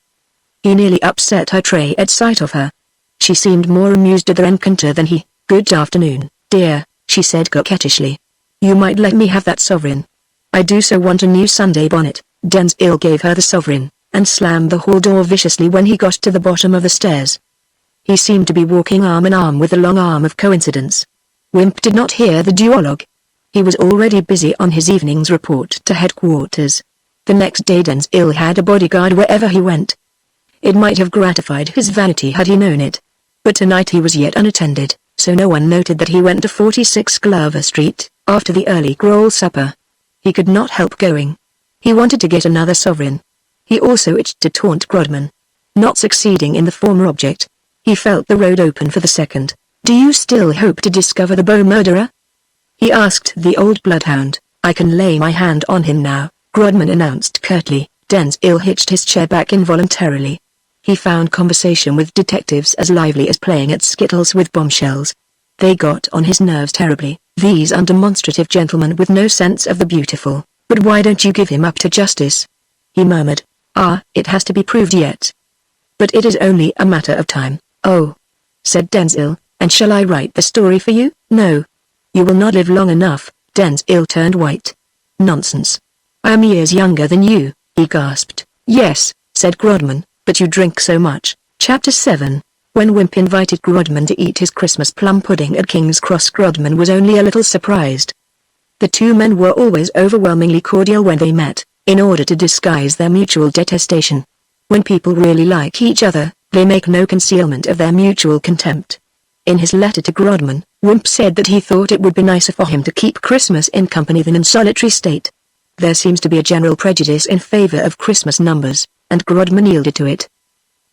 He nearly upset her tray at sight of her. She seemed more amused at the encounter than he. Good afternoon, dear, she said coquettishly. You might let me have that sovereign. I do so want a new Sunday bonnet. Zangwill gave her the sovereign, and slammed the hall door viciously when he got to the bottom of the stairs. He seemed to be walking arm in arm with the long arm of coincidence. Wimp did not hear the duologue. He was already busy on his evening's report to headquarters. The next day Zangwill had a bodyguard wherever he went. It might have gratified his vanity had he known it. But tonight he was yet unattended, so no one noted that he went to 46 Glover Street, after the early gruel supper. He could not help going. He wanted to get another sovereign. He also itched to taunt Grodman. Not succeeding in the former object, he felt the road open for the second. Do you still hope to discover the Bow murderer? He asked the old bloodhound. I can lay my hand on him now, Grodman announced curtly. Zangwill hitched his chair back involuntarily. He found conversation with detectives as lively as playing at skittles with bombshells. They got on his nerves terribly, these undemonstrative gentlemen with no sense of the beautiful. But why don't you give him up to justice? He murmured. It has to be proved yet. But it is only a matter of time. Oh, said Zangwill, and shall I write the story for you? No. You will not live long enough. Zangwill turned white. Nonsense. I am years younger than you, he gasped. Yes, said Grodman, but you drink so much. Chapter 7. When Wimp invited Grodman to eat his Christmas plum pudding at King's Cross, Grodman was only a little surprised. The two men were always overwhelmingly cordial when they met, in order to disguise their mutual detestation. When people really like each other, they make no concealment of their mutual contempt. In his letter to Grodman, Wimp said that he thought it would be nicer for him to keep Christmas in company than in solitary state. There seems to be a general prejudice in favor of Christmas numbers, and Grodman yielded to it.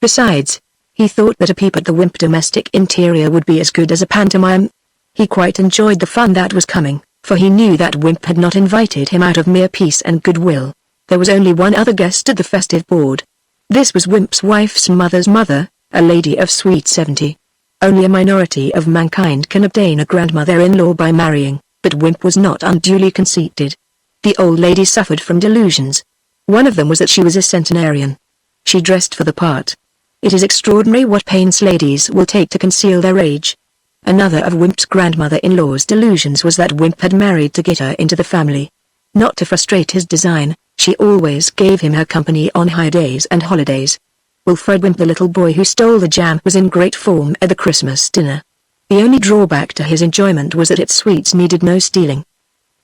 Besides, he thought that a peep at the Wimp domestic interior would be as good as a pantomime. He quite enjoyed the fun that was coming, for he knew that Wimp had not invited him out of mere peace and goodwill. There was only one other guest at the festive board. This was Wimp's wife's mother's mother, a lady of sweet 70. Only a minority of mankind can obtain a grandmother-in-law by marrying, but Wimp was not unduly conceited. The old lady suffered from delusions. One of them was that she was a centenarian. She dressed for the part. It is extraordinary what pains ladies will take to conceal their age. Another of Wimp's grandmother-in-law's delusions was that Wimp had married to get her into the family. Not to frustrate his design, she always gave him her company on high days and holidays. Wilfred Wimp, the little boy who stole the jam, was in great form at the Christmas dinner. The only drawback to his enjoyment was that its sweets needed no stealing.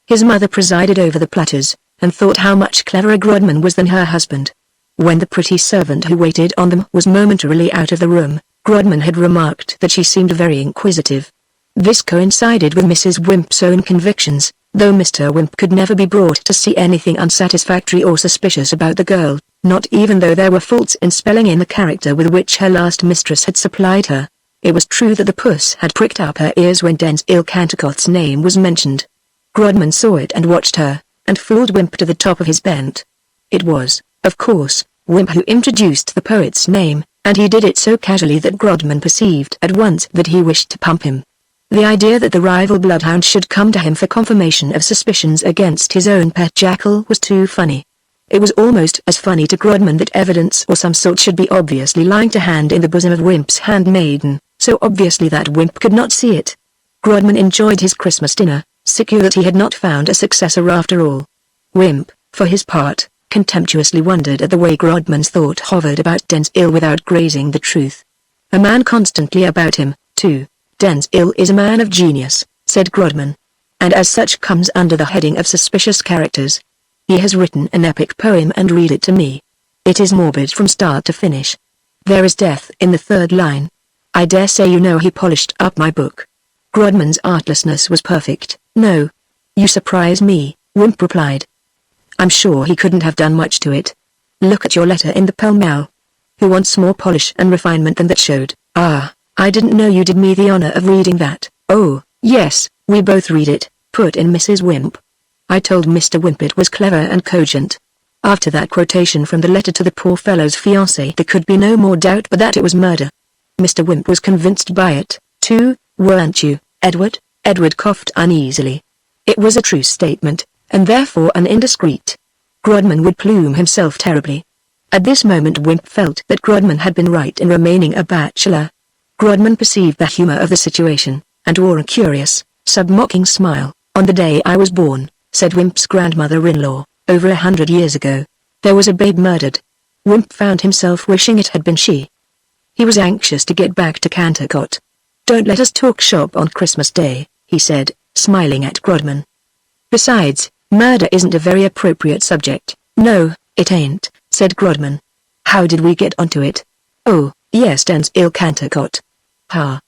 His mother presided over the platters, and thought how much cleverer Grodman was than her husband. When the pretty servant who waited on them was momentarily out of the room, Grodman had remarked that she seemed very inquisitive. This coincided with Mrs. Wimp's own convictions, though Mr. Wimp could never be brought to see anything unsatisfactory or suspicious about the girl, not even though there were faults in spelling in the character with which her last mistress had supplied her. It was true that the puss had pricked up her ears when Zangwill Cantacott's name was mentioned. Grodman saw it and watched her, and fooled Wimp to the top of his bent. It was, of course, Wimp who introduced the poet's name, and he did it so casually that Grodman perceived at once that he wished to pump him. The idea that the rival bloodhound should come to him for confirmation of suspicions against his own pet jackal was too funny. It was almost as funny to Grodman that evidence or some sort should be obviously lying to hand in the bosom of Wimp's handmaiden, so obviously that Wimp could not see it. Grodman enjoyed his Christmas dinner, secure that he had not found a successor after all. Wimp, for his part, contemptuously wondered at the way Grodman's thought hovered about Denzil without grazing the truth. A man constantly about him, too. Denzil is a man of genius, said Grodman. And as such comes under the heading of suspicious characters. He has written an epic poem and read it to me. It is morbid from start to finish. There is death in the third line. I dare say you know he polished up my book. Grodman's artlessness was perfect. No. You surprise me, Wimp replied. I'm sure he couldn't have done much to it. Look at your letter in the pell-mell. Who wants more polish and refinement than that showed? Ah, I didn't know you did me the honor of reading that. Oh, yes, we both read it, put in Mrs. Wimp. I told Mr. Wimp it was clever and cogent. After that quotation from the letter to the poor fellow's fiancée there could be no more doubt but that it was murder. Mr. Wimp was convinced by it, too, weren't you, Edward? Edward coughed uneasily. It was a true statement, and therefore an indiscreet. Grodman would plume himself terribly. At this moment Wimp felt that Grodman had been right in remaining a bachelor. Grodman perceived the humor of the situation, and wore a curious, sub-mocking smile. On the day I was born, said Wimp's grandmother-in-law, over 100 years ago, there was a babe murdered. Wimp found himself wishing it had been she. He was anxious to get back to Cantacot. Don't let us talk shop on Christmas Day, he said, smiling at Grodman. Besides, murder isn't a very appropriate subject. No, it ain't, said Grodman. How did we get onto it? Oh, yes, Denzil Cantacot. Ha.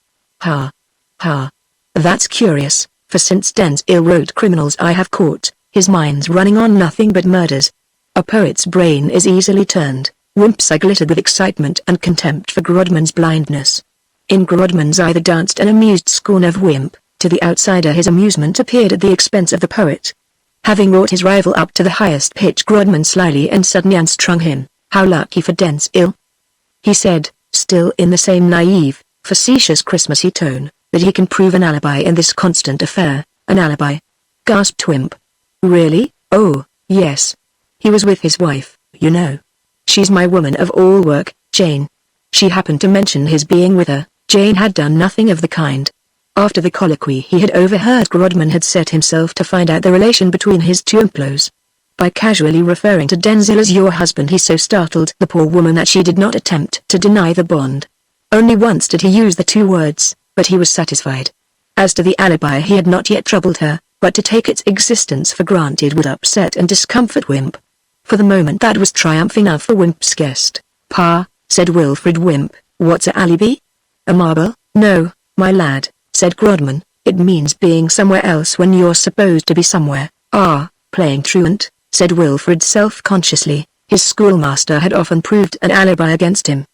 Ha. Ha. That's curious, for since Denzil wrote Criminals I Have Caught, his mind's running on nothing but murders. A poet's brain is easily turned. Wimp's eye glittered with excitement and contempt for Grodman's blindness. In Grodman's eye there danced an amused scorn of Wimp. To the outsider his amusement appeared at the expense of the poet. Having wrought his rival up to the highest pitch Grodman slyly and suddenly unstrung him. How lucky for Denzil, he said, still in the same naive, facetious Christmassy tone, that he can prove an alibi in this constant affair. An alibi? Gasped Wimp. Really? Oh, yes. He was with his wife, you know. She's my woman of all work, Jane. She happened to mention his being with her. Jane had done nothing of the kind. After the colloquy he had overheard Grodman had set himself to find out the relation between his two employees. By casually referring to Denzil as your husband he so startled the poor woman that she did not attempt to deny the bond. Only once did he use the two words, but he was satisfied. As to the alibi he had not yet troubled her, but to take its existence for granted would upset and discomfort Wimp. For the moment that was triumph enough for Wimp's guest. Pa, said Wilfred Wimp, what's a alibi? A marble? No, my lad, said Grodman, it means being somewhere else when you're supposed to be somewhere. Ah, playing truant, said Wilfred self-consciously, his schoolmaster had often proved an alibi against him.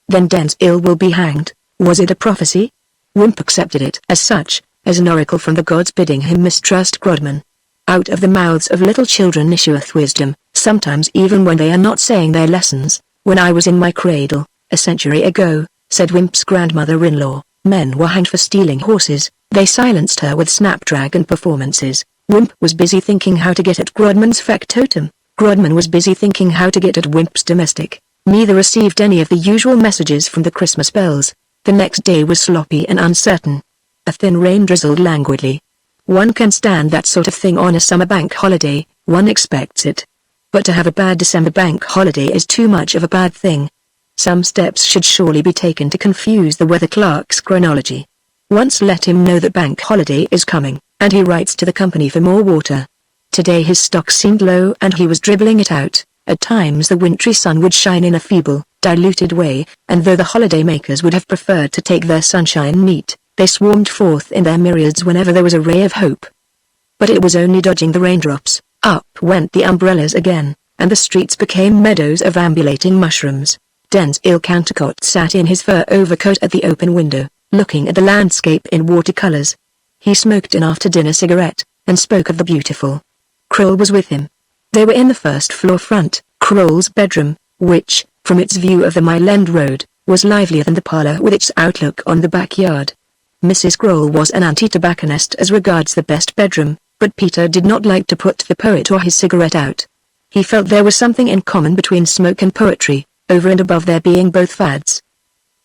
Then Denzil will be hanged. Was it a prophecy? Wimp accepted it as such, as an oracle from the gods bidding him mistrust Grodman. Out of the mouths of little children issueth wisdom, sometimes even when they are not saying their lessons. When I was in my cradle, a century ago, said Wimp's grandmother-in-law, men were hanged for stealing horses. They silenced her with snapdragon performances. Wimp was busy thinking how to get at Grodman's factotum. Grodman was busy thinking how to get at Wimp's domestic. Neither received any of the usual messages from the Christmas bells. The next day was sloppy and uncertain. A thin rain drizzled languidly. One can stand that sort of thing on a summer bank holiday, one expects it. But to have a bad December bank holiday is too much of a bad thing. Some steps should surely be taken to confuse the weather clerk's chronology. Once let him know that bank holiday is coming, and he writes to the company for more water. Today his stock seemed low and he was dribbling it out. At times the wintry sun would shine in a feeble, diluted way, and though the holiday makers would have preferred to take their sunshine neat, they swarmed forth in their myriads whenever there was a ray of hope. But it was only dodging the raindrops. Up went the umbrellas again, and the streets became meadows of ambulating mushrooms. Denzil Cantacot sat in his fur overcoat at the open window, looking at the landscape in watercolors. He smoked an after-dinner cigarette, and spoke of the beautiful. Kroll was with him. They were in the first floor front, Kroll's bedroom, which, from its view of the Mile End Road, was livelier than the parlor with its outlook on the backyard. Mrs. Grohl was an anti-tobacconist as regards the best bedroom, but Peter did not like to put the poet or his cigarette out. He felt there was something in common between smoke and poetry, over and above their being both fads.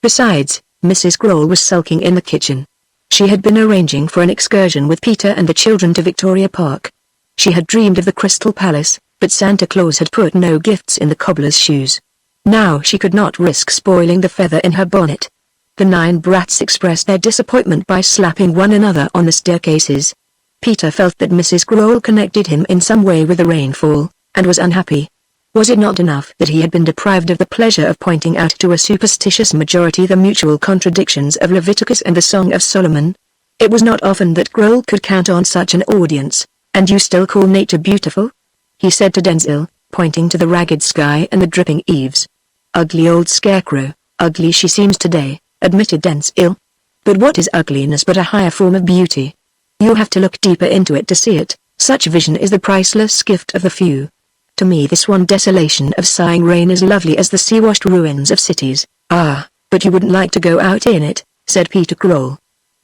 Besides, Mrs. Grohl was sulking in the kitchen. She had been arranging for an excursion with Peter and the children to Victoria Park. She had dreamed of the Crystal Palace, but Santa Claus had put no gifts in the cobbler's shoes. Now she could not risk spoiling the feather in her bonnet. The 9 brats expressed their disappointment by slapping one another on the staircases. Peter felt that Mrs. Grohl connected him in some way with the rainfall, and was unhappy. Was it not enough that he had been deprived of the pleasure of pointing out to a superstitious majority the mutual contradictions of Leviticus and the Song of Solomon? It was not often that Grohl could count on such an audience. "And you still call nature beautiful?" he said to Zangwill, pointing to the ragged sky and the dripping eaves. "Ugly old scarecrow, ugly she seems today," admitted Zangwill. "But what is ugliness but a higher form of beauty? You have to look deeper into it to see it. Such vision is the priceless gift of the few. To me this one desolation of sighing rain is lovely as the sea-washed ruins of cities." "Ah, but you wouldn't like to go out in it," said Peter Grohl.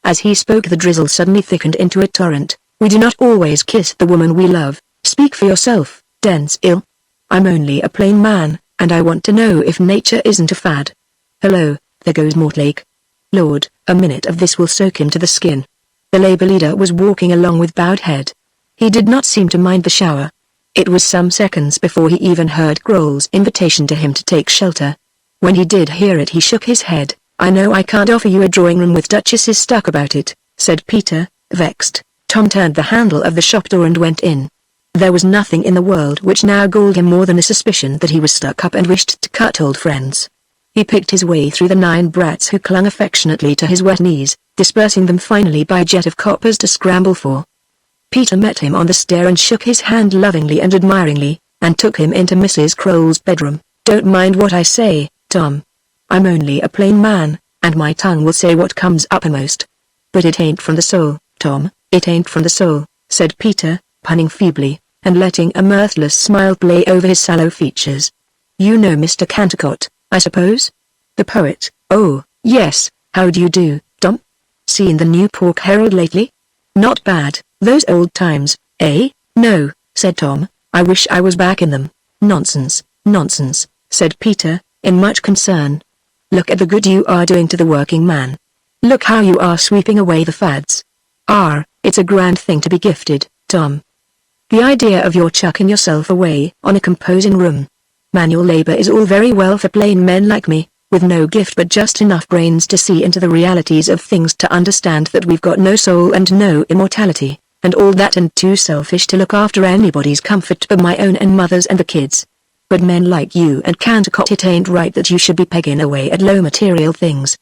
As he spoke the drizzle suddenly thickened into a torrent. "We do not always kiss the woman we love. Speak for yourself, Zangwill. I'm only a plain man, and I want to know if nature isn't a fad. Hello, there goes Mortlake. Lord, a minute of this will soak him to the skin." The Labour leader was walking along with bowed head. He did not seem to mind the shower. It was some seconds before he even heard Grohl's invitation to him to take shelter. When he did hear it he shook his head. "I know I can't offer you a drawing room with duchesses stuck about it," said Peter, vexed. Tom turned the handle of the shop door and went in. There was nothing in the world which now galled him more than a suspicion that he was stuck up and wished to cut old friends. He picked his way through the 9 brats who clung affectionately to his wet knees, dispersing them finally by a jet of coppers to scramble for. Peter met him on the stair and shook his hand lovingly and admiringly, and took him into Mrs. Grohl's bedroom. "Don't mind what I say, Tom. I'm only a plain man, and my tongue will say what comes uppermost. But it ain't from the soul, Tom, it ain't from the soul," said Peter, punning feebly, and letting a mirthless smile play over his sallow features. "You know Mr. Cantacott, I suppose? The poet." "Oh, yes, how do you do, Tom? Seen the New Pork Herald lately? Not bad, those old times, eh?" "No," said Tom, "I wish I was back in them." "Nonsense, nonsense," said Peter, in much concern. "Look at the good you are doing to the working man. Look how you are sweeping away the fads. It's a grand thing to be gifted, Tom. The idea of your chucking yourself away on a composing room. Manual labor is all very well for plain men like me, with no gift but just enough brains to see into the realities of things to understand that we've got no soul and no immortality, and all that, and too selfish to look after anybody's comfort but my own and mother's and the kids. But men like you and Cantacott, it ain't right that you should be pegging away at low material things.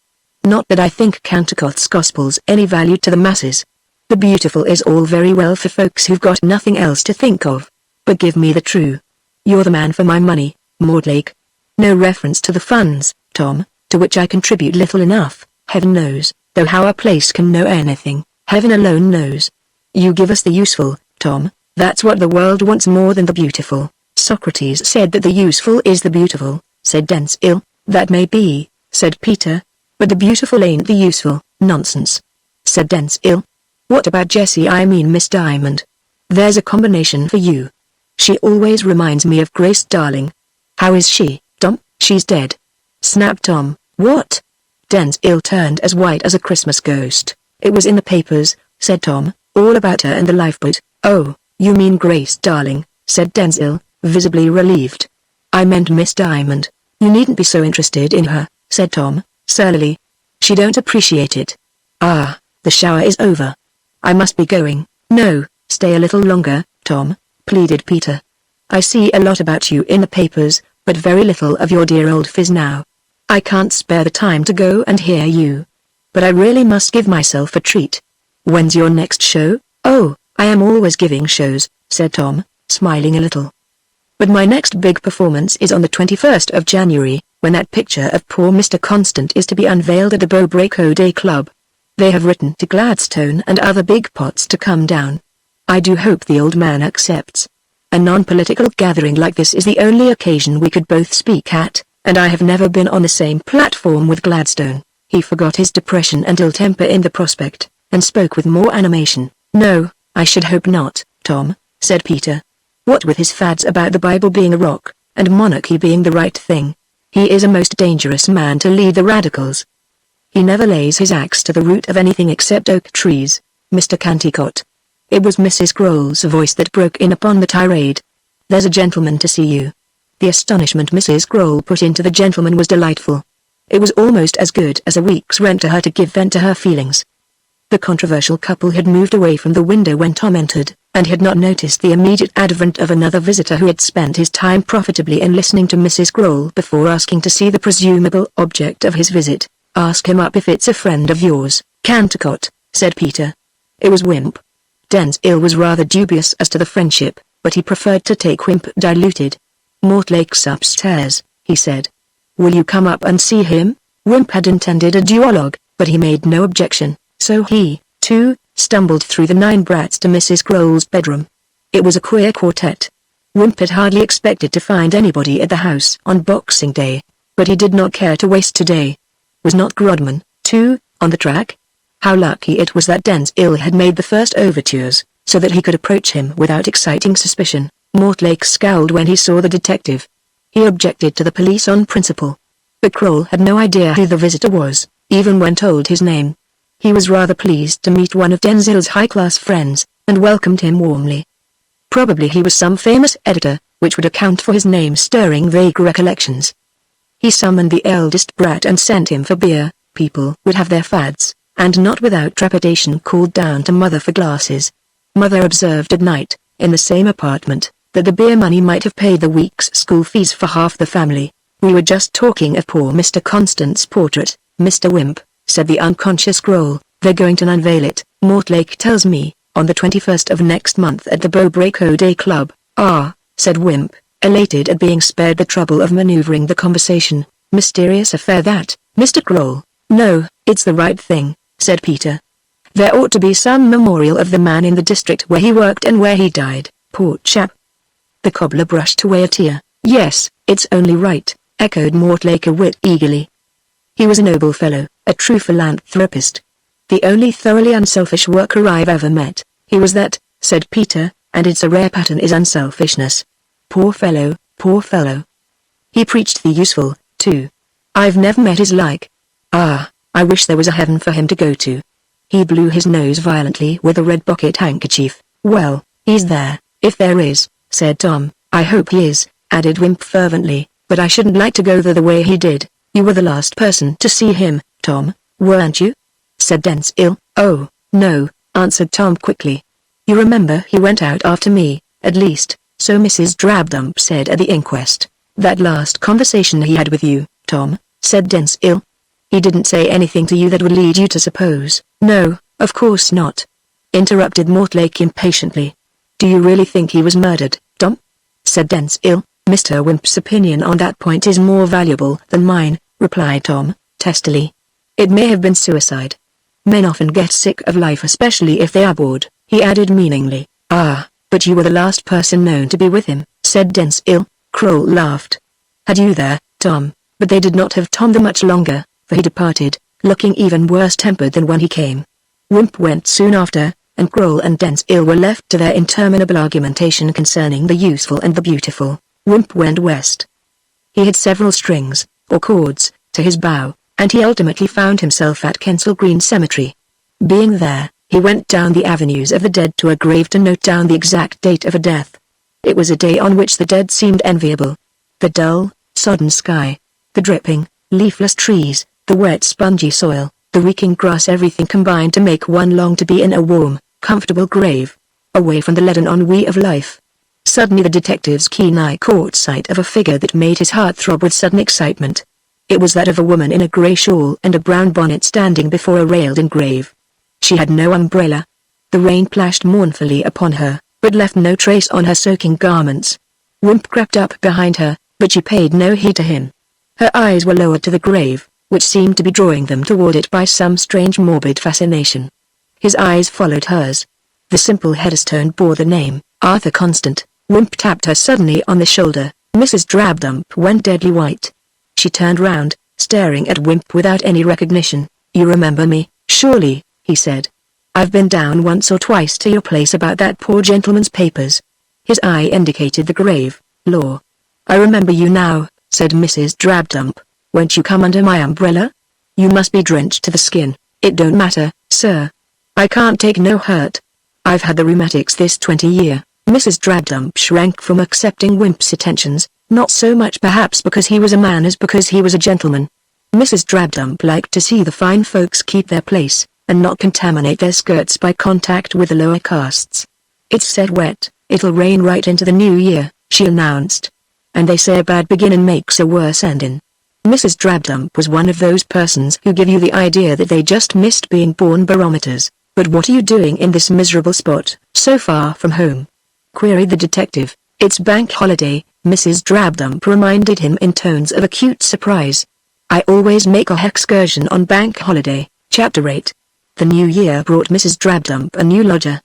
Not that I think Cantacott's gospel's any value to the masses. The beautiful is all very well for folks who've got nothing else to think of. But give me the true. You're the man for my money, Mortlake. No reference to the funds, Tom, to which I contribute little enough, heaven knows, though how a place can know anything, heaven alone knows. You give us the useful, Tom, that's what the world wants more than the beautiful." "Socrates said that the useful is the beautiful," said Zangwill. "That may be," said Peter, "but the beautiful ain't the useful." "Nonsense," said Zangwill. "What about Jessie, I mean Miss Diamond? There's a combination for you. She always reminds me of Grace Darling." "How is she, Tom?" "She's dead," snapped Tom. "What?" Zangwill turned as white as a Christmas ghost. "It was in the papers," said Tom, "all about her and the lifeboat." "Oh, you mean Grace Darling," said Zangwill, visibly relieved. "I meant Miss Diamond. You needn't be so interested in her," said Tom, surlily. "She don't appreciate it. Ah, the shower is over. I must be going." "No, stay a little longer, Tom," pleaded Peter. "I see a lot about you in the papers, but very little of your dear old Fizz now. I can't spare the time to go and hear you. But I really must give myself a treat. When's your next show?" "Oh, I am always giving shows," said Tom, smiling a little. "But my next big performance is on the 21st of January, when that picture of poor Mr. Constant is to be unveiled at the Beaubraco Day Club. They have written to Gladstone and other big pots to come down. I do hope the old man accepts. A non-political gathering like this is the only occasion we could both speak at, and I have never been on the same platform with Gladstone. He forgot his depression and ill temper in the prospect, and spoke with more animation. "No, I should hope not, Tom," said Peter. "What with his fads about the Bible being a rock, and monarchy being the right thing. He is a most dangerous man to lead the radicals. He never lays his axe to the root of anything except oak trees, Mr. Canticott." It was Mrs. Grohl's voice that broke in upon the tirade. "There's a gentleman to see you." The astonishment Mrs. Grohl put into the gentleman was delightful. It was almost as good as a week's rent to her to give vent to her feelings. The controversial couple had moved away from the window when Tom entered, and had not noticed the immediate advent of another visitor who had spent his time profitably in listening to Mrs. Grohl before asking to see the presumable object of his visit. "Ask him up if it's a friend of yours, Canticott," said Peter. It was Wimp. Denzil was rather dubious as to the friendship, but he preferred to take Wimp diluted. "Mortlake's upstairs," he said. "Will you come up and see him?" Wimp had intended a duologue, but he made no objection, so he, too, stumbled through the 9 brats to Mrs. Grohl's bedroom. It was a queer quartet. Wimp had hardly expected to find anybody at the house on Boxing Day, but he did not care to waste today. Was not Grodman, too, on the track? How lucky it was that Denzil had made the first overtures, so that he could approach him without exciting suspicion. Mortlake scowled when he saw the detective. He objected to the police on principle. But Grohl had no idea who the visitor was, even when told his name. He was rather pleased to meet one of Denzil's high-class friends, and welcomed him warmly. Probably he was some famous editor, which would account for his name stirring vague recollections. He summoned the eldest brat and sent him for beer. People would have their fads, and not without trepidation called down to Mother for glasses. Mother observed at night, in the same apartment, that the beer money might have paid the week's school fees for half the family. "We were just talking of poor Mr. Constant's portrait, Mr. Wimp," said the unconscious Grohl. "They're going to unveil it, Mortlake tells me, on the 21st of next month at the Beaubraco Day Club." "Ah," said Wimp, elated at being spared the trouble of maneuvering the conversation. "Mysterious affair that, Mr. Grohl." "No, it's the right thing," said Peter. "There ought to be some memorial of the man in the district where he worked and where he died, poor chap." The cobbler brushed away a tear. "Yes, it's only right," echoed Mortlake a whit eagerly. "He was a noble fellow, a true philanthropist. The only thoroughly unselfish worker I've ever met." "He was that," said Peter, "and it's a rare pattern is unselfishness. Poor fellow, poor fellow. He preached the useful, too. I've never met his like. Ah, I wish there was a heaven for him to go to." He blew his nose violently with a red pocket handkerchief. "Well, he's there, if there is," said Tom. "I hope he is," added Wimp fervently, "but I shouldn't like to go there the way he did." "You were the last person to see him, Tom, weren't you?" said Denzil. "Oh, no," answered Tom quickly. "You remember he went out after me, at least, so Mrs. Drabdump said at the inquest. That last conversation he had with you, Tom," said Denzil. "He didn't say anything to you that would lead you to suppose—" "No, of course not," interrupted Mortlake impatiently. "Do you really think he was murdered, Tom?" said Denzil. "Mr. Wimp's opinion on that point is more valuable than mine," replied Tom, testily. "It may have been suicide. Men often get sick of life, especially if they are bored," he added meaningly. "Ah, but you were the last person known to be with him," said Denzil. Grohl laughed. "Had you there, Tom?" But they did not have Tom there much longer, for he departed, looking even worse tempered than when he came. Wimp went soon after, and Grohl and Denzil were left to their interminable argumentation concerning the useful and the beautiful. Wimp went west. He had several strings, or chords, to his bow, and he ultimately found himself at Kensal Green Cemetery. Being there, he went down the avenues of the dead to a grave to note down the exact date of a death. It was a day on which the dead seemed enviable. The dull, sodden sky, the dripping, leafless trees, the wet spongy soil, the reeking grass, everything combined to make one long to be in a warm, comfortable grave, away from the leaden ennui of life. Suddenly the detective's keen eye caught sight of a figure that made his heart throb with sudden excitement. It was that of a woman in a grey shawl and a brown bonnet standing before a railed-in grave. She had no umbrella. The rain plashed mournfully upon her, but left no trace on her soaking garments. Wimp crept up behind her, but she paid no heed to him. Her eyes were lowered to the grave, which seemed to be drawing them toward it by some strange morbid fascination. His eyes followed hers. The simple headstone bore the name, Arthur Constant. Wimp tapped her suddenly on the shoulder. Mrs. Drabdump went deadly white. She turned round, staring at Wimp without any recognition. "You remember me, surely," he said. "I've been down once or twice to your place about that poor gentleman's papers." His eye indicated the grave. "Law. I remember you now," said Mrs. Drabdump. "Won't you come under my umbrella? You must be drenched to the skin." "It don't matter, sir. I can't take no hurt. I've had the rheumatics this 20 year." Mrs. Drabdump shrank from accepting Wimp's attentions, not so much perhaps because he was a man as because he was a gentleman. Mrs. Drabdump liked to see the fine folks keep their place, and not contaminate their skirts by contact with the lower castes. "It's set wet, it'll rain right into the new year," she announced. "And they say a bad beginning makes a worse ending." Mrs. Drabdump was one of those persons who give you the idea that they just missed being born barometers. "But what are you doing in this miserable spot, so far from home?" queried the detective. "It's bank holiday," Mrs. Drabdump reminded him in tones of acute surprise. "I always make a excursion on bank holiday." Chapter 8. The new year brought Mrs. Drabdump a new lodger.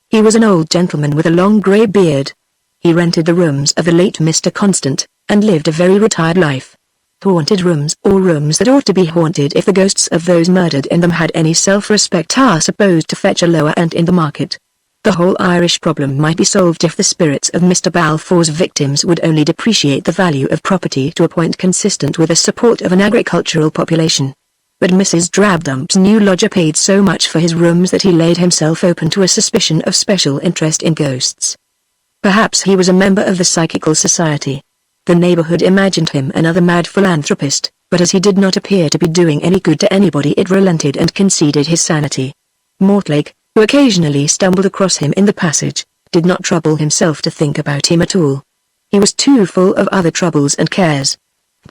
He was an old gentleman with a long grey beard. He rented the rooms of the late Mr. Constant, and lived a very retired life. Haunted rooms, or rooms that ought to be haunted if the ghosts of those murdered in them had any self-respect, are supposed to fetch a lower end in the market. The whole Irish problem might be solved if the spirits of Mr. Balfour's victims would only depreciate the value of property to a point consistent with the support of an agricultural population. But Mrs. Drabdump's new lodger paid so much for his rooms that he laid himself open to a suspicion of special interest in ghosts. Perhaps he was a member of the Psychical Society. The neighborhood imagined him another mad philanthropist, but as he did not appear to be doing any good to anybody, it relented and conceded his sanity. Mortlake, who occasionally stumbled across him in the passage, did not trouble himself to think about him at all. He was too full of other troubles and cares.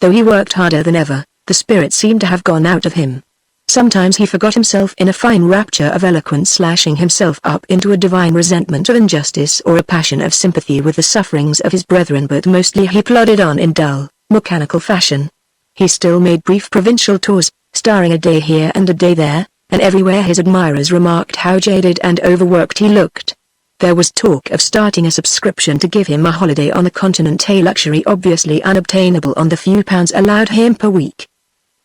Though he worked harder than ever, the spirit seemed to have gone out of him. Sometimes he forgot himself in a fine rapture of eloquence, slashing himself up into a divine resentment of injustice or a passion of sympathy with the sufferings of his brethren, but mostly he plodded on in dull, mechanical fashion. He still made brief provincial tours, starring a day here and a day there, and everywhere his admirers remarked how jaded and overworked he looked. There was talk of starting a subscription to give him a holiday on the continent, a luxury obviously unobtainable on the few pounds allowed him per week.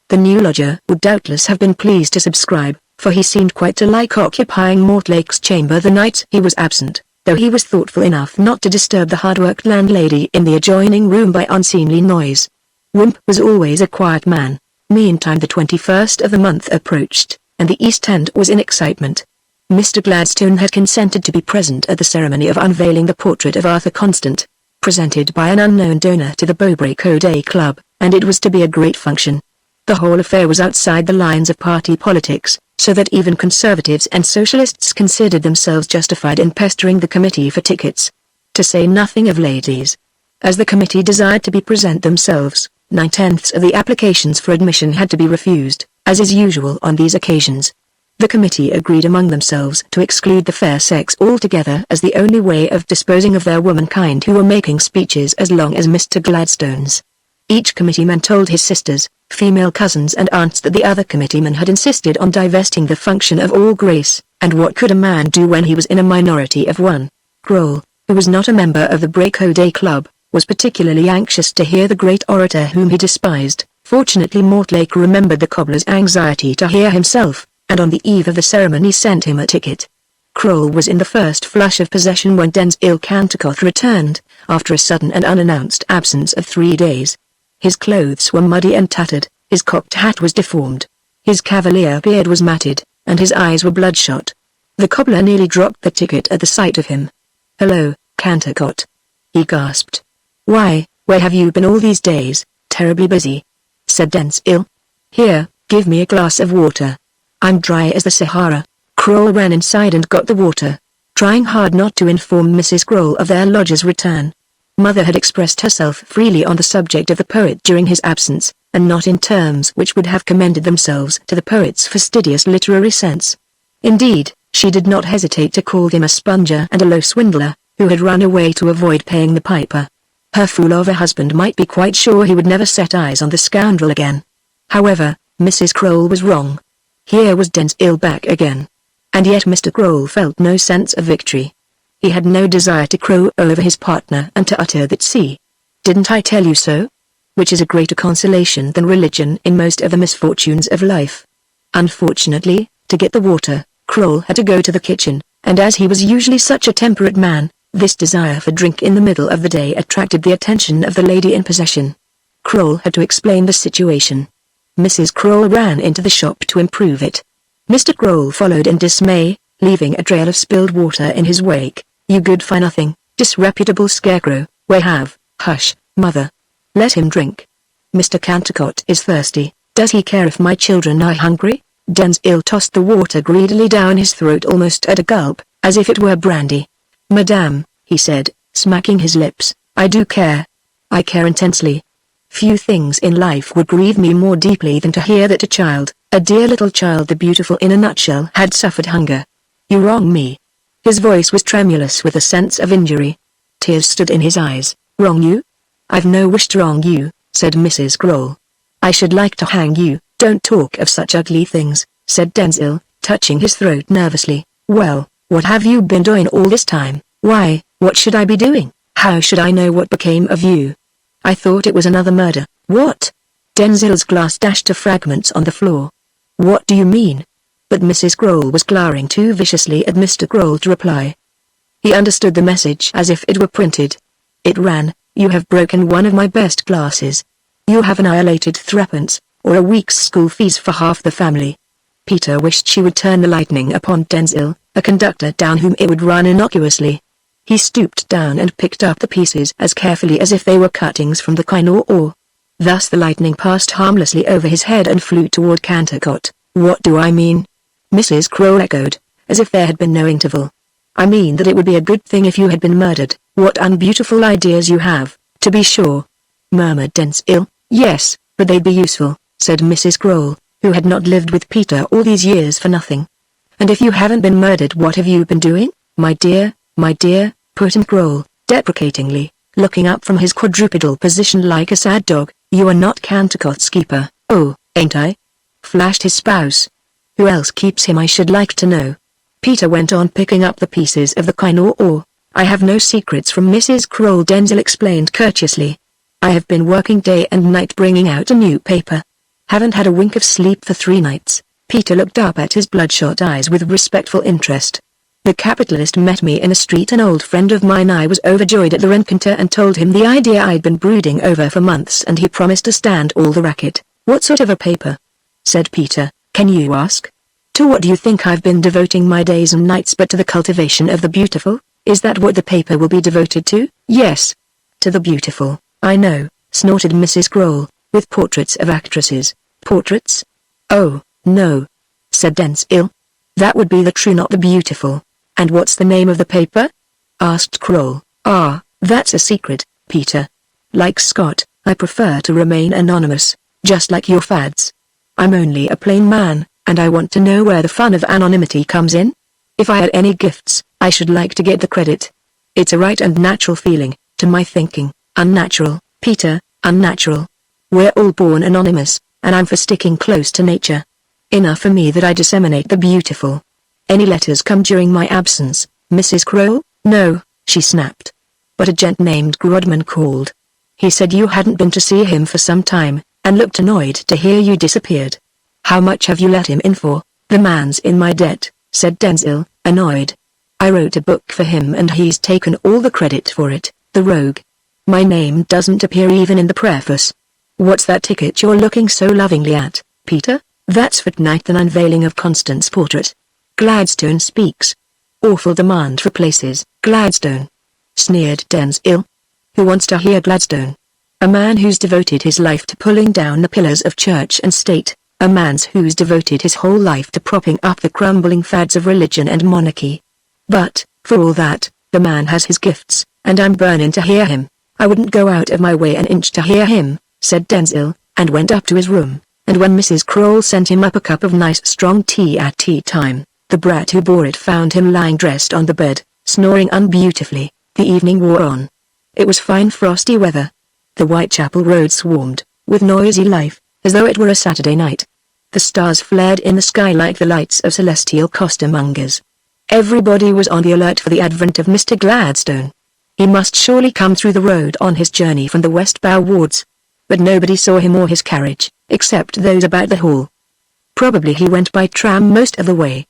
The new lodger would doubtless have been pleased to subscribe, for he seemed quite to like occupying Mortlake's chamber the night he was absent, though he was thoughtful enough not to disturb the hard-worked landlady in the adjoining room by unseemly noise. Wimp was always a quiet man. Meantime the 21st of the month approached, and the East End was in excitement. Mr. Gladstone had consented to be present at the ceremony of unveiling the portrait of Arthur Constant, presented by an unknown donor to the Bowbraco Day Club, and it was to be a great function. The whole affair was outside the lines of party politics, so that even Conservatives and Socialists considered themselves justified in pestering the committee for tickets. To say nothing of ladies. As the committee desired to be present themselves, 9/10 of the applications for admission had to be refused, as is usual on these occasions. The committee agreed among themselves to exclude the fair sex altogether as the only way of disposing of their womankind who were making speeches as long as Mr. Gladstone's. Each committeeman told his sisters, female cousins and aunts that the other committeeman had insisted on divesting the function of all grace, and what could a man do when he was in a minority of one? Kroll, who was not a member of the Braco Day Club, was particularly anxious to hear the great orator whom he despised. Fortunately Mortlake remembered the cobbler's anxiety to hear himself, and on the eve of the ceremony sent him a ticket. Kroll was in the first flush of possession when Denzil Cantercot returned, after a sudden and unannounced absence of 3 days. His clothes were muddy and tattered, his cocked hat was deformed, his cavalier beard was matted, and his eyes were bloodshot. The cobbler nearly dropped the ticket at the sight of him. "Hello, Cantercot," he gasped. "Why, where have you been all these days?" "Terribly busy," said Denzil. "Here, give me a glass of water. I'm dry as the Sahara." Kroll ran inside and got the water, trying hard not to inform Mrs. Kroll of their lodger's return. Mother had expressed herself freely on the subject of the poet during his absence, and not in terms which would have commended themselves to the poet's fastidious literary sense. Indeed, she did not hesitate to call him a sponger and a low swindler, who had run away to avoid paying the piper. Her fool of a husband might be quite sure he would never set eyes on the scoundrel again. However, Mrs. Kroll was wrong. Here was Denzil back again. And yet Mr. Kroll felt no sense of victory. He had no desire to crow over his partner and to utter that "See, didn't I tell you so?" which is a greater consolation than religion in most of the misfortunes of life. Unfortunately, to get the water, Kroll had to go to the kitchen, and as he was usually such a temperate man, this desire for drink in the middle of the day attracted the attention of the lady in possession. Kroll had to explain the situation. Mrs. Kroll ran into the shop to improve it. Mr. Kroll followed in dismay, leaving a trail of spilled water in his wake. "You good-for-nothing, disreputable scarecrow, hush, mother. Let him drink. Mr. Cantacott is thirsty, does he care if my children are hungry?" Zangwill tossed the water greedily down his throat almost at a gulp, as if it were brandy. "Madame," he said, smacking his lips, "I do care. I care intensely. Few things in life would grieve me more deeply than to hear that a child, a dear little child, the beautiful in a nutshell, had suffered hunger. You wrong me." His voice was tremulous with a sense of injury. Tears stood in his eyes. "Wrong you? I've no wish to wrong you," said Mrs. Kroll. "I should like to hang you." "Don't talk of such ugly things," said Zangwill, touching his throat nervously. "Well, what have you been doing all this time?" "Why, what should I be doing? How should I know what became of you?" "I thought it was another murder." "What?" Zangwill's glass dashed to fragments on the floor. "What do you mean?" But Mrs. Kroll was glaring too viciously at Mr. Kroll to reply. He understood the message as if it were printed. It ran, "You have broken one of my best glasses. You have annihilated threepence, or a week's school fees for half the family." Peter wished she would turn the lightning upon Zangwill, a conductor down whom it would run innocuously. He stooped down and picked up the pieces as carefully as if they were cuttings from the quinoa ore. Thus the lightning passed harmlessly over his head and flew toward Cantacott. "What do I mean?" Mrs. Kroll echoed, as if there had been no interval. "I mean that it would be a good thing if you had been murdered." "What unbeautiful ideas you have, to be sure," murmured Zangwill. "Yes, but they'd be useful," said Mrs. Kroll, who had not lived with Peter all these years for nothing. "And if you haven't been murdered, what have you been doing, my dear, put in Kroll, deprecatingly, looking up from his quadrupedal position like a sad dog. "You are not Cantacott's keeper." "Oh, ain't I?" flashed his spouse. "Who else keeps him, I should like to know?" Peter went on picking up the pieces of the quinoa ore. "I have no secrets from Mrs. Kroll," Zangwill explained courteously. "I have been working day and night bringing out a new paper. Haven't had a wink of sleep for 3 nights. Peter looked up at his bloodshot eyes with respectful interest. "The capitalist met me in the street, an old friend of mine. I was overjoyed at the rencontre and told him the idea I'd been brooding over for months, and he promised to stand all the racket." "What sort of a paper?" said Peter. "Can you ask? To what do you think I've been devoting my days and nights but to the cultivation of the beautiful? Is that what the paper will be devoted to?" "Yes. To the beautiful, I know," snorted Mrs. Kroll, "with portraits of actresses." "Portraits? Oh, no," said Zangwill. "That would be the true, not the beautiful." "And what's the name of the paper?" asked Kroll. "Ah, that's a secret, Peter. Like Scott, I prefer to remain anonymous, just like your fads. I'm only a plain man, and I want to know where the fun of anonymity comes in. If I had any gifts, I should like to get the credit. It's a right and natural feeling, to my thinking." "Unnatural, Peter, unnatural. We're all born anonymous, and I'm for sticking close to nature. Enough for me that I disseminate the beautiful." "Any letters come during my absence, Mrs. Kroll?" "No," she snapped. "But a gent named Grodman called. He said you hadn't been to see him for some time, and looked annoyed to hear you disappeared." "How much have you let him in for?" "The man's in my debt," said Zangwill, annoyed. "I wrote a book for him and he's taken all the credit for it, the rogue. My name doesn't appear even in the preface." "What's that ticket you're looking so lovingly at, Peter?" "That's for tonight, an unveiling of Constance' portrait. Gladstone speaks. Awful demand for places." "Gladstone?" sneered Zangwill. "Who wants to hear Gladstone? A man who's devoted his life to pulling down the pillars of church and state, a man who's devoted his whole life to propping up the crumbling fads of religion and monarchy. But, for all that, the man has his gifts, and I'm burning to hear him. I wouldn't go out of my way an inch to hear him," said Zangwill, and went up to his room, and when Mrs. Kroll sent him up a cup of nice strong tea at tea time, the brat who bore it found him lying dressed on the bed, snoring unbeautifully. The evening wore on. It was fine frosty weather. The Whitechapel Road swarmed, with noisy life, as though it were a Saturday night. The stars flared in the sky like the lights of celestial costermongers. Everybody was on the alert for the advent of Mr. Gladstone. He must surely come through the road on his journey from the West Bow wards. but nobody saw him or his carriage, except those about the hall. Probably he went by tram most of the way.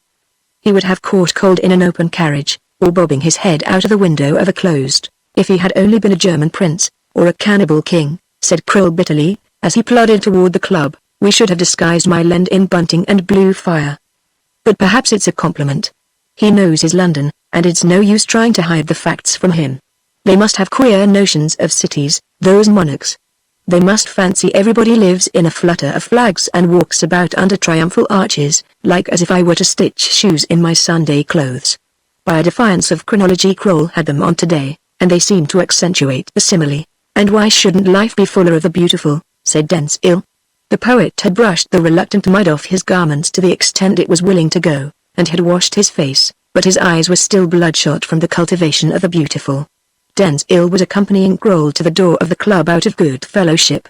He would have caught cold in an open carriage, or bobbing his head out of the window of a closed, if he had only been a German prince, or a cannibal king, said Kroll bitterly, as he plodded toward the club. We should have disguised my land in bunting and blue fire. But perhaps it's a compliment. He knows his London, and it's no use trying to hide the facts from him. They must have queer notions of cities, those monarchs. They must fancy everybody lives in a flutter of flags and walks about under triumphal arches, like as if I were to stitch shoes in my Sunday clothes. By a defiance of chronology, Kroll had them on today, and they seemed to accentuate the simile. And why shouldn't life be fuller of the beautiful, said Zangwill. The poet had brushed the reluctant mud off his garments to the extent it was willing to go, and had washed his face, but his eyes were still bloodshot from the cultivation of the beautiful. Zangwill was accompanying Kroll to the door of the club out of good fellowship.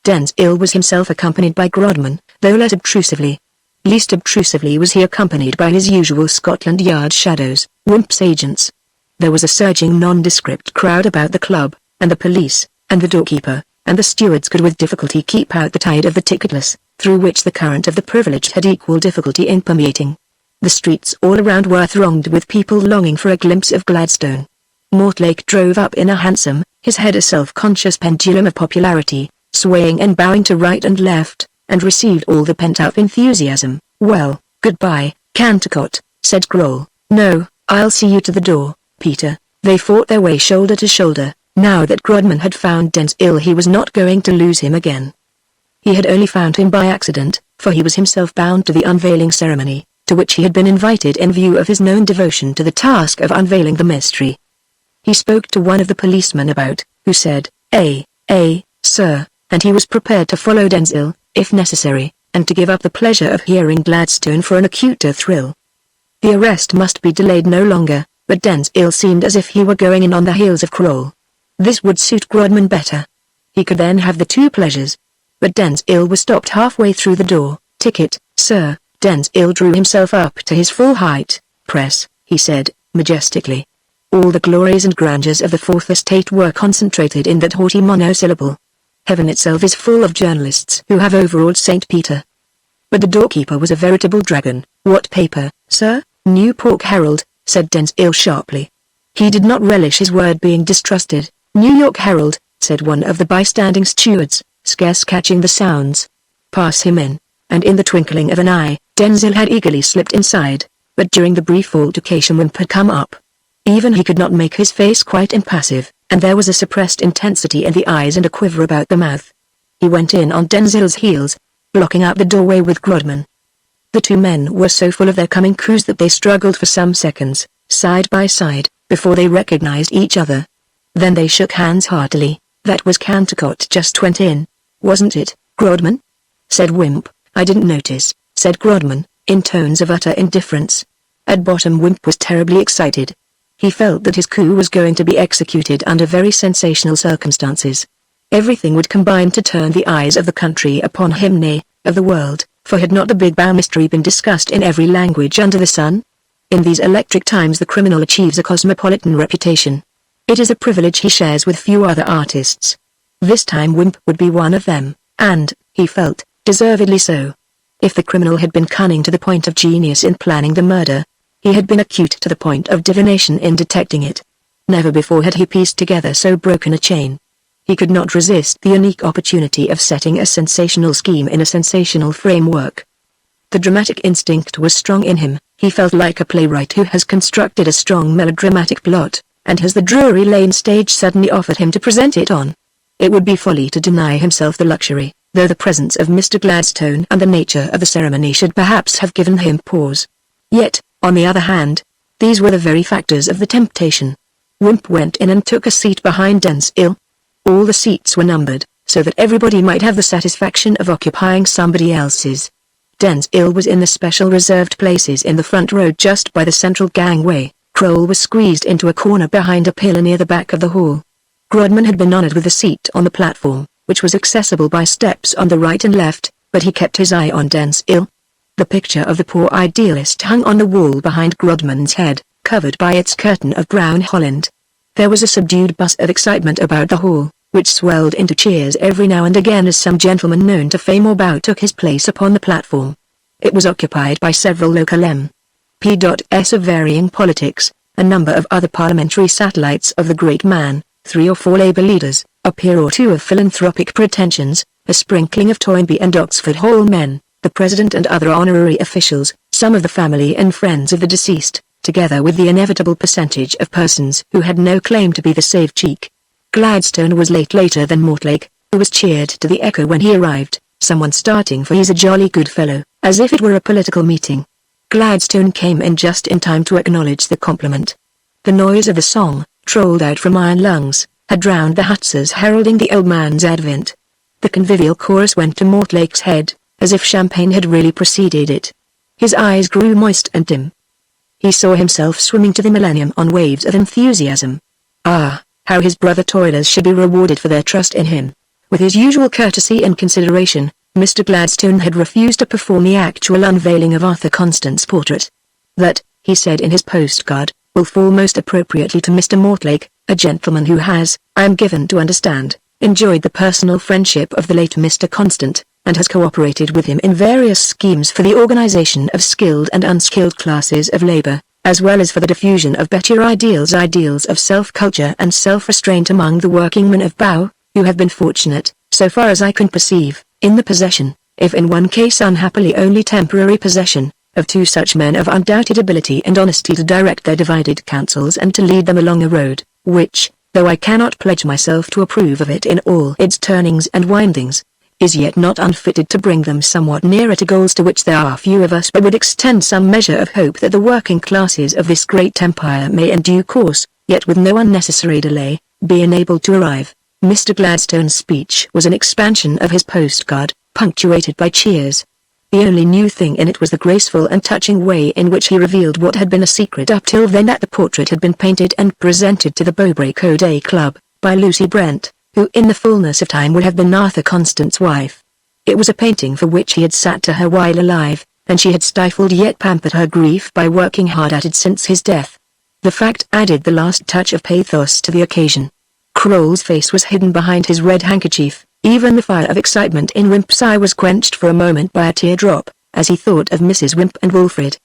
Zangwill was himself accompanied by Grodman, though less obtrusively. Least obtrusively was he accompanied by his usual Scotland Yard shadows, Wimp's agents. There was a surging nondescript crowd about the club, and the police, and the doorkeeper, and the stewards could with difficulty keep out the tide of the ticketless, through which the current of the privileged had equal difficulty in permeating. The streets all around were thronged with people longing for a glimpse of Gladstone. Mortlake drove up in a hansom, his head a self-conscious pendulum of popularity, swaying and bowing to right and left, and received all the pent-up enthusiasm. Well, goodbye, Cantacot, said Kroll. No, I'll see you to the door, Peter. They fought their way shoulder to shoulder. Now that Grodman had found Zangwill, he was not going to lose him again. He had only found him by accident, for he was himself bound to the unveiling ceremony, to which he had been invited in view of his known devotion to the task of unveiling the mystery. He spoke to one of the policemen about, who said, sir, and he was prepared to follow Zangwill, if necessary, and to give up the pleasure of hearing Gladstone for an acuter thrill. The arrest must be delayed no longer, but Zangwill seemed as if he were going in on the heels of Kroll. This would suit Grodman better. He could then have the two pleasures. But Zangwill was stopped halfway through the door. Ticket, sir. Zangwill drew himself up to his full height. Press, he said, majestically. All the glories and grandeurs of the Fourth Estate were concentrated in that haughty monosyllable. Heaven itself is full of journalists who have overawed St. Peter. But the doorkeeper was a veritable dragon. What paper, sir? New Pork Herald, said Zangwill sharply. He did not relish his word being distrusted. New York Herald, said one of the bystanding stewards, scarce catching the sounds. Pass him in. And in the twinkling of an eye, Zangwill had eagerly slipped inside, but during the brief altercation Wimp had come up. Even he could not make his face quite impassive, and there was a suppressed intensity in the eyes and a quiver about the mouth. He went in on Zangwill's heels, blocking out the doorway with Grodman. The two men were so full of their coming cruise that they struggled for some seconds, side by side, before they recognized each other. Then they shook hands heartily. That was Cantacot just went in, wasn't it, Grodman? Said Wimp. I didn't notice, said Grodman, in tones of utter indifference. At bottom Wimp was terribly excited. He felt that his coup was going to be executed under very sensational circumstances. Everything would combine to turn the eyes of the country upon him, nay, of the world, for had not the Big Bow mystery been discussed in every language under the sun? In these electric times the criminal achieves a cosmopolitan reputation. It is a privilege he shares with few other artists. This time Wimp would be one of them, and, he felt, deservedly so. If the criminal had been cunning to the point of genius in planning the murder, he had been acute to the point of divination in detecting it. Never before had he pieced together so broken a chain. He could not resist the unique opportunity of setting a sensational scheme in a sensational framework. The dramatic instinct was strong in him. He felt like a playwright who has constructed a strong melodramatic plot, and has the Drury Lane stage suddenly offered him to present it on. It would be folly to deny himself the luxury, though the presence of Mr. Gladstone and the nature of the ceremony should perhaps have given him pause. Yet, on the other hand, these were the very factors of the temptation. Wimp went in and took a seat behind Zangwill. All the seats were numbered, so that everybody might have the satisfaction of occupying somebody else's. Zangwill was in the special reserved places in the front row just by the central gangway. Kroll was squeezed into a corner behind a pillar near the back of the hall. Grodman had been honored with a seat on the platform, which was accessible by steps on the right and left, but he kept his eye on Zangwill. The picture of the poor idealist hung on the wall behind Grodman's head, covered by its curtain of brown holland. There was a subdued buzz of excitement about the hall. which swelled into cheers every now and again as some gentleman known to fame or bow took his place upon the platform. It was occupied by several local M.P.s of varying politics, a number of other parliamentary satellites of the great man, 3 or 4 Labour leaders, a peer or 2 of philanthropic pretensions, a sprinkling of Toynbee and Oxford Hall men, the President and other honorary officials, some of the family and friends of the deceased, together with the inevitable percentage of persons who had no claim to be the saved cheek. Gladstone was later than Mortlake, who was cheered to the echo when he arrived, someone starting for "He's a jolly good fellow," as if it were a political meeting. Gladstone came in just in time to acknowledge the compliment. The noise of the song, trolled out from iron lungs, had drowned the huzzas heralding the old man's advent. The convivial chorus went to Mortlake's head, as if champagne had really preceded it. His eyes grew moist and dim. He saw himself swimming to the millennium on waves of enthusiasm. Ah, how his brother toilers should be rewarded for their trust in him. With his usual courtesy and consideration, Mr. Gladstone had refused to perform the actual unveiling of Arthur Constant's portrait. That, he said in his postcard, will fall most appropriately to Mr. Mortlake, a gentleman who has, I am given to understand, enjoyed the personal friendship of the late Mr. Constant, and has cooperated with him in various schemes for the organization of skilled and unskilled classes of labor, as well as for the diffusion of better ideals of self-culture and self-restraint among the workingmen of Bow, who have been fortunate, so far as I can perceive, in the possession, if in one case unhappily only temporary possession, of 2 such men of undoubted ability and honesty to direct their divided counsels and to lead them along a road, which, though I cannot pledge myself to approve of it in all its turnings and windings, is yet not unfitted to bring them somewhat nearer to goals to which there are few of us but would extend some measure of hope that the working classes of this great empire may in due course, yet with no unnecessary delay, be enabled to arrive. Mr. Gladstone's speech was an expansion of his postcard, punctuated by cheers. The only new thing in it was the graceful and touching way in which he revealed what had been a secret up till then, that the portrait had been painted and presented to the Bowbreak Day Club, by Lucy Brent, who in the fullness of time would have been Arthur Constant's wife. It was a painting for which he had sat to her while alive, and she had stifled yet pampered her grief by working hard at it since his death. The fact added the last touch of pathos to the occasion. Kroll's face was hidden behind his red handkerchief. Even the fire of excitement in Wimp's eye was quenched for a moment by a teardrop, as he thought of Mrs. Wimp and Wilfred.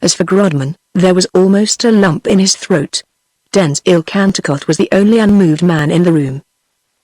As for Grodman, there was almost a lump in his throat. Denzil Cantacott was the only unmoved man in the room.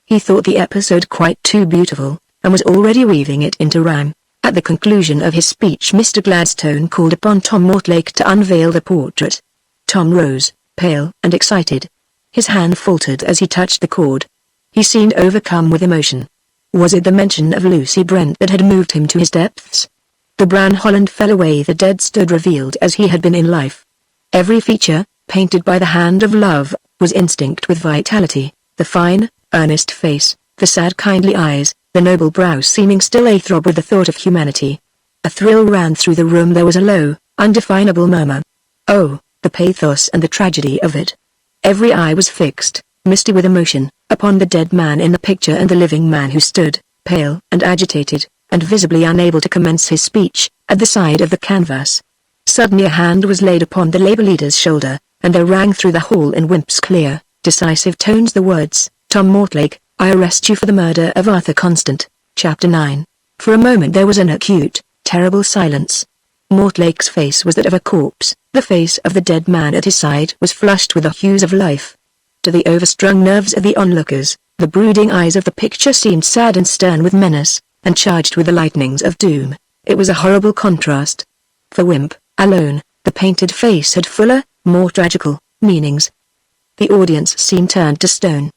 He thought the episode quite too beautiful, and was already weaving it into rhyme. At the conclusion of his speech Mr. Gladstone called upon Tom Mortlake to unveil the portrait. Tom rose, pale and excited. His hand faltered as he touched the cord. He seemed overcome with emotion. Was it the mention of Lucy Brent that had moved him to his depths? The brown Holland fell away, the dead stood revealed as he had been in life. Every feature, painted by the hand of love, was instinct with vitality, the fine, earnest face, the sad kindly eyes, the noble brow seeming still athrob with the thought of humanity. A thrill ran through the room. There was a low, undefinable murmur. Oh, the pathos and the tragedy of it. Every eye was fixed, misty with emotion, upon the dead man in the picture and the living man who stood, pale and agitated, and visibly unable to commence his speech, at the side of the canvas. Suddenly a hand was laid upon the Labour leader's shoulder, and there rang through the hall in Wimp's clear, decisive tones the words, "Tom Mortlake, I arrest you for the murder of Arthur Constant." Chapter 9. For a moment there was an acute, terrible silence. Mortlake's face was that of a corpse. The face of the dead man at his side was flushed with the hues of life. To the overstrung nerves of the onlookers, the brooding eyes of the picture seemed sad and stern with menace, and charged with the lightnings of doom. It was a horrible contrast. For Wimp, alone, the painted face had fuller, more tragical, meanings. The audience seemed turned to stone.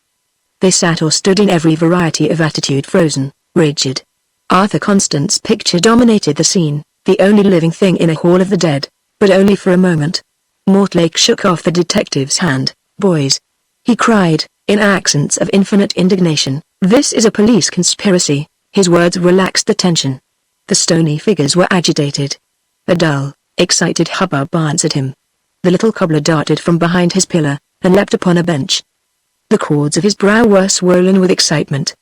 They sat or stood in every variety of attitude, frozen, rigid. Arthur Constant's picture dominated the scene, the only living thing in a hall of the dead, but only for a moment. Mortlake shook off the detective's hand. "Boys," he cried, in accents of infinite indignation, "this is a police conspiracy." His words relaxed the tension. The stony figures were agitated. A dull, excited hubbub answered him. The little cobbler darted from behind his pillar, and leapt upon a bench. The cords of his brow were swollen with excitement.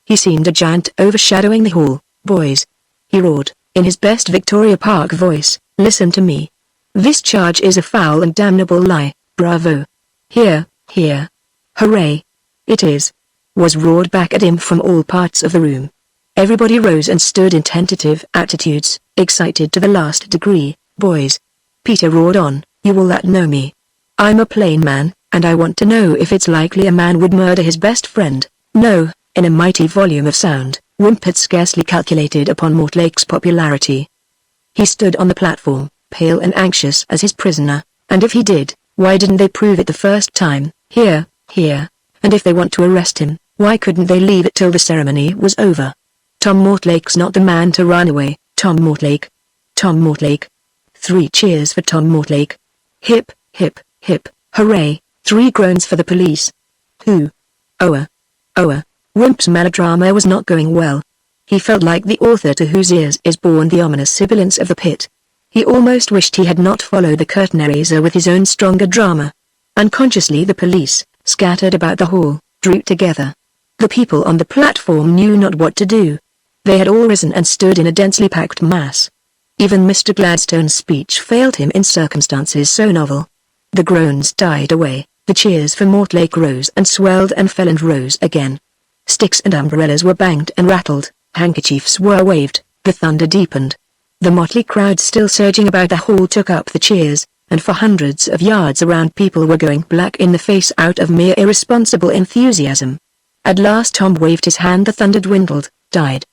He seemed a giant overshadowing the hall. "Boys," he roared, in his best Victoria Park voice, "listen to me. This charge is a foul and damnable lie. Bravo! Hear, hear! Hooray! It is. was roared back at him from all parts of the room. Everybody rose and stood in tentative attitudes, excited to the last degree. "Boys," Peter roared on, "you all that know me. I'm a plain man, and I want to know if it's likely a man would murder his best friend." "No," in a mighty volume of sound. Wimp had scarcely calculated upon Mortlake's popularity. He stood on the platform, pale and anxious as his prisoner, and if he did, why didn't they prove it the first time? Here. And if they want to arrest him, why couldn't they leave it till the ceremony was over? Tom Mortlake's not the man to run away. Tom Mortlake. Tom Mortlake. 3 cheers for Tom Mortlake. Hip, hip, hip, hooray, 3 groans for the police. Who? Oa. Wimp's melodrama was not going well. He felt like the author to whose ears is borne the ominous sibilance of the pit. He almost wished he had not followed the curtain raiser with his own stronger drama. Unconsciously the police, scattered about the hall, drew together. The people on the platform knew not what to do. They had all risen and stood in a densely packed mass. Even Mr. Gladstone's speech failed him in circumstances so novel. The groans died away, the cheers for Mortlake rose and swelled and fell and rose again. Sticks and umbrellas were banged and rattled, handkerchiefs were waved, the thunder deepened. The motley crowd still surging about the hall took up the cheers, and for hundreds of yards around people were going black in the face out of mere irresponsible enthusiasm. At last Tom waved his hand, the thunder dwindled, died.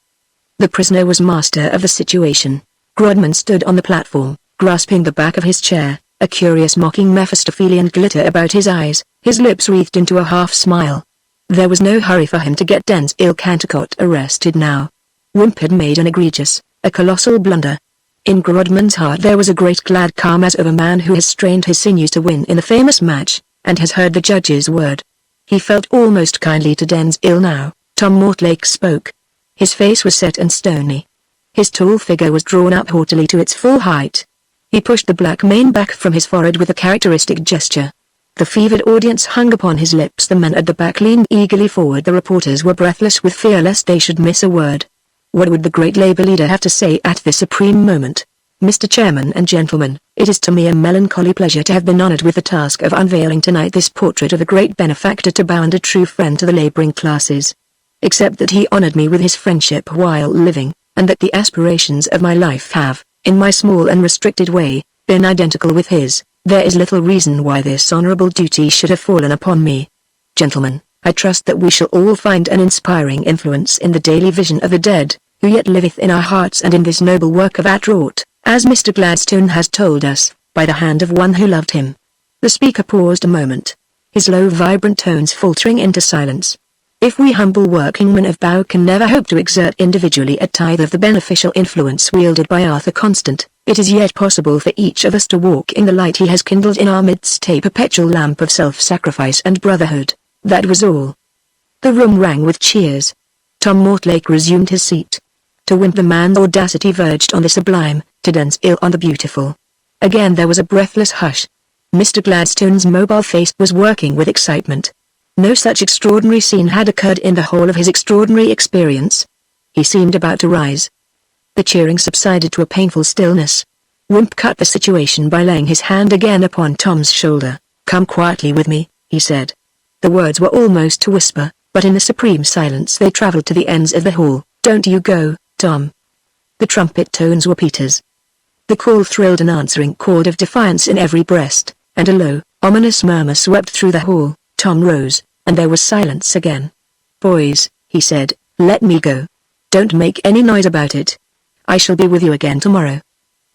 The prisoner was master of the situation. Grodman stood on the platform, grasping the back of his chair, a curious mocking Mephistophelian glitter about his eyes, his lips wreathed into a half-smile. There was no hurry for him to get Denzil Cantercot arrested now. Wimp had made an egregious, a colossal blunder. In Grodman's heart there was a great glad calm as of a man who has strained his sinews to win in a famous match, and has heard the judge's word. He felt almost kindly to Denzil now. Tom Mortlake spoke. His face was set and stony. His tall figure was drawn up haughtily to its full height. He pushed the black mane back from his forehead with a characteristic gesture. The fevered audience hung upon his lips. The men at the back leaned eagerly forward. The reporters were breathless with fear lest they should miss a word. What would the great Labour leader have to say at this supreme moment? "Mr. Chairman and gentlemen, it is to me a melancholy pleasure to have been honoured with the task of unveiling tonight this portrait of a great benefactor to bow and a true friend to the labouring classes. Except that he honoured me with his friendship while living, and that the aspirations of my life have, in my small and restricted way, been identical with his, there is little reason why this honourable duty should have fallen upon me. Gentlemen, I trust that we shall all find an inspiring influence in the daily vision of the dead, who yet liveth in our hearts and in this noble work of art wrought, as Mr. Gladstone has told us, by the hand of one who loved him." The speaker paused a moment, his low vibrant tones faltering into silence. "If we humble working men of Bow can never hope to exert individually a tithe of the beneficial influence wielded by Arthur Constant, it is yet possible for each of us to walk in the light he has kindled in our midst, a perpetual lamp of self-sacrifice and brotherhood." That was all. The room rang with cheers. Tom Mortlake resumed his seat. To Wimp the man's audacity verged on the sublime, to Denzil on the beautiful. Again there was a breathless hush. Mr. Gladstone's mobile face was working with excitement. No such extraordinary scene had occurred in the whole of his extraordinary experience. He seemed about to rise. The cheering subsided to a painful stillness. Wimp cut the situation by laying his hand again upon Tom's shoulder. "Come quietly with me," he said. The words were almost a whisper, but in the supreme silence they travelled to the ends of the hall. "Don't you go, Tom." The trumpet tones were Peter's. The call thrilled an answering chord of defiance in every breast, and a low, ominous murmur swept through the hall. Tom rose, and there was silence again. "Boys," he said, "let me go. Don't make any noise about it. I shall be with you again tomorrow."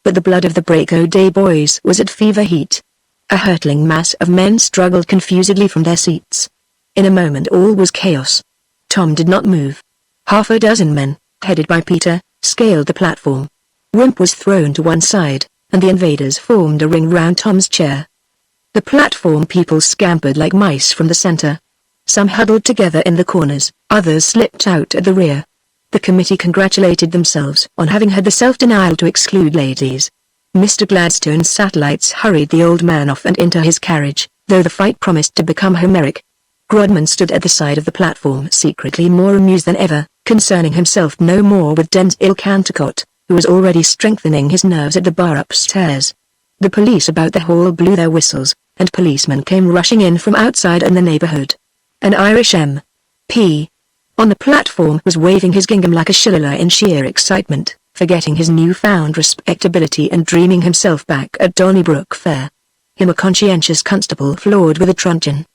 But the blood of the break-o'-day boys was at fever heat. A hurtling mass of men struggled confusedly from their seats. In a moment all was chaos. Tom did not move. Half a dozen men, headed by Peter, scaled the platform. Wimp was thrown to one side, and the invaders formed a ring round Tom's chair. The platform people scampered like mice from the center. Some huddled together in the corners, others slipped out at the rear. The committee congratulated themselves on having had the self-denial to exclude ladies. Mr. Gladstone's satellites hurried the old man off and into his carriage, though the fight promised to become Homeric. Grodman stood at the side of the platform secretly more amused than ever, concerning himself no more with Denzil Cantercot, who was already strengthening his nerves at the bar upstairs. The police about the hall blew their whistles, and policemen came rushing in from outside and the neighborhood. An Irish M. P. On the platform was waving his gingham like a shillelagh in sheer excitement, forgetting his newfound respectability and dreaming himself back at Donnybrook Fair. Him a conscientious constable floored with a truncheon.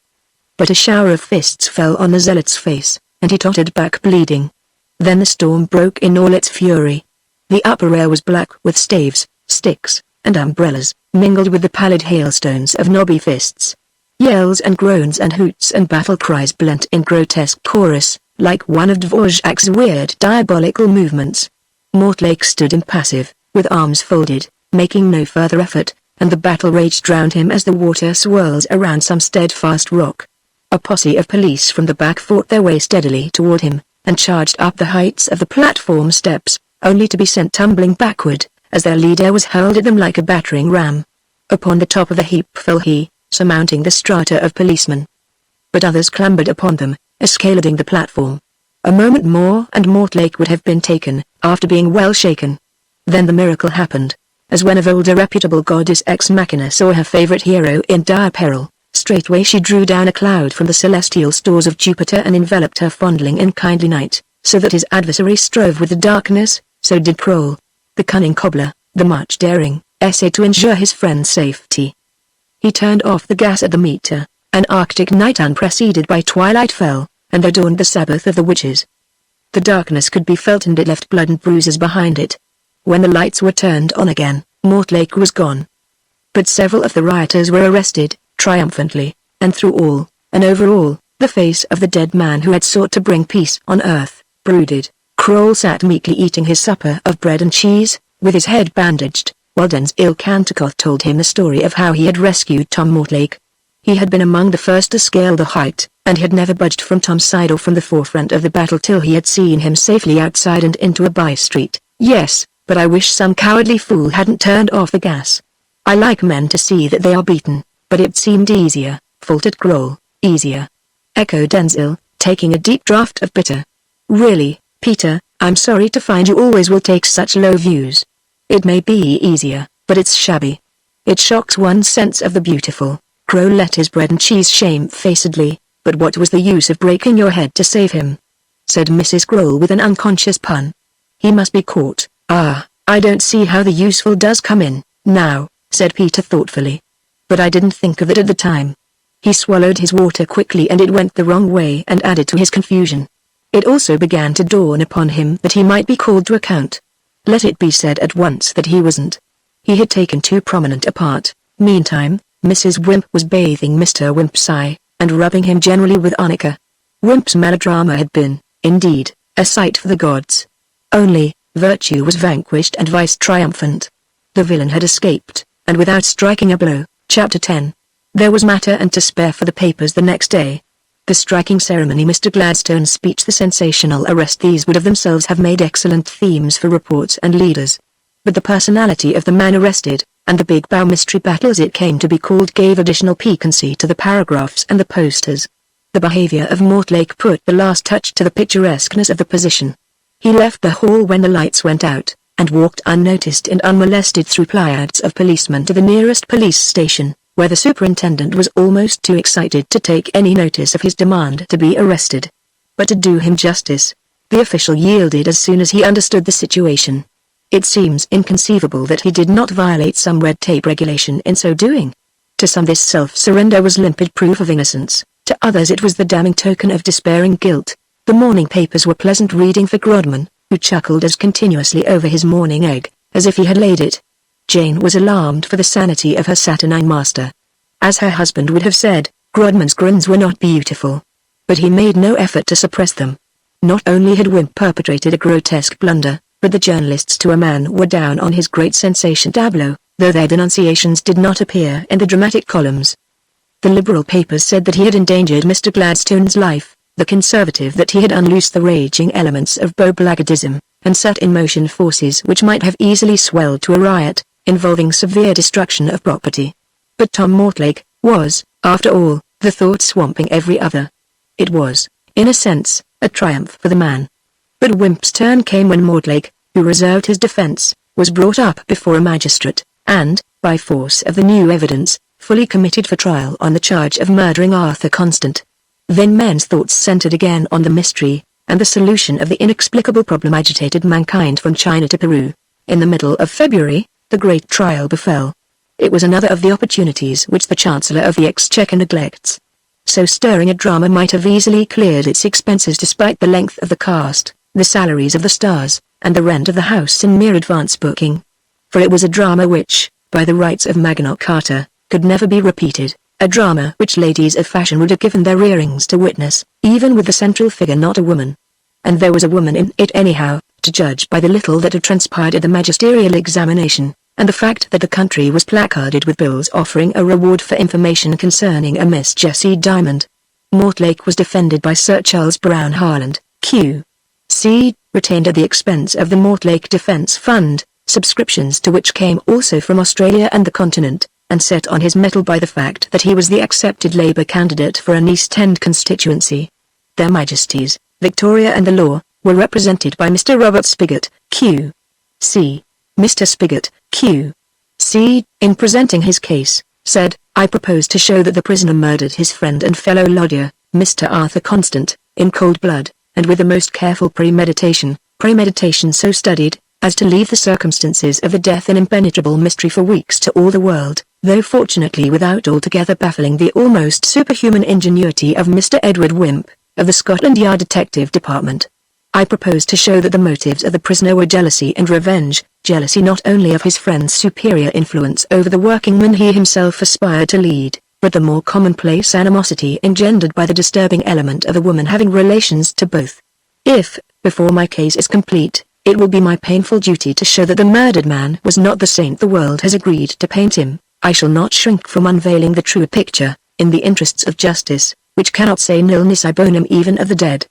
But a shower of fists fell on the zealot's face, and he tottered back bleeding. Then the storm broke in all its fury. The upper air was black with staves, sticks, and umbrellas, mingled with the pallid hailstones of knobby fists. Yells and groans and hoots and battle cries blent in grotesque chorus, like one of Dvorak's weird diabolical movements. Mortlake stood impassive, with arms folded, making no further effort, and the battle raged round him as the water swirls around some steadfast rock. A posse of police from the back fought their way steadily toward him, and charged up the heights of the platform steps, only to be sent tumbling backward, as their leader was hurled at them like a battering ram. Upon the top of the heap fell he, surmounting the strata of policemen. But others clambered upon them, escalading the platform. A moment more and Mortlake would have been taken, after being well shaken. Then the miracle happened. As when of old a reputable goddess ex machina saw her favorite hero in dire peril, straightway she drew down a cloud from the celestial stores of Jupiter and enveloped her fondling in kindly night, so that his adversary strove with the darkness, so did Kroll. The cunning cobbler, the much daring, essayed to ensure his friend's safety. He turned off the gas at the meter. An Arctic night unpreceded by twilight fell, and there dawned the Sabbath of the witches. The darkness could be felt and it left blood and bruises behind it. When the lights were turned on again, Mortlake was gone. But several of the rioters were arrested, triumphantly, and through all, and over all, the face of the dead man who had sought to bring peace on earth, brooded. Kroll sat meekly eating his supper of bread and cheese, with his head bandaged, while Denzil Cantercot told him the story of how he had rescued Tom Mortlake. He had been among the first to scale the height, and had never budged from Tom's side or from the forefront of the battle till he had seen him safely outside and into a by-street. "Yes, but I wish some cowardly fool hadn't turned off the gas. I like men to see that they are beaten, but it seemed easier," faltered Kroll. "Easier," echoed Denzil, taking a deep draught of bitter. "Really, Peter, I'm sorry to find you always will take such low views. It may be easier, but it's shabby. It shocks one's sense of the beautiful." Kroll ate his bread and cheese shamefacedly. "But what was the use of breaking your head to save him?" said Mrs. Kroll with an unconscious pun. "He must be caught." "Ah, I don't see how the useful does come in, now," said Peter thoughtfully. "But I didn't think of it at the time." He swallowed his water quickly and it went the wrong way and added to his confusion. It also began to dawn upon him that he might be called to account. Let it be said at once that he wasn't. He had taken too prominent a part. Meantime, Mrs. Wimp was bathing Mr. Wimp's eye, and rubbing him generally with arnica. Wimp's melodrama had been, indeed, a sight for the gods. Only, virtue was vanquished and vice triumphant. The villain had escaped, and without striking a blow. Chapter 10. There was matter and to spare for the papers the next day. The striking ceremony, Mr. Gladstone's speech, the sensational arrest, these would of themselves have made excellent themes for reports and leaders. But the personality of the man arrested, and the Big Bow mystery battle as it came to be called, gave additional piquancy to the paragraphs and the posters. The behavior of Mortlake put the last touch to the picturesqueness of the position. He left the hall when the lights went out, and walked unnoticed and unmolested through pleiads of policemen to the nearest police station, where the superintendent was almost too excited to take any notice of his demand to be arrested. But to do him justice, the official yielded as soon as he understood the situation. It seems inconceivable that he did not violate some red tape regulation in so doing. To some this self-surrender was limpid proof of innocence, to others it was the damning token of despairing guilt. The morning papers were pleasant reading for Grodman, who chuckled as continuously over his morning egg, as if he had laid it. Jane was alarmed for the sanity of her saturnine master. As her husband would have said, Grodman's grins were not beautiful. But he made no effort to suppress them. Not only had Wimp perpetrated a grotesque blunder, but the journalists to a man were down on his great sensation tableau, though their denunciations did not appear in the dramatic columns. The Liberal papers said that he had endangered Mr. Gladstone's life, the Conservative that he had unloosed the raging elements of Bow-Blackguardism, and set in motion forces which might have easily swelled to a riot, involving severe destruction of property. But Tom Mortlake was, after all, the thought swamping every other. It was, in a sense, a triumph for the man. But Wimp's turn came when Mortlake, who reserved his defense, was brought up before a magistrate, and, by force of the new evidence, fully committed for trial on the charge of murdering Arthur Constant. Then men's thoughts centered again on the mystery, and the solution of the inexplicable problem agitated mankind from China to Peru. In the middle of February, the great trial befell. It was another of the opportunities which the Chancellor of the Exchequer neglects. So stirring a drama might have easily cleared its expenses despite the length of the cast, the salaries of the stars, and the rent of the house in mere advance booking. For it was a drama which, by the rights of Magna Carta, could never be repeated, a drama which ladies of fashion would have given their earrings to witness, even with the central figure not a woman. And there was a woman in it anyhow, to judge by the little that had transpired at the magisterial examination, and the fact that the country was placarded with bills offering a reward for information concerning a Miss Jessie Diamond. Mortlake was defended by Sir Charles Brown Harland, Q.C., retained at the expense of the Mortlake Defence Fund, subscriptions to which came also from Australia and the continent, and set on his mettle by the fact that he was the accepted Labour candidate for an East End constituency. Their Majesties, Victoria and the Law, were represented by Mr. Robert Spigot, Q.C. Mr. Spigot, Q.C., in presenting his case, said, "I propose to show that the prisoner murdered his friend and fellow lodger, Mr. Arthur Constant, in cold blood, and with the most careful premeditation so studied, as to leave the circumstances of the death an impenetrable mystery for weeks to all the world, though fortunately without altogether baffling the almost superhuman ingenuity of Mr. Edward Wimp, of the Scotland Yard Detective Department. I propose to show that the motives of the prisoner were jealousy and revenge, jealousy not only of his friend's superior influence over the workingmen he himself aspired to lead, but the more commonplace animosity engendered by the disturbing element of a woman having relations to both. If, before my case is complete, it will be my painful duty to show that the murdered man was not the saint the world has agreed to paint him, I shall not shrink from unveiling the true picture, in the interests of justice, which cannot say nil nisi bonum even of the dead.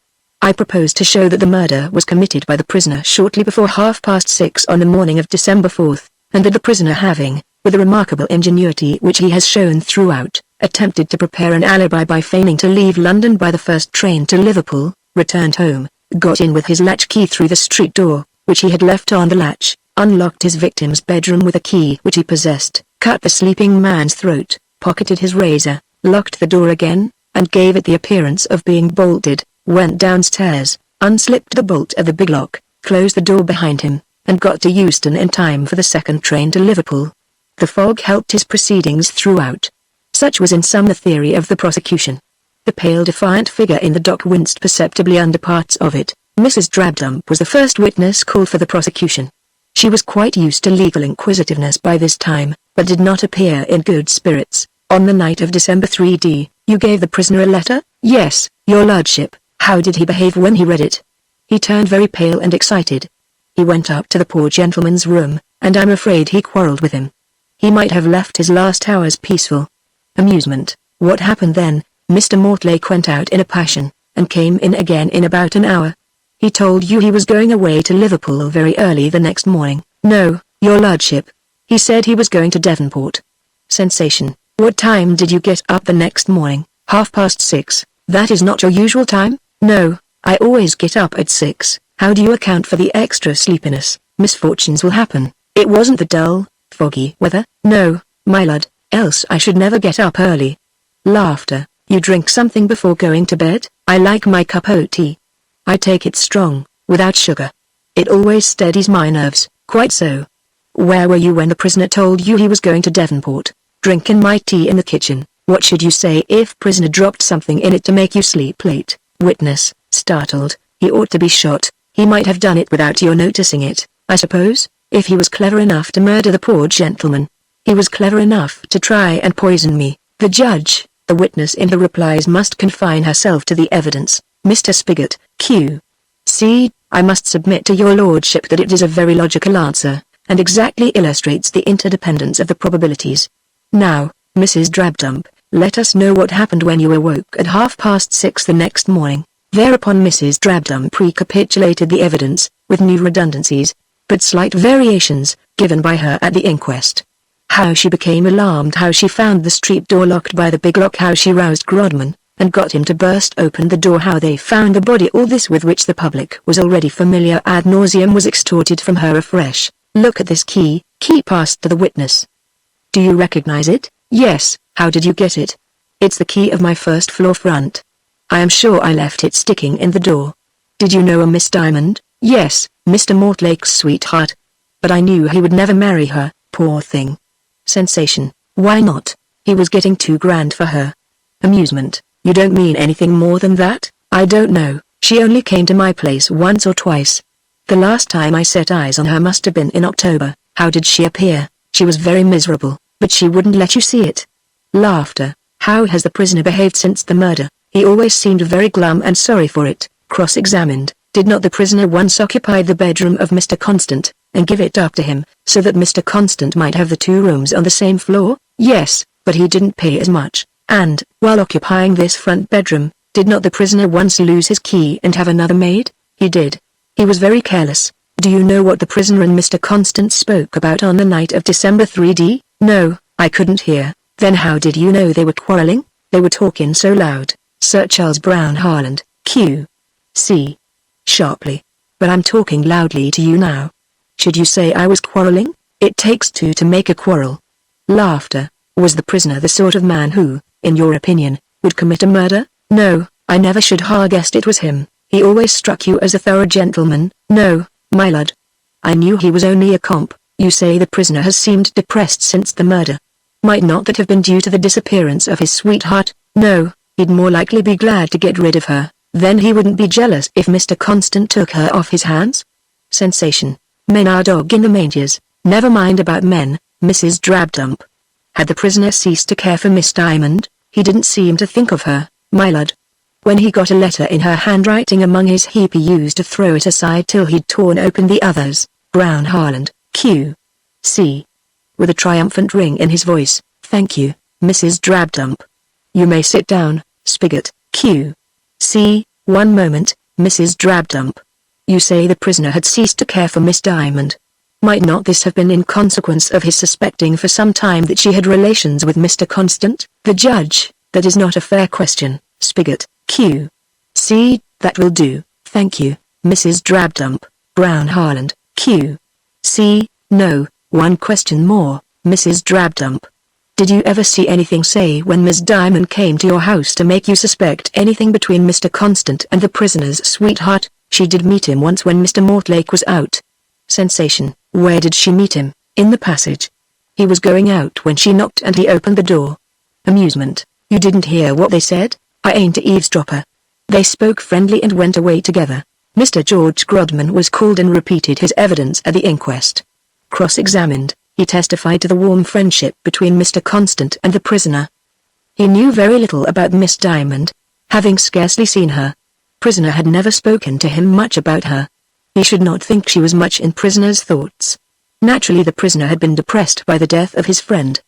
I propose to show that the murder was committed by the prisoner shortly before 6:30 on the morning of December 4th, and that the prisoner having, with a remarkable ingenuity which he has shown throughout, attempted to prepare an alibi by feigning to leave London by the first train to Liverpool, returned home, got in with his latchkey through the street door, which he had left on the latch, unlocked his victim's bedroom with a key which he possessed, cut the sleeping man's throat, pocketed his razor, locked the door again, and gave it the appearance of being bolted, went downstairs, unslipped the bolt of the big lock, closed the door behind him, and got to Euston in time for the second train to Liverpool. The fog helped his proceedings throughout. Such was in sum the theory of the prosecution. The pale defiant figure in the dock winced perceptibly under parts of it. Mrs. Drabdump was the first witness called for the prosecution. She was quite used to legal inquisitiveness by this time, but did not appear in good spirits. On the night of December 3d, you gave the prisoner a letter? Yes, your lordship. How did he behave when he read it? He turned very pale and excited. He went up to the poor gentleman's room, and I'm afraid he quarrelled with him. He might have left his last hours peaceful. Amusement. What happened then? Mr. Mortlake went out in a passion, and came in again in about an hour. He told you he was going away to Liverpool very early the next morning. No, your lordship. He said he was going to Devonport. Sensation. What time did you get up the next morning? 6:30. That is not your usual time? No, I always get up at 6. How do you account for the extra sleepiness? Misfortunes will happen. It wasn't the dull, foggy weather? No, my lord, else I should never get up early. Laughter. You drink something before going to bed? I like my cup of tea. I take it strong, without sugar. It always steadies my nerves. Quite so. Where were you when the prisoner told you he was going to Devonport? Drinking my tea in the kitchen. What should you say if prisoner dropped something in it to make you sleep late? Witness, startled. He ought to be shot. He might have done it without your noticing it, I suppose, if he was clever enough to murder the poor gentleman. He was clever enough to try and poison me. The judge, the witness in the replies must confine herself to the evidence. Mr. Spigot, Q.C., I must submit to your lordship that it is a very logical answer, and exactly illustrates the interdependence of the probabilities. Now, Mrs. Drabdump, let us know what happened when you awoke at 6:30 the next morning. Thereupon Mrs. Drabdump recapitulated the evidence, with new redundancies, but slight variations, given by her at the inquest. How she became alarmed, how she found the street door locked by the big lock, how she roused Grodman, and got him to burst open the door, how they found the body, all this with which the public was already familiar ad nauseam was extorted from her afresh. Look at this key passed to the witness. Do you recognize it? Yes. How did you get it? It's the key of my first floor front. I am sure I left it sticking in the door. Did you know a Miss Diamond? Yes, Mr. Mortlake's sweetheart. But I knew he would never marry her, poor thing. Sensation. Why not? He was getting too grand for her. Amusement. You don't mean anything more than that? I don't know, she only came to my place once or twice. The last time I set eyes on her must have been in October. How did she appear? She was very miserable, but she wouldn't let you see it. Laughter. How has the prisoner behaved since the murder? He always seemed very glum and sorry for it. Cross-examined. Did not the prisoner once occupy the bedroom of Mr. Constant, and give it up to him, so that Mr. Constant might have the two rooms on the same floor? Yes, but he didn't pay as much, and, while occupying this front bedroom, did not the prisoner once lose his key and have another maid? He did. He was very careless. Do you know what the prisoner and Mr. Constant spoke about on the night of December 3d? No, I couldn't hear. Then how did you know they were quarreling? They were talking so loud. Sir Charles Brown Harland, Q.C. Sharply. But I'm talking loudly to you now. Should you say I was quarreling? It takes two to make a quarrel. Laughter. Was the prisoner the sort of man who, in your opinion, would commit a murder? No, I never should have guessed it was him. He always struck you as a thorough gentleman. No, my lord. I knew he was only a comp. You say the prisoner has seemed depressed since the murder. Might not that have been due to the disappearance of his sweetheart? No, he'd more likely be glad to get rid of her. Then he wouldn't be jealous if Mr. Constant took her off his hands? Sensation. Men are dog in the mangers. Never mind about men, Mrs. Drabdump. Had the prisoner ceased to care for Miss Diamond? He didn't seem to think of her, my lord. When he got a letter in her handwriting among his heap he used to throw it aside till he'd torn open the others. Brown Harland, Q.C. With a triumphant ring in his voice. Thank you, Mrs. Drabdump. You may sit down, Spigot, Q.C. One moment, Mrs. Drabdump. You say the prisoner had ceased to care for Miss Diamond. Might not this have been in consequence of his suspecting for some time that she had relations with Mr. Constant? The judge. That is not a fair question, Spigot, Q.C. That will do, thank you, Mrs. Drabdump. Brown Harland, Q.C. No, one question more, Mrs. Drabdump. Did you ever see anything say when Miss Diamond came to your house to make you suspect anything between Mr. Constant and the prisoner's sweetheart? She did meet him once when Mr. Mortlake was out. Sensation. Where did she meet him? In the passage. He was going out when she knocked and he opened the door. Amusement. You didn't hear what they said? I ain't a eavesdropper. They spoke friendly and went away together. Mr. George Grodman was called and repeated his evidence at the inquest. Cross-examined, he testified to the warm friendship between Mr. Constant and the prisoner. He knew very little about Miss Diamond, having scarcely seen her. Prisoner had never spoken to him much about her. He should not think she was much in prisoner's thoughts. Naturally the prisoner had been depressed by the death of his friend.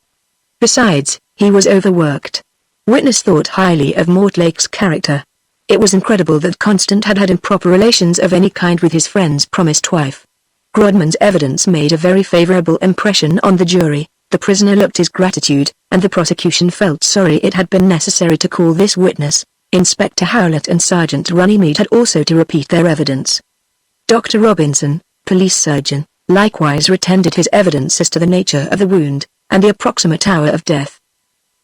Besides, he was overworked. Witness thought highly of Mortlake's character. It was incredible that Constant had had improper relations of any kind with his friend's promised wife. Grodman's evidence made a very favorable impression on the jury. The prisoner looked his gratitude, and the prosecution felt sorry it had been necessary to call this witness. Inspector Howlett and Sergeant Runnymede had also to repeat their evidence. Dr. Robinson, police surgeon, likewise retendered his evidence as to the nature of the wound, and the approximate hour of death.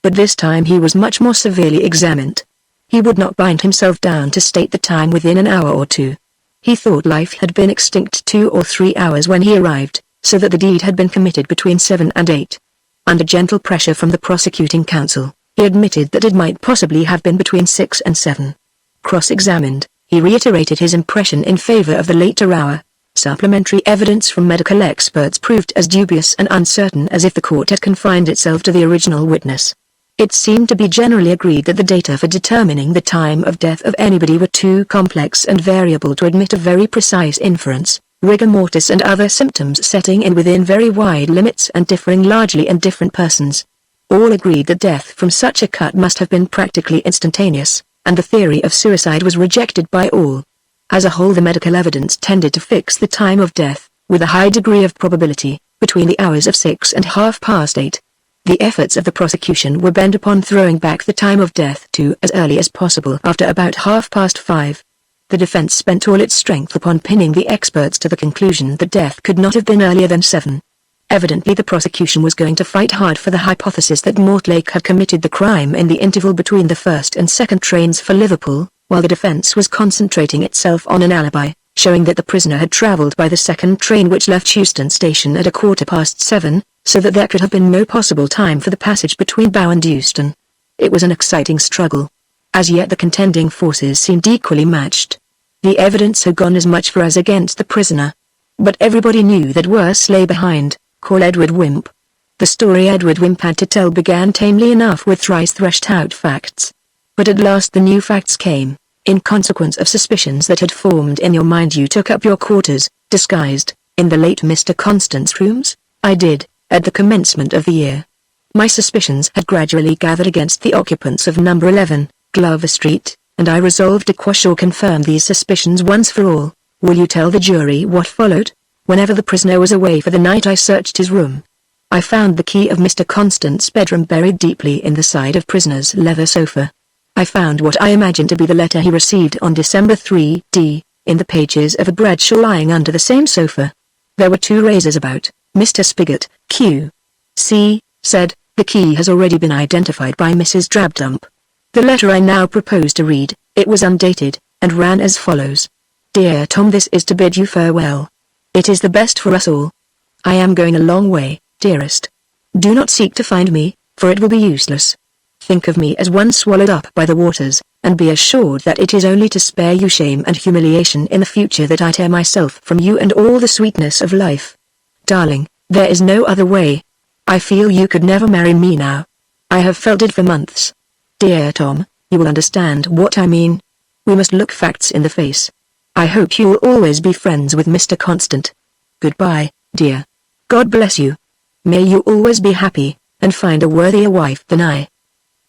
But this time he was much more severely examined. He would not bind himself down to state the time within an hour or two. He thought life had been extinct 2 or 3 hours when he arrived, so that the deed had been committed between 7 and 8. Under gentle pressure from the prosecuting counsel, he admitted that it might possibly have been between 6 and 7. Cross-examined, he reiterated his impression in favor of the later hour. Supplementary evidence from medical experts proved as dubious and uncertain as if the court had confined itself to the original witness. It seemed to be generally agreed that the data for determining the time of death of anybody were too complex and variable to admit of very precise inference, rigor mortis and other symptoms setting in within very wide limits and differing largely in different persons. All agreed that death from such a cut must have been practically instantaneous, and the theory of suicide was rejected by all. As a whole the medical evidence tended to fix the time of death, with a high degree of probability, between the hours of 6 and 8:30. The efforts of the prosecution were bent upon throwing back the time of death to as early as possible after about 5:30. The defense spent all its strength upon pinning the experts to the conclusion that death could not have been earlier than 7. Evidently the prosecution was going to fight hard for the hypothesis that Mortlake had committed the crime in the interval between the first and second trains for Liverpool, while the defense was concentrating itself on an alibi, showing that the prisoner had travelled by the second train which left Euston Station at 7:15, so that there could have been no possible time for the passage between Bow and Euston. It was an exciting struggle. As yet the contending forces seemed equally matched. The evidence had gone as much for as against the prisoner. But everybody knew that worse lay behind. Call Edward Wimp. The story Edward Wimp had to tell began tamely enough with thrice threshed out facts. But at last the new facts came. In consequence of suspicions that had formed in your mind, you took up your quarters, disguised, in the late Mr. Constant's rooms? I did, at the commencement of the year. My suspicions had gradually gathered against the occupants of number 11, Glover Street, and I resolved to quash or confirm these suspicions once for all. Will you tell the jury what followed? Whenever the prisoner was away for the night I searched his room. I found the key of Mr. Constant's bedroom buried deeply in the side of prisoner's leather sofa. I found what I imagined to be the letter he received on December 3d, in the pages of a Bradshaw lying under the same sofa. There were 2 razors about. Mr. Spigot, Q.C., said, the key has already been identified by Mrs. Drabdump. The letter I now propose to read, it was undated, and ran as follows. Dear Tom, this is to bid you farewell. It is the best for us all. I am going a long way, dearest. Do not seek to find me, for it will be useless. Think of me as one swallowed up by the waters, and be assured that it is only to spare you shame and humiliation in the future that I tear myself from you and all the sweetness of life. Darling, there is no other way. I feel you could never marry me now. I have felt it for months. Dear Tom, you will understand what I mean. We must look facts in the face. I hope you will always be friends with Mr. Constant. Goodbye, dear. God bless you. May you always be happy, and find a worthier wife than I.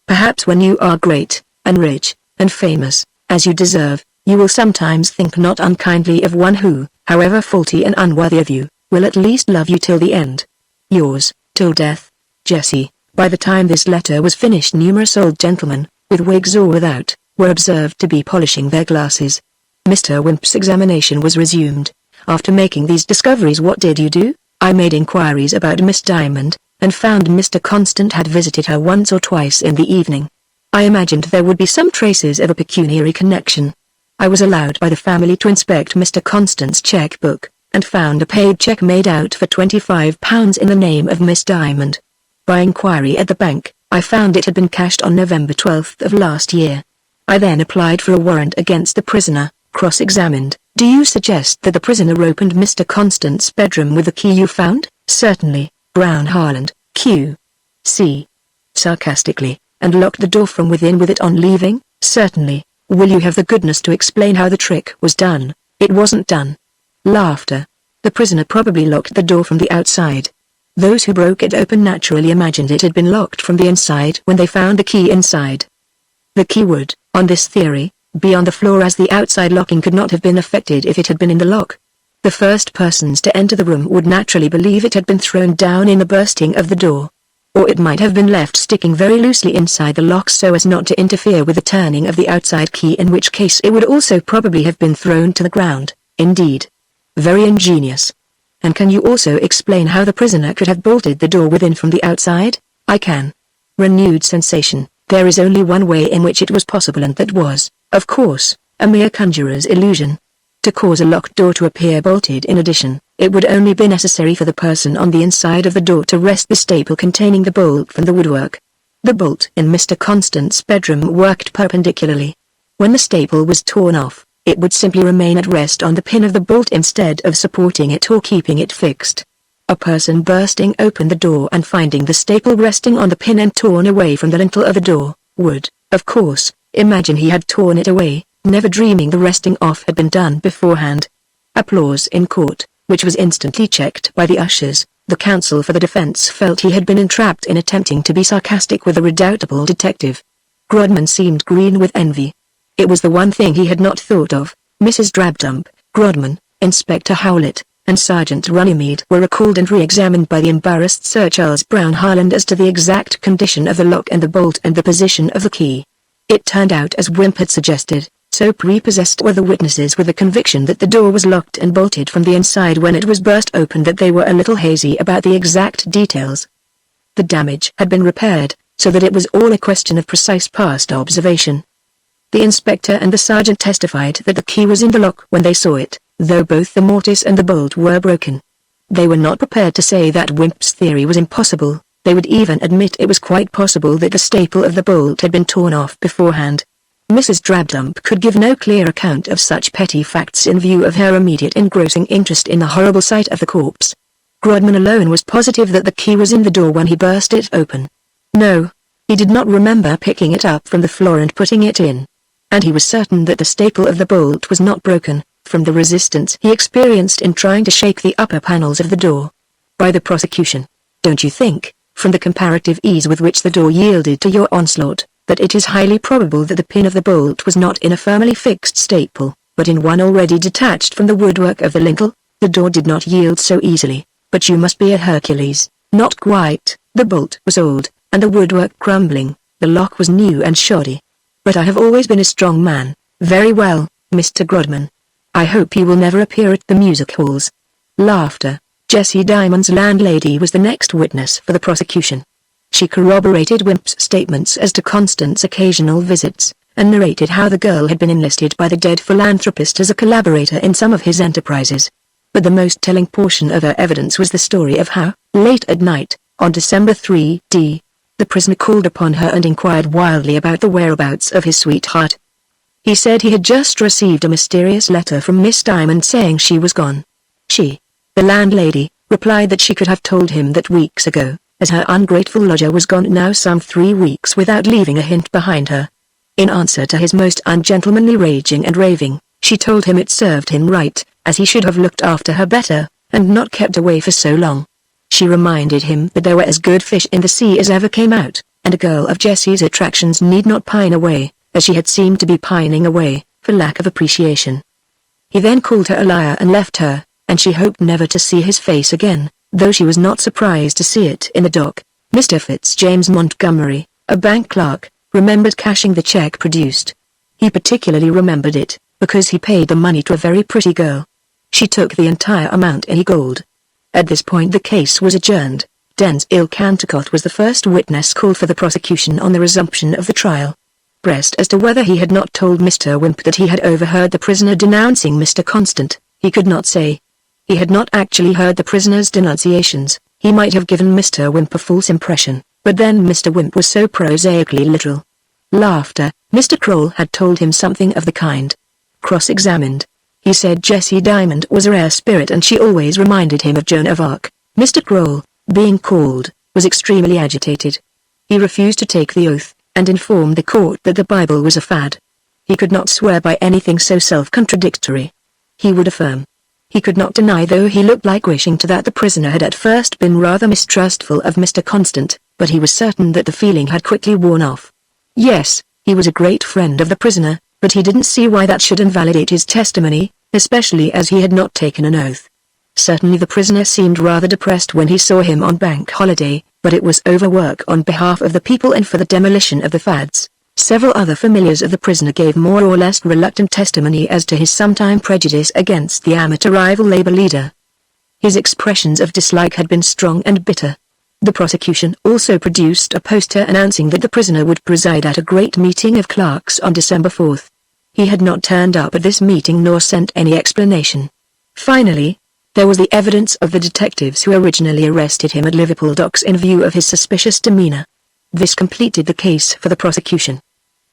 Perhaps when you are great, and rich, and famous, as you deserve, you will sometimes think not unkindly of one who, however faulty and unworthy of you, will at least love you till the end. Yours, till death, Jessie. By the time this letter was finished, numerous old gentlemen, with wigs or without, were observed to be polishing their glasses. Mr. Wimp's examination was resumed. After making these discoveries, what did you do? I made inquiries about Miss Diamond, and found Mr. Constant had visited her once or twice in the evening. I imagined there would be some traces of a pecuniary connection. I was allowed by the family to inspect Mr. Constant's cheque-book, and found a paid cheque made out for £25 in the name of Miss Diamond. By inquiry at the bank, I found it had been cashed on November 12th of last year. I then applied for a warrant against the prisoner, cross-examined. Do you suggest that the prisoner opened Mr. Constant's bedroom with the key you found? Certainly, Brown Harland, Q.C. sarcastically, and locked the door from within with it on leaving? Certainly. Will you have the goodness to explain how the trick was done? It wasn't done. Laughter. The prisoner probably locked the door from the outside. Those who broke it open naturally imagined it had been locked from the inside when they found the key inside. The key would, on this theory, be on the floor, as the outside locking could not have been affected if it had been in the lock. The first persons to enter the room would naturally believe it had been thrown down in the bursting of the door. Or it might have been left sticking very loosely inside the lock so as not to interfere with the turning of the outside key, in which case it would also probably have been thrown to the ground. Indeed. Very ingenious. And can you also explain how the prisoner could have bolted the door within from the outside? I can. Renewed sensation. There is only one way in which it was possible, and that was, of course, a mere conjurer's illusion. To cause a locked door to appear bolted in addition, it would only be necessary for the person on the inside of the door to wrest the staple containing the bolt from the woodwork. The bolt in Mr. Constant's bedroom worked perpendicularly. When the staple was torn off, it would simply remain at rest on the pin of the bolt instead of supporting it or keeping it fixed. A person bursting open the door and finding the staple resting on the pin and torn away from the lintel of the door, would, of course, imagine he had torn it away, never dreaming the resting off had been done beforehand. Applause in court, which was instantly checked by the ushers. The counsel for the defense felt he had been entrapped in attempting to be sarcastic with the redoubtable detective. Grodman seemed green with envy. It was the one thing he had not thought of. Mrs. Drabdump, Grodman, Inspector Howlett, and Sergeant Runnymede were recalled and re-examined by the embarrassed Sir Charles Brown Harland as to the exact condition of the lock and the bolt and the position of the key. It turned out as Wimp had suggested. So prepossessed were the witnesses with the conviction that the door was locked and bolted from the inside when it was burst open that they were a little hazy about the exact details. The damage had been repaired, so that it was all a question of precise past observation. The inspector and the sergeant testified that the key was in the lock when they saw it, though both the mortise and the bolt were broken. They were not prepared to say that Wimp's theory was impossible. They would even admit it was quite possible that the staple of the bolt had been torn off beforehand. Mrs. Drabdump could give no clear account of such petty facts in view of her immediate engrossing interest in the horrible sight of the corpse. Grodman alone was positive that the key was in the door when he burst it open. No, he did not remember picking it up from the floor and putting it in. And he was certain that the staple of the bolt was not broken, from the resistance he experienced in trying to shake the upper panels of the door. By the prosecution. Don't you think, from the comparative ease with which the door yielded to your onslaught, that it is highly probable that the pin of the bolt was not in a firmly fixed staple, but in one already detached from the woodwork of the lintel? The door did not yield so easily, but you must be a Hercules. Not quite. The bolt was old, and the woodwork crumbling. The lock was new and shoddy. But I have always been a strong man. Very well, Mr. Grodman. I hope you will never appear at the music halls. Laughter. Jessie Diamond's landlady was the next witness for the prosecution. She corroborated Wimp's statements as to Constant's occasional visits, and narrated how the girl had been enlisted by the dead philanthropist as a collaborator in some of his enterprises. But the most telling portion of her evidence was the story of how, late at night, on December 3d, the prisoner called upon her and inquired wildly about the whereabouts of his sweetheart. He said he had just received a mysterious letter from Miss Diamond saying she was gone. She, the landlady, replied that she could have told him that weeks ago, as her ungrateful lodger was gone now some 3 weeks without leaving a hint behind her. In answer to his most ungentlemanly raging and raving, she told him it served him right, as he should have looked after her better, and not kept away for so long. She reminded him that there were as good fish in the sea as ever came out, and a girl of Jessie's attractions need not pine away, as she had seemed to be pining away, for lack of appreciation. He then called her a liar and left her, and she hoped never to see his face again, though she was not surprised to see it in the dock. Mr. Fitzjames Montgomery, a bank clerk, remembered cashing the check produced. He particularly remembered it, because he paid the money to a very pretty girl. She took the entire amount in gold. At this point the case was adjourned. Denzil Cantacott was the first witness called for the prosecution on the resumption of the trial. Pressed as to whether he had not told Mr. Wimp that he had overheard the prisoner denouncing Mr. Constant, he could not say. He had not actually heard the prisoner's denunciations. He might have given Mr. Wimp a false impression, but then Mr. Wimp was so prosaically literal. Laughter. Mr. Kroll had told him something of the kind. Cross-examined. He said Jessie Diamond was a rare spirit and she always reminded him of Joan of Arc. Mr. Kroll, being called, was extremely agitated. He refused to take the oath, and informed the court that the Bible was a fad. He could not swear by anything so self-contradictory. He would affirm. He could not deny, though he looked like wishing to, that the prisoner had at first been rather mistrustful of Mr. Constant, but he was certain that the feeling had quickly worn off. Yes, he was a great friend of the prisoner, but he didn't see why that should invalidate his testimony, especially as he had not taken an oath. Certainly the prisoner seemed rather depressed when he saw him on bank holiday, but it was overwork on behalf of the people and for the demolition of the fads. Several other familiars of the prisoner gave more or less reluctant testimony as to his sometime prejudice against the amateur rival labor leader. His expressions of dislike had been strong and bitter. The prosecution also produced a poster announcing that the prisoner would preside at a great meeting of clerks on December 4th. He had not turned up at this meeting nor sent any explanation. Finally, there was the evidence of the detectives who originally arrested him at Liverpool docks in view of his suspicious demeanor. This completed the case for the prosecution.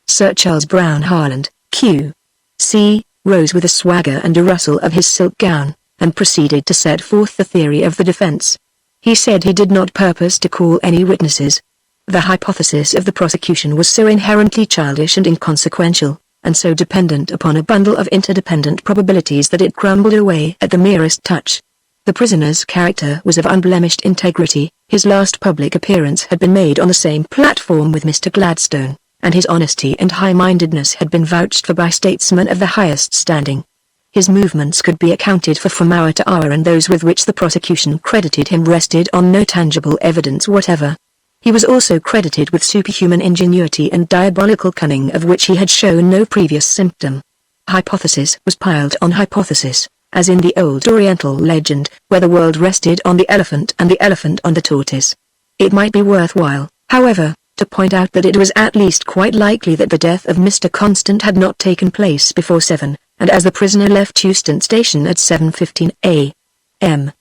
Sir Charles Brown Harland, Q.C., rose with a swagger and a rustle of his silk gown, and proceeded to set forth the theory of the defense. He said he did not purpose to call any witnesses. The hypothesis of the prosecution was so inherently childish and inconsequential, and so dependent upon a bundle of interdependent probabilities that it crumbled away at the merest touch. The prisoner's character was of unblemished integrity. His last public appearance had been made on the same platform with Mr. Gladstone, and his honesty and high-mindedness had been vouched for by statesmen of the highest standing. His movements could be accounted for from hour to hour, and those with which the prosecution credited him rested on no tangible evidence whatever. He was also credited with superhuman ingenuity and diabolical cunning of which he had shown no previous symptom. Hypothesis was piled on hypothesis, as in the old Oriental legend, where the world rested on the elephant and the elephant on the tortoise. It might be worthwhile, however, to point out that it was at least quite likely that the death of Mr. Constant had not taken place before 7, and as the prisoner left Euston Station at 7:15 a.m.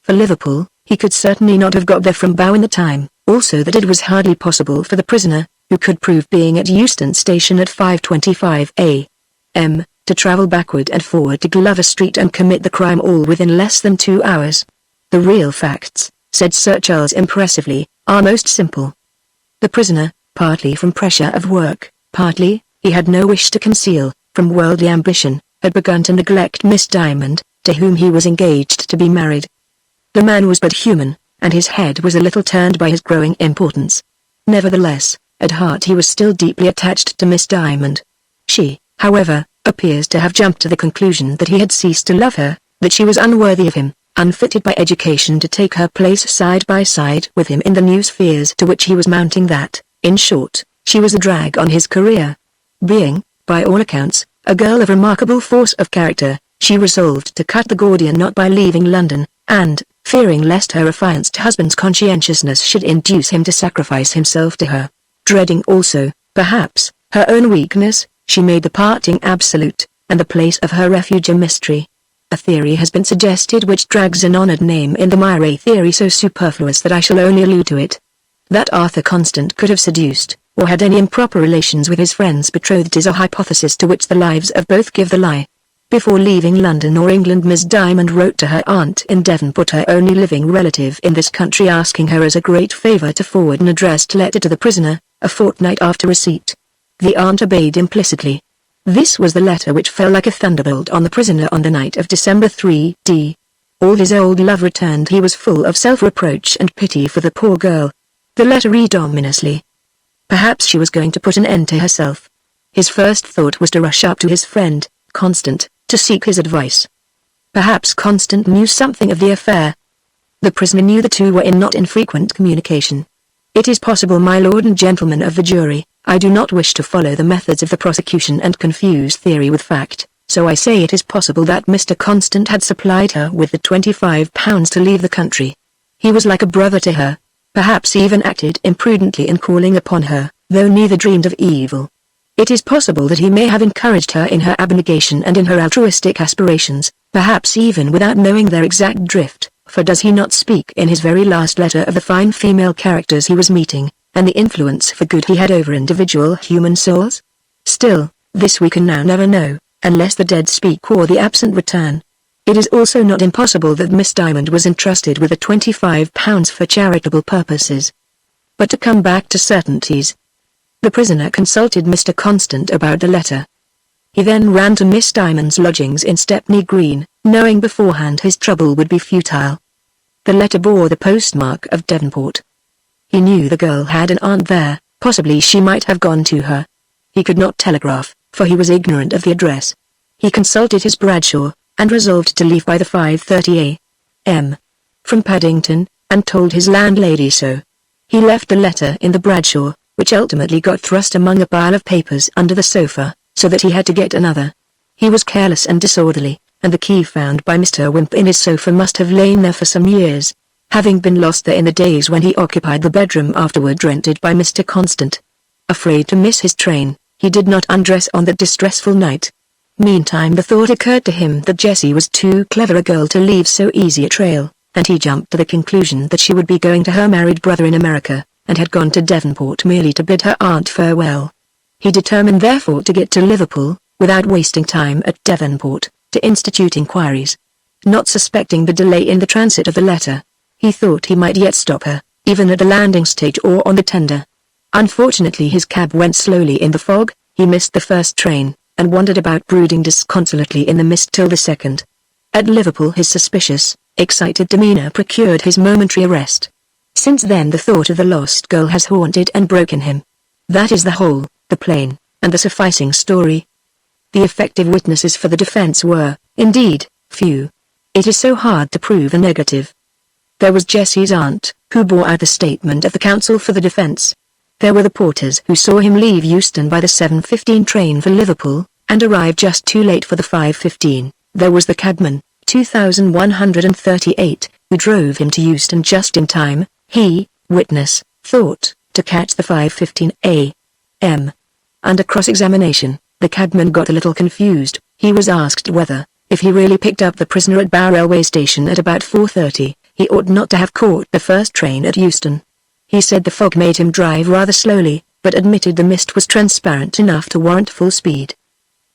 for Liverpool, he could certainly not have got there from Bow in the time, also that it was hardly possible for the prisoner, who could prove being at Euston Station at 5:25 a.m., to travel backward and forward to Glover Street and commit the crime all within less than 2 hours. The real facts, said Sir Charles impressively, are most simple. The prisoner, partly from pressure of work, partly, he had no wish to conceal, from worldly ambition, had begun to neglect Miss Diamond, to whom he was engaged to be married. The man was but human, and his head was a little turned by his growing importance. Nevertheless, at heart he was still deeply attached to Miss Diamond. She, however, appears to have jumped to the conclusion that he had ceased to love her, that she was unworthy of him, unfitted by education to take her place side by side with him in the new spheres to which he was mounting, that, in short, she was a drag on his career. Being, by all accounts, a girl of remarkable force of character, she resolved to cut the Gordian knot by leaving London, and, fearing lest her affianced husband's conscientiousness should induce him to sacrifice himself to her, dreading also, perhaps, her own weakness, she made the parting absolute, and the place of her refuge a mystery. A theory has been suggested which drags an honoured name in the mire, a theory so superfluous that I shall only allude to it. That Arthur Constant could have seduced, or had any improper relations with his friend's betrothed, is a hypothesis to which the lives of both give the lie. Before leaving London or England, Miss Diamond wrote to her aunt in Devonport, her only living relative in this country, asking her as a great favour to forward an addressed letter to the prisoner, a fortnight after receipt. The aunt obeyed implicitly. This was the letter which fell like a thunderbolt on the prisoner on the night of December 3d. All his old love returned. He was full of self-reproach and pity for the poor girl. The letter read ominously. Perhaps she was going to put an end to herself. His first thought was to rush up to his friend, Constant, to seek his advice. Perhaps Constant knew something of the affair. The prisoner knew the two were in not infrequent communication. It is possible, my lord and gentlemen of the jury, I do not wish to follow the methods of the prosecution and confuse theory with fact, so I say it is possible that Mr. Constant had supplied her with the £25 to leave the country. He was like a brother to her, perhaps even acted imprudently in calling upon her, though neither dreamed of evil. It is possible that he may have encouraged her in her abnegation and in her altruistic aspirations, perhaps even without knowing their exact drift, for does he not speak in his very last letter of the fine female characters he was meeting, and the influence for good he had over individual human souls? Still, this we can now never know, unless the dead speak or the absent return. It is also not impossible that Miss Diamond was entrusted with the £25 for charitable purposes. But to come back to certainties. The prisoner consulted Mr. Constant about the letter. He then ran to Miss Diamond's lodgings in Stepney Green, knowing beforehand his trouble would be futile. The letter bore the postmark of Devonport. He knew the girl had an aunt there, possibly she might have gone to her. He could not telegraph, for he was ignorant of the address. He consulted his Bradshaw, and resolved to leave by the 5:30 a.m. from Paddington, and told his landlady so. He left the letter in the Bradshaw, which ultimately got thrust among a pile of papers under the sofa, so that he had to get another. He was careless and disorderly, and the key found by Mr. Wimp in his sofa must have lain there for some years, having been lost there in the days when he occupied the bedroom afterward rented by Mr. Constant. Afraid to miss his train, he did not undress on that distressful night. Meantime the thought occurred to him that Jessie was too clever a girl to leave so easy a trail, and he jumped to the conclusion that she would be going to her married brother in America, and had gone to Devonport merely to bid her aunt farewell. He determined therefore to get to Liverpool, without wasting time at Devonport, to institute inquiries. Not suspecting the delay in the transit of the letter, he thought he might yet stop her, even at the landing stage or on the tender. Unfortunately his cab went slowly in the fog, he missed the first train, and wandered about brooding disconsolately in the mist till the second. At Liverpool his suspicious, excited demeanour procured his momentary arrest. Since then the thought of the lost girl has haunted and broken him. That is the whole, the plain, and the sufficing story. The effective witnesses for the defence were, indeed, few. It is so hard to prove a negative. There was Jessie's aunt, who bore out the statement of the counsel for the defence. There were the porters who saw him leave Euston by the 7:15 train for Liverpool, and arrived just too late for the 5:15. There was the cabman, 2138, who drove him to Euston just in time, he, witness, thought, to catch the 5:15 a.m. Under cross-examination, the cabman got a little confused. He was asked whether, if he really picked up the prisoner at Bow railway station at about 4:30, he ought not to have caught the first train at Euston. He said the fog made him drive rather slowly, but admitted the mist was transparent enough to warrant full speed.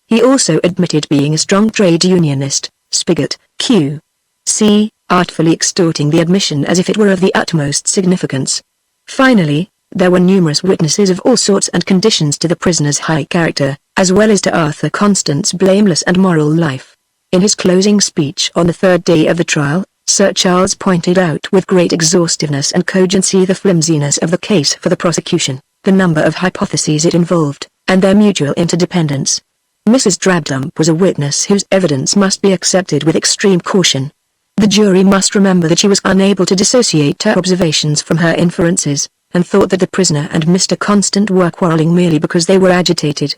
He also admitted being a strong trade unionist, Spigot, Q.C., artfully extorting the admission as if it were of the utmost significance. Finally, there were numerous witnesses of all sorts and conditions to the prisoner's high character, as well as to Arthur Constant's blameless and moral life. In his closing speech on the third day of the trial, Sir Charles pointed out with great exhaustiveness and cogency the flimsiness of the case for the prosecution, the number of hypotheses it involved, and their mutual interdependence. Mrs. Drabdump was a witness whose evidence must be accepted with extreme caution. The jury must remember that she was unable to dissociate her observations from her inferences, and thought that the prisoner and Mr. Constant were quarrelling merely because they were agitated.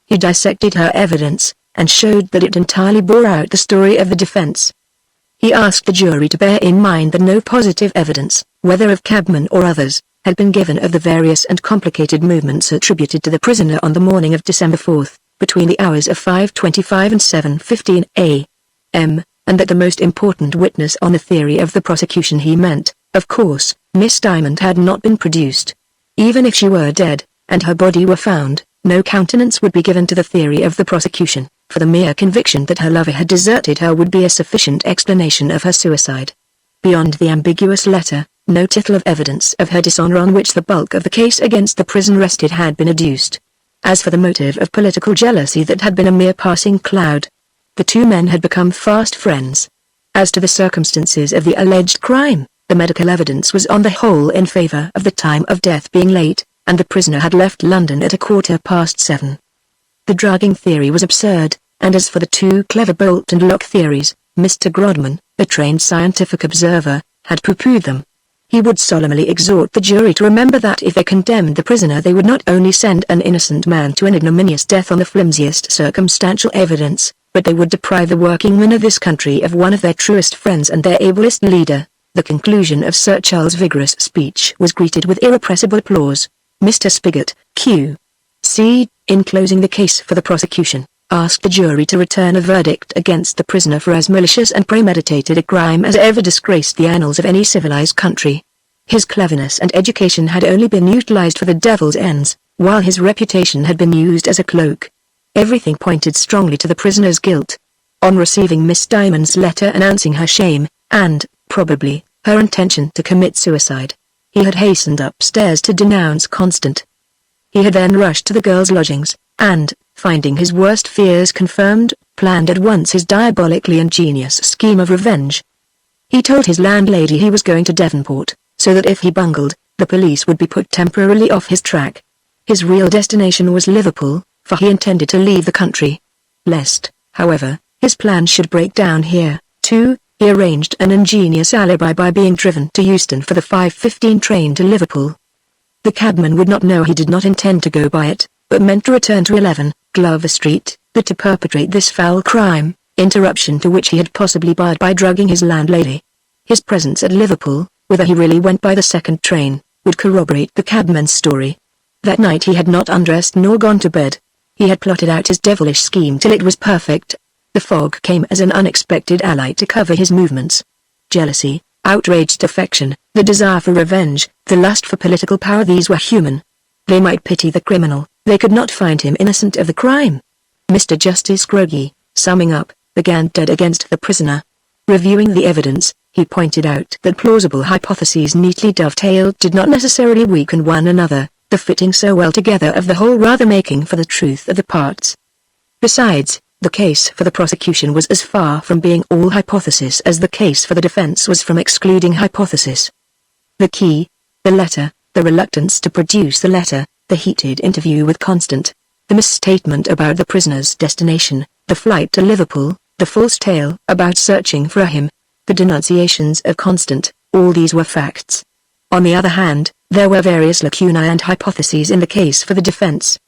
He dissected her evidence, and showed that it entirely bore out the story of the defense. He asked the jury to bear in mind that no positive evidence, whether of cabmen or others, had been given of the various and complicated movements attributed to the prisoner on the morning of December 4th, between the hours of 5:25 and 7:15 a.m., and that the most important witness on the theory of the prosecution he meant, of course, Miss Diamond had not been produced. Even if she were dead, and her body were found, no countenance would be given to the theory of the prosecution, for the mere conviction that her lover had deserted her would be a sufficient explanation of her suicide. Beyond the ambiguous letter, no tittle of evidence of her dishonor on which the bulk of the case against the prison rested had been adduced. As for the motive of political jealousy that had been a mere passing cloud, the two men had become fast friends. As to the circumstances of the alleged crime, the medical evidence was on the whole in favor of the time of death being late, and the prisoner had left London at 7:15. The drugging theory was absurd, and as for the two clever bolt and lock theories, Mr. Grodman, a trained scientific observer, had pooh-poohed them. He would solemnly exhort the jury to remember that if they condemned the prisoner they would not only send an innocent man to an ignominious death on the flimsiest circumstantial evidence, but they would deprive the workingmen of this country of one of their truest friends and their ablest leader. The conclusion of Sir Charles' vigorous speech was greeted with irrepressible applause. Mr. Spigot, Q.C., in closing the case for the prosecution, asked the jury to return a verdict against the prisoner for as malicious and premeditated a crime as ever disgraced the annals of any civilized country. His cleverness and education had only been utilized for the devil's ends, while his reputation had been used as a cloak. Everything pointed strongly to the prisoner's guilt. On receiving Miss Diamond's letter announcing her shame, and, probably, her intention to commit suicide, he had hastened upstairs to denounce Constant. He had then rushed to the girl's lodgings, and, finding his worst fears confirmed, planned at once his diabolically ingenious scheme of revenge. He told his landlady he was going to Devonport, so that if he bungled, the police would be put temporarily off his track. His real destination was Liverpool, for he intended to leave the country. Lest, however, his plan should break down here, too, he arranged an ingenious alibi by being driven to Euston for the 5:15 train to Liverpool. The cabman would not know he did not intend to go by it, but meant to return to 11, Glover Street, but to perpetrate this foul crime, interruption to which he had possibly barred by drugging his landlady. His presence at Liverpool, whither he really went by the second train, would corroborate the cabman's story. That night he had not undressed nor gone to bed. He had plotted out his devilish scheme till it was perfect. The fog came as an unexpected ally to cover his movements. Jealousy, outraged affection, the desire for revenge, the lust for political power, these were human. They might pity the criminal, they could not find him innocent of the crime. Mr. Justice Croggie, summing up, began dead against the prisoner. Reviewing the evidence, he pointed out that plausible hypotheses neatly dovetailed did not necessarily weaken one another, the fitting so well together of the whole rather making for the truth of the parts. Besides, the case for the prosecution was as far from being all hypothesis as the case for the defense was from excluding hypothesis. The key, the letter, the reluctance to produce the letter, the heated interview with Constant, the misstatement about the prisoner's destination, the flight to Liverpool, the false tale about searching for him, the denunciations of Constant, all these were facts. On the other hand, there were various lacunae and hypotheses in the case for the defense.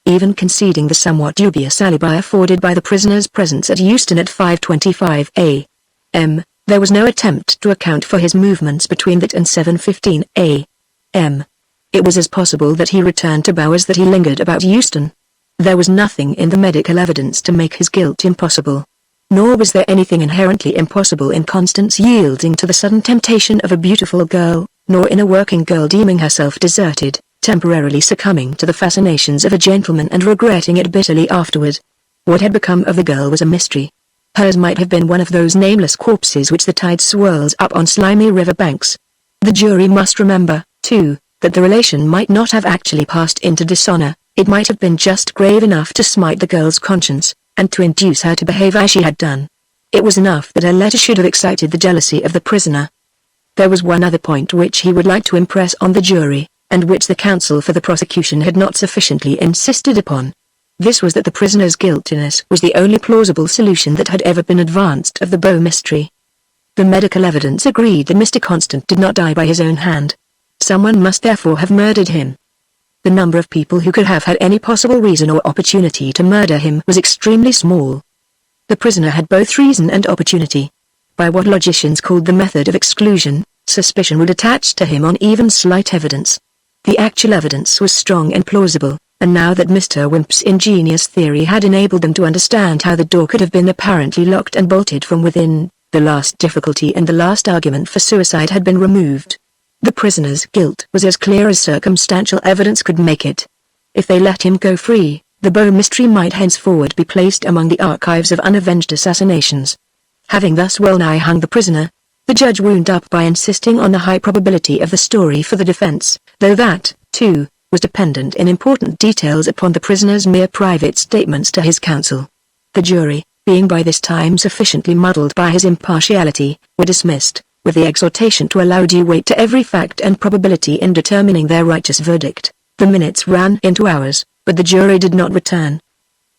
even conceding the somewhat dubious alibi afforded by the prisoner's presence at Euston at 5:25 a.m., there was no attempt to account for his movements between that and 7:15 a.m. It was as possible that he returned to Bow as that he lingered about Euston. There was nothing in the medical evidence to make his guilt impossible. Nor was there anything inherently impossible in Constance yielding to the sudden temptation of a beautiful girl, nor in a working girl deeming herself deserted, temporarily succumbing to the fascinations of a gentleman and regretting it bitterly afterward. What had become of the girl was a mystery. Hers might have been one of those nameless corpses which the tide swirls up on slimy river banks. The jury must remember, too, that the relation might not have actually passed into dishonor. It might have been just grave enough to smite the girl's conscience, and to induce her to behave as she had done. It was enough that her letter should have excited the jealousy of the prisoner. There was one other point which he would like to impress on the jury, and which the counsel for the prosecution had not sufficiently insisted upon. This was that the prisoner's guiltiness was the only plausible solution that had ever been advanced of the Bow mystery. The medical evidence agreed that Mr. Constant did not die by his own hand. Someone must therefore have murdered him. The number of people who could have had any possible reason or opportunity to murder him was extremely small. The prisoner had both reason and opportunity. By what logicians called the method of exclusion, suspicion would attach to him on even slight evidence. The actual evidence was strong and plausible, and now that Mr. Wimp's ingenious theory had enabled them to understand how the door could have been apparently locked and bolted from within, the last difficulty and the last argument for suicide had been removed. The prisoner's guilt was as clear as circumstantial evidence could make it. If they let him go free, the Bow mystery might henceforward be placed among the archives of unavenged assassinations. Having thus well nigh hung the prisoner, the judge wound up by insisting on the high probability of the story for the defense, though that, too, was dependent in important details upon the prisoner's mere private statements to his counsel. The jury, being by this time sufficiently muddled by his impartiality, were dismissed, with the exhortation to allow due weight to every fact and probability in determining their righteous verdict. The minutes ran into hours, but the jury did not return.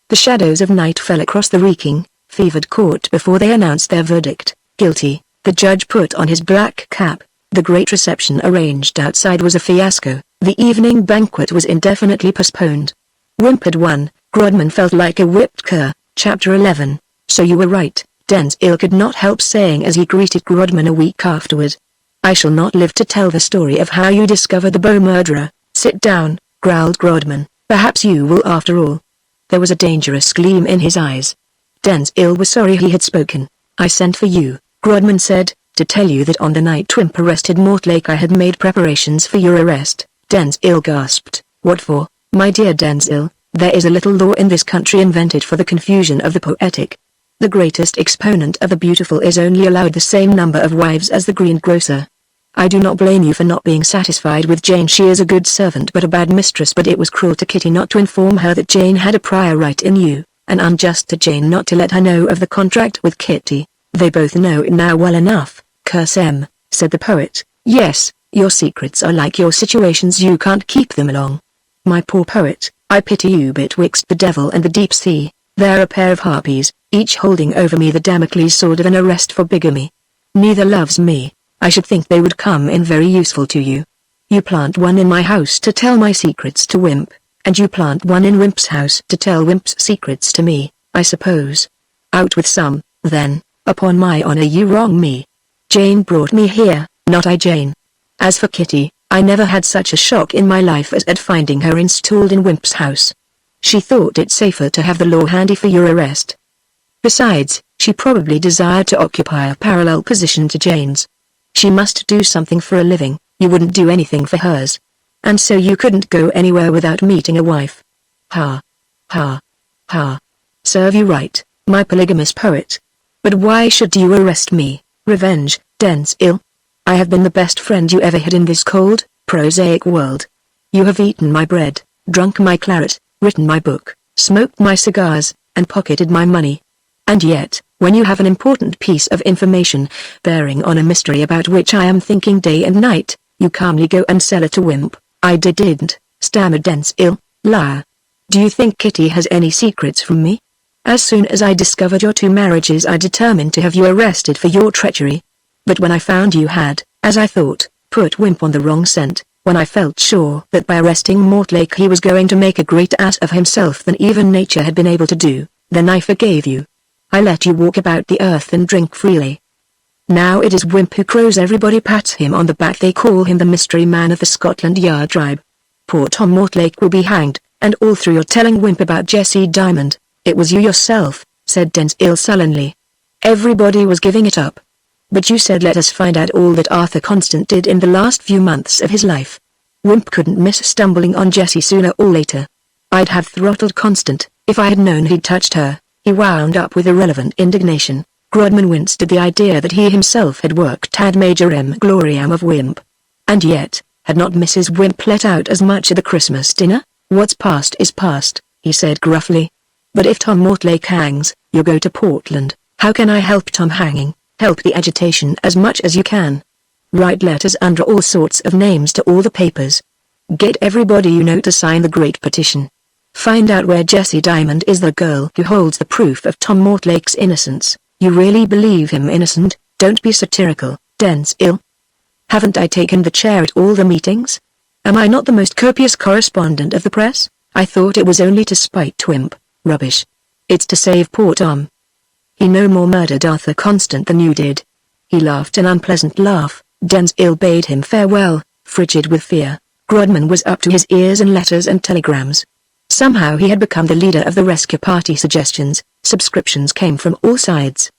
The shadows of night fell across the reeking, fevered court before they announced their verdict, guilty. The judge put on his black cap. The great reception arranged outside was a fiasco. The evening banquet was indefinitely postponed. Wimp had won. Grodman felt like a whipped cur. Chapter 11. So you were right, Denzil could not help saying as he greeted Grodman a week afterward. I shall not live to tell the story of how you discovered the Bow murderer. Sit down, growled Grodman. Perhaps you will after all. There was a dangerous gleam in his eyes. Denzil was sorry he had spoken. I sent for you, Grodman said, to tell you that on the night Wimp arrested Mortlake I had made preparations for your arrest. Denzil gasped. What for, my dear Denzil? There is a little law in this country invented for the confusion of the poetic. The greatest exponent of the beautiful is only allowed the same number of wives as the greengrocer. I do not blame you for not being satisfied with Jane. She is a good servant but a bad mistress, but it was cruel to Kitty not to inform her that Jane had a prior right in you, and unjust to Jane not to let her know of the contract with Kitty. They both know it now well enough. Curse 'em, said the poet. Yes, your secrets are like your situations, you can't keep them long. My poor poet, I pity you betwixt the devil and the deep sea. They're a pair of harpies, each holding over me the Damocles sword of an arrest for bigamy. Neither loves me. I should think they would come in very useful to you. You plant one in my house to tell my secrets to Wimp, and you plant one in Wimp's house to tell Wimp's secrets to me, I suppose. Out with some, then. Upon my honor you wrong me. Jane brought me here, not I Jane. As for Kitty, I never had such a shock in my life as at finding her installed in Wimp's house. She thought it safer to have the law handy for your arrest. Besides, she probably desired to occupy a parallel position to Jane's. She must do something for a living, you wouldn't do anything for hers. And so you couldn't go anywhere without meeting a wife. Ha. Ha. Ha. Serve you right, my polygamous poet. But why should you arrest me? Revenge, Denzil. I have been the best friend you ever had in this cold, prosaic world. You have eaten my bread, drunk my claret, written my book, smoked my cigars, and pocketed my money. And yet, when you have an important piece of information, bearing on a mystery about which I am thinking day and night, you calmly go and sell it to Wimp. I didn't, stammered Denzil. Liar. Do you think Kitty has any secrets from me? As soon as I discovered your 2 marriages I determined to have you arrested for your treachery. But when I found you had, as I thought, put Wimp on the wrong scent, When I felt sure that by arresting Mortlake he was going to make a greater ass of himself than even nature had been able to do, then I forgave you. I let you walk about the earth and drink freely. Now it is Wimp who crows. Everybody pats him on the back. They call him the mystery man of the Scotland Yard tribe. Poor Tom Mortlake will be hanged, and all through your telling Wimp about Jessie Diamond. It was you yourself, said Zangwill sullenly. Everybody was giving it up. But you said let us find out all that Arthur Constant did in the last few months of his life. Wimp couldn't miss stumbling on Jessie sooner or later. I'd have throttled Constant, if I had known he'd touched her, he wound up with irrelevant indignation. Grodman winced at the idea that he himself had worked ad majorem gloriam of Wimp. And yet, had not Mrs. Wimp let out as much at the Christmas dinner? What's past is past, he said gruffly. But if Tom Mortlake hangs, you'll go to Portland. How can I help Tom hanging? Help the agitation as much as you can. Write letters under all sorts of names to all the papers. Get everybody you know to sign the great petition. Find out where Jessie Diamond is, the girl who holds the proof of Tom Mortlake's innocence. You really believe him innocent? Don't be satirical, Zangwill. Haven't I taken the chair at all the meetings? Am I not the most copious correspondent of the press? I thought it was only to spite Wimp. Rubbish. It's to save poor Tom. He no more murdered Arthur Constant than you did. He laughed an unpleasant laugh. Zangwill bade him farewell, frigid with fear. Grodman was up to his ears in letters and telegrams. Somehow he had become the leader of the rescue party. Subscriptions came from all sides.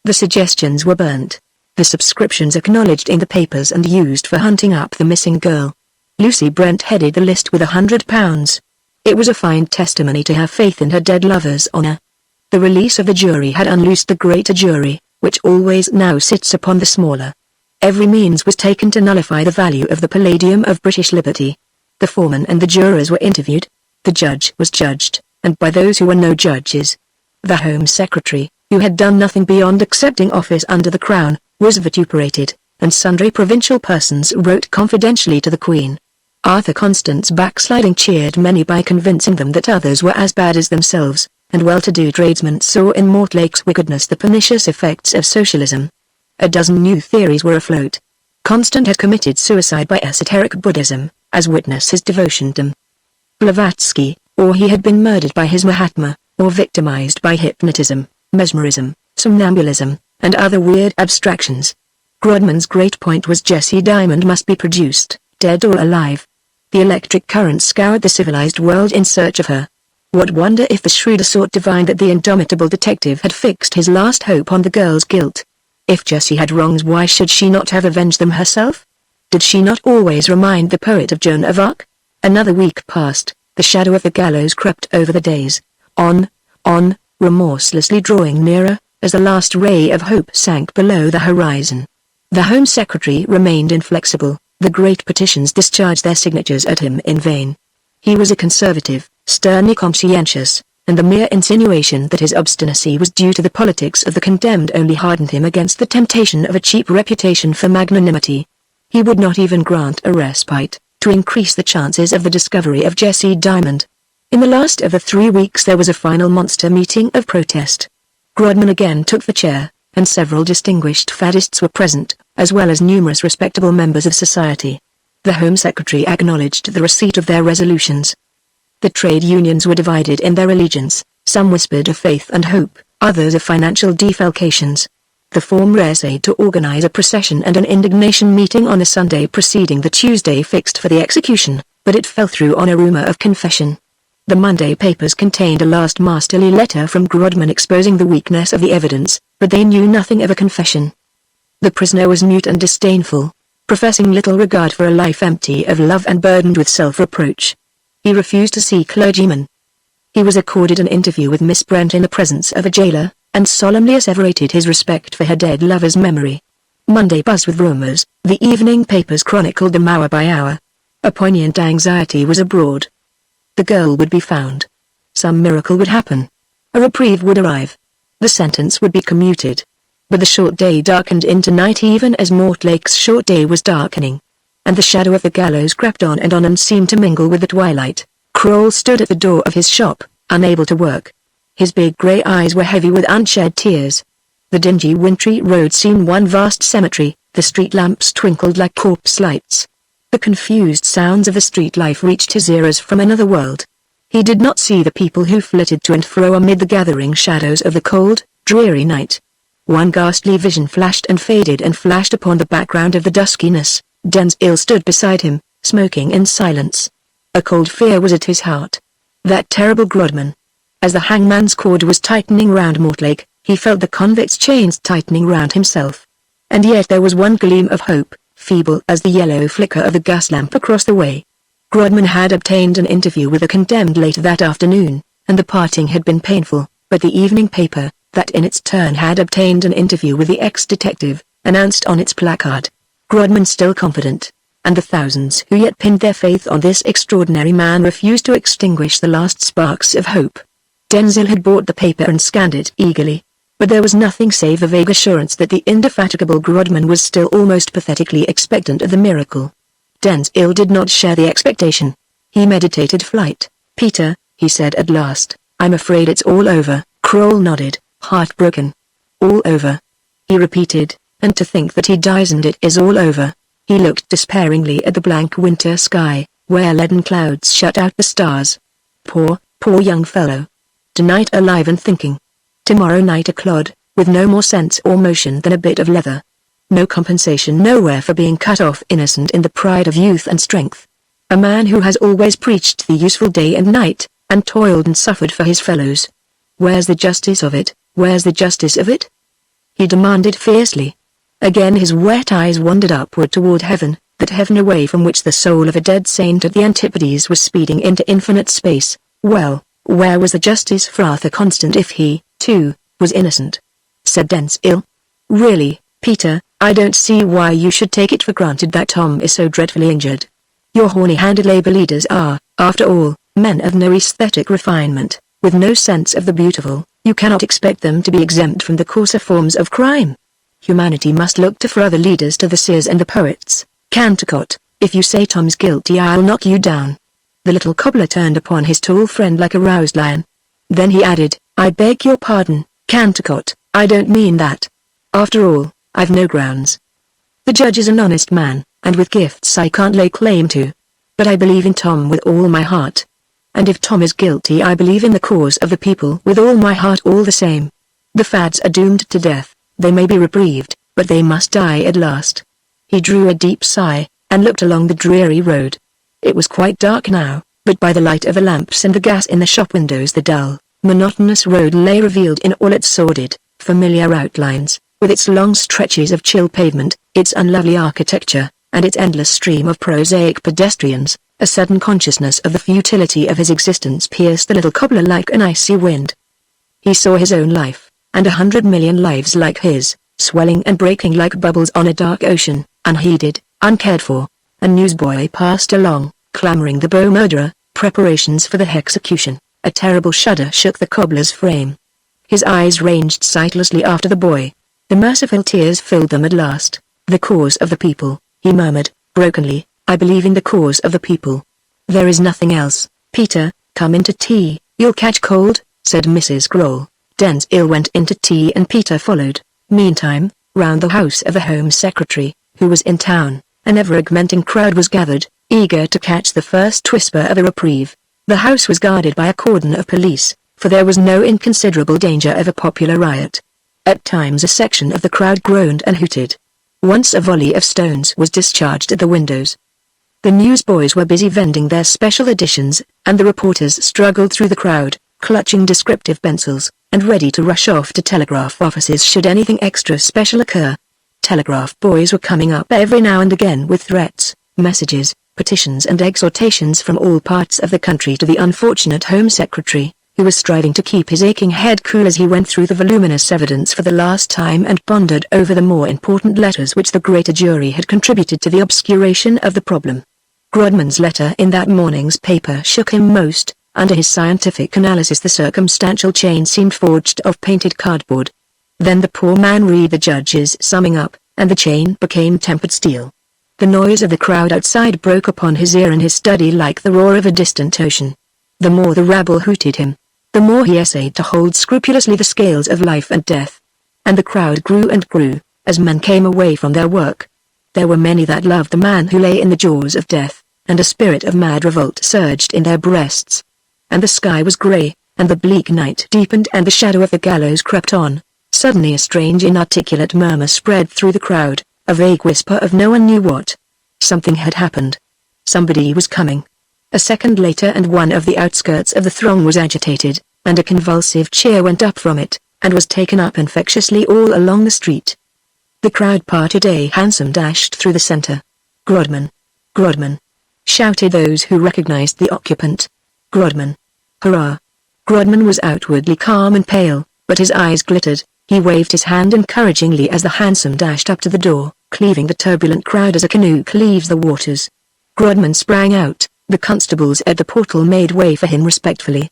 The suggestions were burnt. The subscriptions acknowledged in the papers and used for hunting up the missing girl. Lucy Brent headed the list with £100. It was a fine testimony to her faith in her dead lover's honor. The release of the jury had unloosed the greater jury, which always now sits upon the smaller. Every means was taken to nullify the value of the palladium of British liberty. The foreman and the jurors were interviewed. The judge was judged, and by those who were no judges. The Home Secretary, who had done nothing beyond accepting office under the Crown, was vituperated, and sundry provincial persons wrote confidentially to the Queen. Arthur Constant's backsliding cheered many by convincing them that others were as bad as themselves, and well-to-do tradesmen saw in Mortlake's wickedness the pernicious effects of socialism. A dozen new theories were afloat. Constant had committed suicide by esoteric Buddhism, as witness his devotion to Blavatsky, or he had been murdered by his Mahatma, or victimized by hypnotism, mesmerism, somnambulism, and other weird abstractions. Grodman's great point was Jessie Diamond must be produced, dead or alive. The electric current scoured the civilized world in search of her. What wonder if the shrewder sort divined that the indomitable detective had fixed his last hope on the girl's guilt. If Jessie had wrongs, why should she not have avenged them herself? Did she not always remind the poet of Joan of Arc? Another week passed, the shadow of the gallows crept over the days. On, remorselessly drawing nearer, as the last ray of hope sank below the horizon. The Home Secretary remained inflexible. The great petitions discharged their signatures at him in vain. He was a conservative, sternly conscientious, and the mere insinuation that his obstinacy was due to the politics of the condemned only hardened him against the temptation of a cheap reputation for magnanimity. He would not even grant a respite, to increase the chances of the discovery of Jessie Diamond. In the last of the 3 weeks there was a final monster meeting of protest. Grodman again took the chair, and several distinguished faddists were present, as well as numerous respectable members of society. The Home Secretary acknowledged the receipt of their resolutions. The trade unions were divided in their allegiance, some whispered of faith and hope, others of financial defalcations. The former essayed to organize a procession and an indignation meeting on the Sunday preceding the Tuesday fixed for the execution, but it fell through on a rumor of confession. The Monday papers contained a last masterly letter from Grodman exposing the weakness of the evidence, but they knew nothing of a confession. The prisoner was mute and disdainful, professing little regard for a life empty of love and burdened with self-reproach. He refused to see clergymen. He was accorded an interview with Miss Brent in the presence of a jailer, and solemnly asseverated his respect for her dead lover's memory. Monday buzzed with rumors. The evening papers chronicled them hour by hour. A poignant anxiety was abroad. The girl would be found. Some miracle would happen. A reprieve would arrive. The sentence would be commuted. But the short day darkened into night even as Mortlake's short day was darkening. And the shadow of the gallows crept on and seemed to mingle with the twilight. Kroll stood at the door of his shop, unable to work. His big grey eyes were heavy with unshed tears. The dingy wintry road seemed one vast cemetery, the street lamps twinkled like corpse lights. The confused sounds of the street life reached his ears from another world. He did not see the people who flitted to and fro amid the gathering shadows of the cold, dreary night. One ghastly vision flashed and faded and flashed upon the background of the duskiness. Zangwill stood beside him, smoking in silence. A cold fear was at his heart. That terrible Grodman. As the hangman's cord was tightening round Mortlake, he felt the convict's chains tightening round himself. And yet there was one gleam of hope, feeble as the yellow flicker of the gas lamp across the way. Grodman had obtained an interview with the condemned later that afternoon, and the parting had been painful, but the evening paper, that in its turn had obtained an interview with the ex-detective, announced on its placard, "Grodman still confident," and the thousands who yet pinned their faith on this extraordinary man refused to extinguish the last sparks of hope. Zangwill had bought the paper and scanned it eagerly. But there was nothing save a vague assurance that the indefatigable Grodman was still almost pathetically expectant of the miracle. Zangwill did not share the expectation. He meditated flight. "Peter," he said at last, "I'm afraid it's all over." Kroll nodded, heartbroken. "All over," he repeated, "and to think that he dies and it is all over." He looked despairingly at the blank winter sky, where leaden clouds shut out the stars. Poor, poor young fellow. Tonight alive and thinking. Tomorrow night a clod, with no more sense or motion than a bit of leather. No compensation nowhere for being cut off innocent in the pride of youth and strength. A man who has always preached the useful day and night, and toiled and suffered for his fellows. Where's the justice of it, where's the justice of it? He demanded fiercely. Again his wet eyes wandered upward toward heaven, that heaven away from which the soul of a dead saint at the antipodes was speeding into infinite space. Well, where was the justice for Arthur Constant if he, too, was innocent? Said Zangwill. "Really, Peter, I don't see why you should take it for granted that Tom is so dreadfully injured. Your horny-handed labor leaders are, after all, men of no aesthetic refinement, with no sense of the beautiful. You cannot expect them to be exempt from the coarser forms of crime. Humanity must look to for other leaders, to the seers and the poets. Cantacot, if you say Tom's guilty I'll knock you down." The little cobbler turned upon his tall friend like a roused lion. Then he added, "I beg your pardon, Cantacot, I don't mean that. After all, I've no grounds. The judge is an honest man, and with gifts I can't lay claim to. But I believe in Tom with all my heart. And if Tom is guilty I believe in the cause of the people with all my heart all the same. The fads are doomed to death, they may be reprieved, but they must die at last." He drew a deep sigh, and looked along the dreary road. It was quite dark now, but by the light of the lamps and the gas in the shop windows the dull, monotonous road lay revealed in all its sordid, familiar outlines, with its long stretches of chill pavement, its unlovely architecture, and its endless stream of prosaic pedestrians. A sudden consciousness of the futility of his existence pierced the little cobbler like an icy wind. He saw his own life, and 100 million lives like his, swelling and breaking like bubbles on a dark ocean, unheeded, uncared for. A newsboy passed along, clamoring the Bow murderer, preparations for the execution. A terrible shudder shook the cobbler's frame. His eyes ranged sightlessly after the boy. The merciful tears filled them at last. "The cause of the people," he murmured, brokenly, "I believe in the cause of the people. There is nothing else." "Peter, come into tea, you'll catch cold," said Mrs. Kroll. Zangwill went into tea and Peter followed. Meantime, round the house of the Home Secretary, who was in town, an ever-augmenting crowd was gathered, eager to catch the first whisper of a reprieve. The house was guarded by a cordon of police, for there was no inconsiderable danger of a popular riot. At times a section of the crowd groaned and hooted. Once a volley of stones was discharged at the windows. The newsboys were busy vending their special editions, and the reporters struggled through the crowd, clutching descriptive pencils, and ready to rush off to telegraph offices should anything extra special occur. Telegraph boys were coming up every now and again with threats, messages, petitions and exhortations from all parts of the country to the unfortunate Home Secretary, who was striving to keep his aching head cool as he went through the voluminous evidence for the last time and pondered over the more important letters which the greater jury had contributed to the obscuration of the problem. Grodman's letter in that morning's paper shook him most. Under his scientific analysis the circumstantial chain seemed forged of painted cardboard. Then the poor man read the judge's summing up, and the chain became tempered steel. The noise of the crowd outside broke upon his ear in his study like the roar of a distant ocean. The more the rabble hooted him, the more he essayed to hold scrupulously the scales of life and death. And the crowd grew and grew, as men came away from their work. There were many that loved the man who lay in the jaws of death, and a spirit of mad revolt surged in their breasts. And the sky was grey, and the bleak night deepened and the shadow of the gallows crept on. Suddenly a strange inarticulate murmur spread through the crowd, a vague whisper of no one knew what. Something had happened. Somebody was coming. A second later and one of the outskirts of the throng was agitated, and a convulsive cheer went up from it, and was taken up infectiously all along the street. The crowd parted. A hansom dashed through the center. "Grodman! Grodman!" shouted those who recognized the occupant. "Grodman! Hurrah!" Grodman was outwardly calm and pale, but his eyes glittered. He waved his hand encouragingly as the hansom dashed up to the door, cleaving the turbulent crowd as a canoe cleaves the waters. Grodman sprang out. The constables at the portal made way for him respectfully.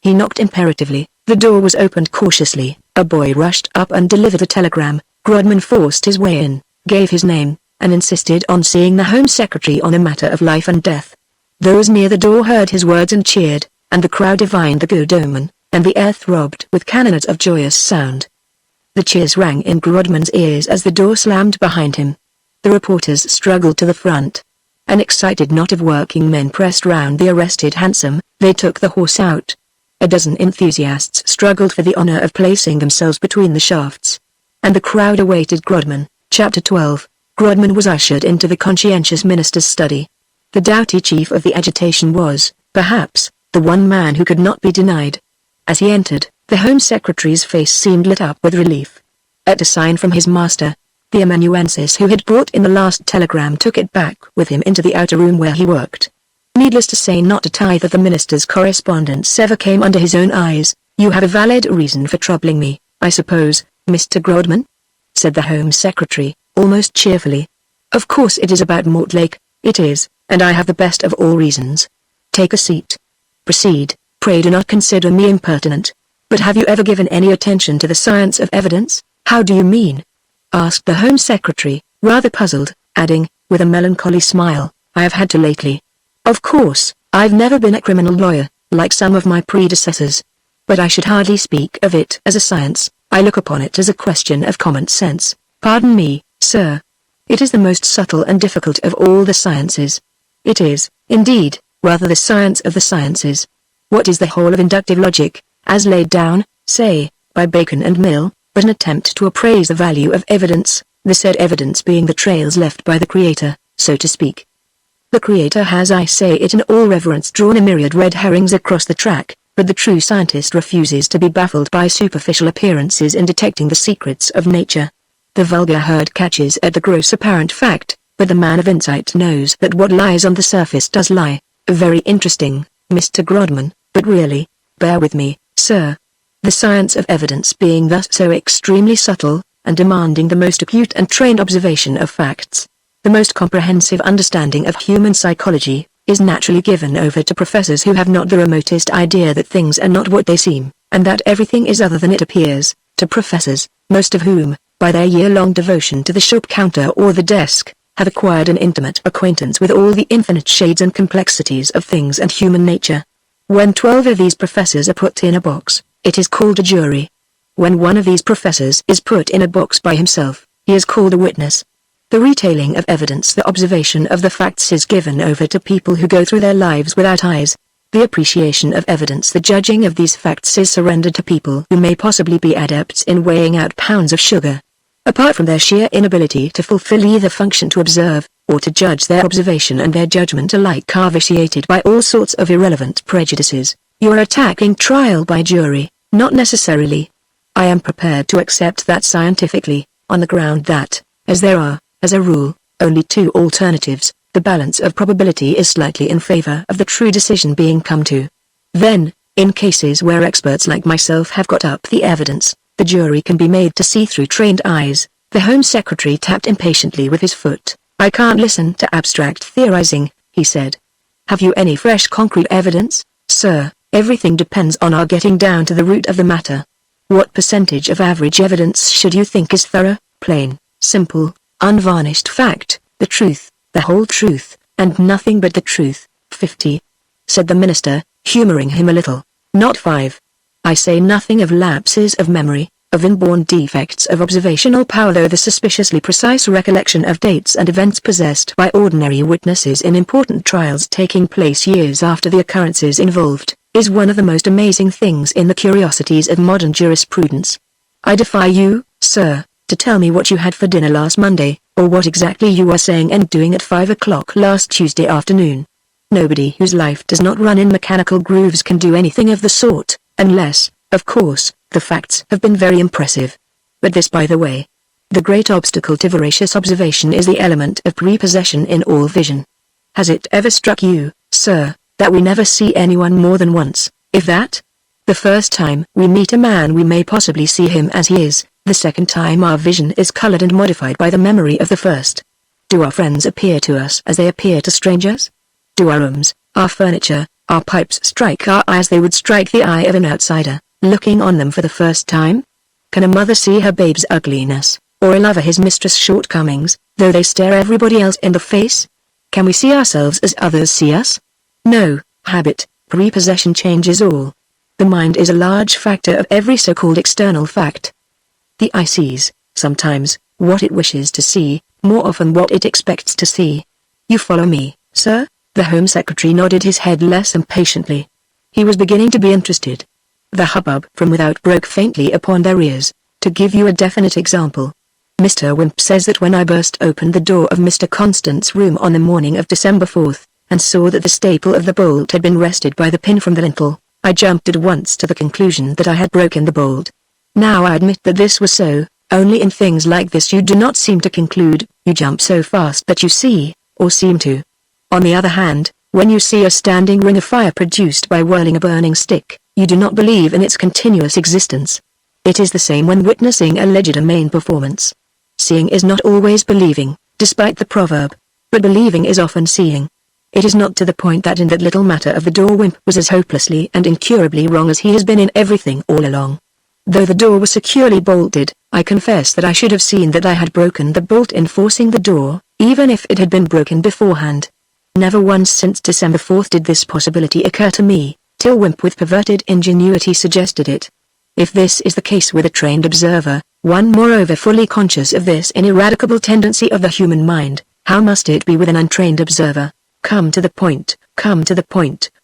He knocked imperatively. The door was opened cautiously. A boy rushed up and delivered a telegram. Grodman forced his way in, gave his name, and insisted on seeing the Home Secretary on a matter of life and death. Those near the door heard his words and cheered, and the crowd divined the good omen, and the air throbbed with cannonades of joyous sound. The cheers rang in Grodman's ears as the door slammed behind him. The reporters struggled to the front. An excited knot of working men pressed round the arrested hansom. They took the horse out. A dozen enthusiasts struggled for the honor of placing themselves between the shafts. And the crowd awaited Grodman. Chapter 12. Grodman was ushered into the conscientious minister's study. The doughty chief of the agitation was, perhaps, the one man who could not be denied. As he entered, the Home Secretary's face seemed lit up with relief. At a sign from his master, the amanuensis who had brought in the last telegram took it back with him into the outer room where he worked. Needless to say, not a tithe of the minister's correspondence ever came under his own eyes. "You have a valid reason for troubling me, I suppose, Mr. Grodman?" said the Home Secretary, almost cheerfully. "Of course it is about Mortlake, it is, and I have the best of all reasons. Take a seat. Proceed. Pray do not consider me impertinent. But have you ever given any attention to the science of evidence?" "How do you mean?" asked the Home Secretary, rather puzzled, adding, with a melancholy smile, "I have had to lately. Of course, I've never been a criminal lawyer, like some of my predecessors. But I should hardly speak of it as a science. I look upon it as a question of common sense. Pardon me, sir. It is the most subtle and difficult of all the sciences. It is, indeed, rather the science of the sciences. What is the whole of inductive logic, as laid down, say, by Bacon and Mill, but an attempt to appraise the value of evidence, the said evidence being the trails left by the Creator, so to speak. The Creator has, I say it in all reverence, drawn a myriad red herrings across the track, but the true scientist refuses to be baffled by superficial appearances in detecting the secrets of nature. The vulgar herd catches at the gross apparent fact, but the man of insight knows that what lies on the surface does lie. Very interesting, Mr. Grodman, but really, bear with me, sir. The science of evidence being thus so extremely subtle, and demanding the most acute and trained observation of facts, the most comprehensive understanding of human psychology, is naturally given over to professors who have not the remotest idea that things are not what they seem, and that everything is other than it appears, to professors, most of whom, by their year-long devotion to the shop counter or the desk, have acquired an intimate acquaintance with all the infinite shades and complexities of things and human nature. When 12 of these professors are put in a box, it is called a jury. When one of these professors is put in a box by himself, he is called a witness. The retailing of evidence, the observation of the facts, is given over to people who go through their lives without eyes. The appreciation of evidence, the judging of these facts, is surrendered to people who may possibly be adepts in weighing out pounds of sugar. Apart from their sheer inability to fulfill either function to observe, or to judge, their observation and their judgment alike are vitiated by all sorts of irrelevant prejudices. You are attacking trial by jury, not necessarily. I am prepared to accept that scientifically, on the ground that, as there are, as a rule, only two alternatives, the balance of probability is slightly in favor of the true decision being come to. Then, in cases where experts like myself have got up the evidence, the jury can be made to see through trained eyes. The Home Secretary tapped impatiently with his foot. "I can't listen to abstract theorizing," he said. "Have you any fresh concrete evidence, sir?" "Everything depends on our getting down to the root of the matter. What percentage of average evidence should you think is thorough, plain, simple, unvarnished fact, the truth, the whole truth, and nothing but the truth?" 50, said the minister, humoring him a little. "Not 5. I say nothing of lapses of memory, of inborn defects of observational power, though the suspiciously precise recollection of dates and events possessed by ordinary witnesses in important trials taking place years after the occurrences involved, is one of the most amazing things in the curiosities of modern jurisprudence. I defy you, sir, to tell me what you had for dinner last Monday, or what exactly you were saying and doing at 5 o'clock last Tuesday afternoon. Nobody whose life does not run in mechanical grooves can do anything of the sort, unless, of course, the facts have been very impressive. But this by the way. The great obstacle to veracious observation is the element of prepossession in all vision. Has it ever struck you, sir, that we never see anyone more than once, if that? The first time we meet a man we may possibly see him as he is, the second time our vision is colored and modified by the memory of the first. Do our friends appear to us as they appear to strangers? Do our rooms, our furniture, our pipes strike our eye as they would strike the eye of an outsider, looking on them for the first time? Can a mother see her babe's ugliness, or a lover his mistress' shortcomings, though they stare everybody else in the face? Can we see ourselves as others see us? No, habit, prepossession changes all. The mind is a large factor of every so-called external fact. The eye sees, sometimes, what it wishes to see, more often what it expects to see. You follow me, sir? The Home Secretary nodded his head less impatiently. He was beginning to be interested. The hubbub from without broke faintly upon their ears. To give you a definite example, Mr. Wimp says that when I burst open the door of Mr. Constant's room on the morning of December 4th, and saw that the staple of the bolt had been wrested by the pin from the lintel, I jumped at once to the conclusion that I had broken the bolt. Now I admit that this was so, only in things like this you do not seem to conclude, you jump so fast that you see, or seem to. On the other hand, when you see a standing ring of fire produced by whirling a burning stick, you do not believe in its continuous existence. It is the same when witnessing a legerdemain performance. Seeing is not always believing, despite the proverb, but believing is often seeing. It is not to the point that in that little matter of the door Wimp was as hopelessly and incurably wrong as he has been in everything all along. Though the door was securely bolted, I confess that I should have seen that I had broken the bolt in forcing the door, even if it had been broken beforehand. Never once since December 4th did this possibility occur to me, till Wimp with perverted ingenuity suggested it. If this is the case with a trained observer, one moreover fully conscious of this ineradicable tendency of the human mind, how must it be with an untrained observer? Come to the point,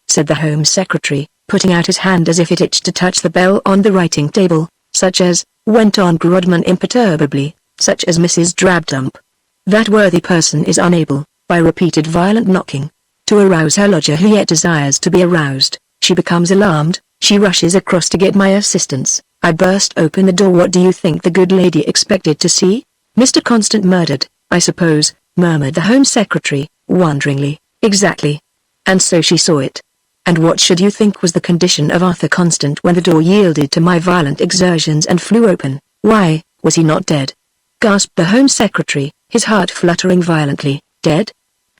said the Home Secretary, putting out his hand as if it itched to touch the bell on the writing table, such as, went on Grodman imperturbably, such as Mrs. Drabdump. That worthy person is unable, by repeated violent knocking, to arouse her lodger who yet desires to be aroused. She becomes alarmed, she rushes across to get my assistance. I burst open the door. What do you think the good lady expected to see? Mr. Constant murdered, I suppose, murmured the Home Secretary, wonderingly. Exactly. And so she saw it. And what should you think was the condition of Arthur Constant when the door yielded to my violent exertions and flew open? Why, was he not dead? Gasped the Home Secretary, his heart fluttering violently. Dead?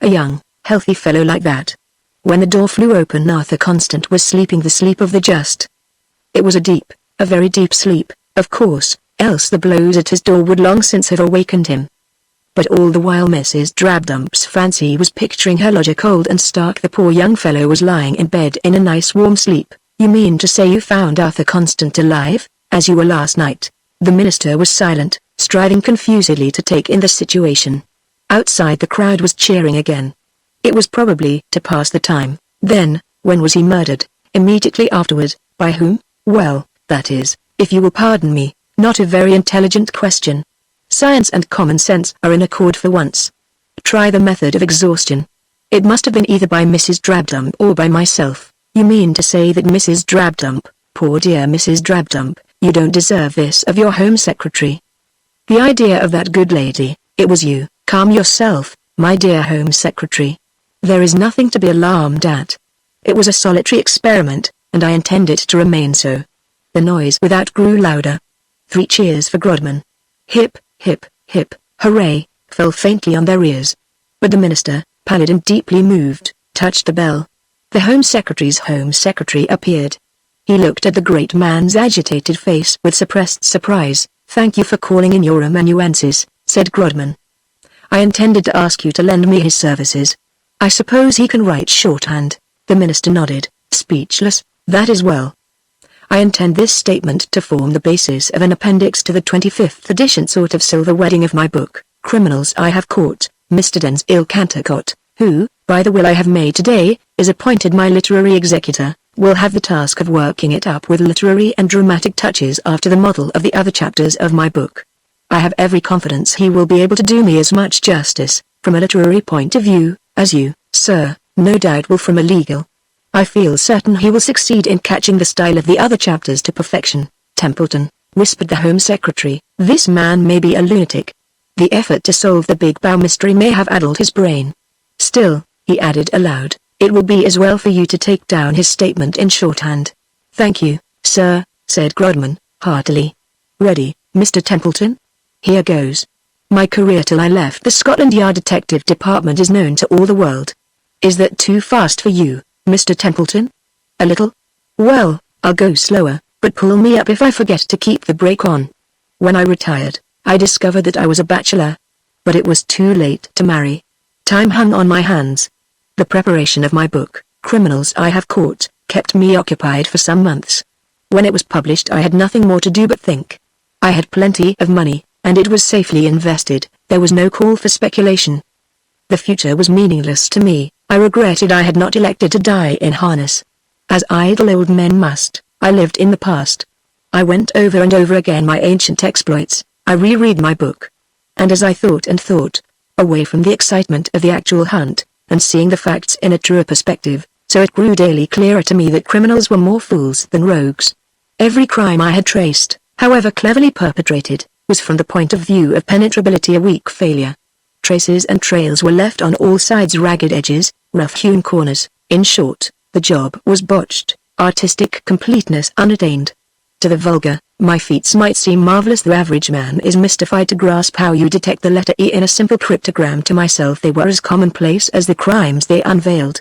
A young, healthy fellow like that. When the door flew open, Arthur Constant was sleeping the sleep of the just. It was a very deep sleep, of course, else the blows at his door would long since have awakened him. But all the while Mrs. Drabdump's fancy was picturing her lodger cold and stark. The poor young fellow was lying in bed in a nice warm sleep. You mean to say you found Arthur Constant alive, as you were last night? The minister was silent, striving confusedly to take in the situation. Outside the crowd was cheering again. It was probably to pass the time. Then, when was he murdered? Immediately afterward. By whom? Well, that is, if you will pardon me, not a very intelligent question. Science and common sense are in accord for once. Try the method of exhaustion. It must have been either by Mrs. Drabdump or by myself. You mean to say that Mrs. Drabdump, poor dear Mrs. Drabdump, you don't deserve this of your Home Secretary. The idea of that good lady, it was you. Calm yourself, my dear Home Secretary. There is nothing to be alarmed at. It was a solitary experiment, and I intend it to remain so. The noise without grew louder. 3 cheers for Grodman. Hip, hip, hip, hooray, fell faintly on their ears. But the minister, pallid and deeply moved, touched the bell. The Home Secretary's Home Secretary appeared. He looked at the great man's agitated face with suppressed surprise. Thank you for calling in your amanuensis, said Grodman. I intended to ask you to lend me his services. I suppose he can write shorthand. The minister nodded, speechless. That is well. I intend this statement to form the basis of an appendix to the 25th edition sort of silver wedding of my book, Criminals I Have Caught. Mr. Zangwill Cantercot, who, by the will I have made today, is appointed my literary executor, will have the task of working it up with literary and dramatic touches after the model of the other chapters of my book. I have every confidence he will be able to do me as much justice, from a literary point of view, as you, sir, no doubt will from a legal. I feel certain he will succeed in catching the style of the other chapters to perfection. Templeton, whispered the Home Secretary, this man may be a lunatic. The effort to solve the Big Bow mystery may have addled his brain. Still, he added aloud, it will be as well for you to take down his statement in shorthand. Thank you, sir, said Grodman, heartily. Ready, Mr. Templeton? Here goes. My career till I left the Scotland Yard Detective Department is known to all the world. Is that too fast for you, Mr. Templeton? A little? Well, I'll go slower, but pull me up if I forget to keep the brake on. When I retired, I discovered that I was a bachelor. But it was too late to marry. Time hung on my hands. The preparation of my book, Criminals I Have Caught, kept me occupied for some months. When it was published I had nothing more to do but think. I had plenty of money, and it was safely invested, there was no call for speculation. The future was meaningless to me, I regretted I had not elected to die in harness. As idle old men must, I lived in the past. I went over and over again my ancient exploits, I reread my book. And as I thought and thought, away from the excitement of the actual hunt, and seeing the facts in a truer perspective, so it grew daily clearer to me that criminals were more fools than rogues. Every crime I had traced, however cleverly perpetrated, was from the point of view of penetrability a weak failure. Traces and trails were left on all sides, ragged edges, rough-hewn corners, in short, the job was botched, artistic completeness unattained. To the vulgar, my feats might seem marvelous. The average man is mystified to grasp how you detect the letter E in a simple cryptogram. To myself they were as commonplace as the crimes they unveiled.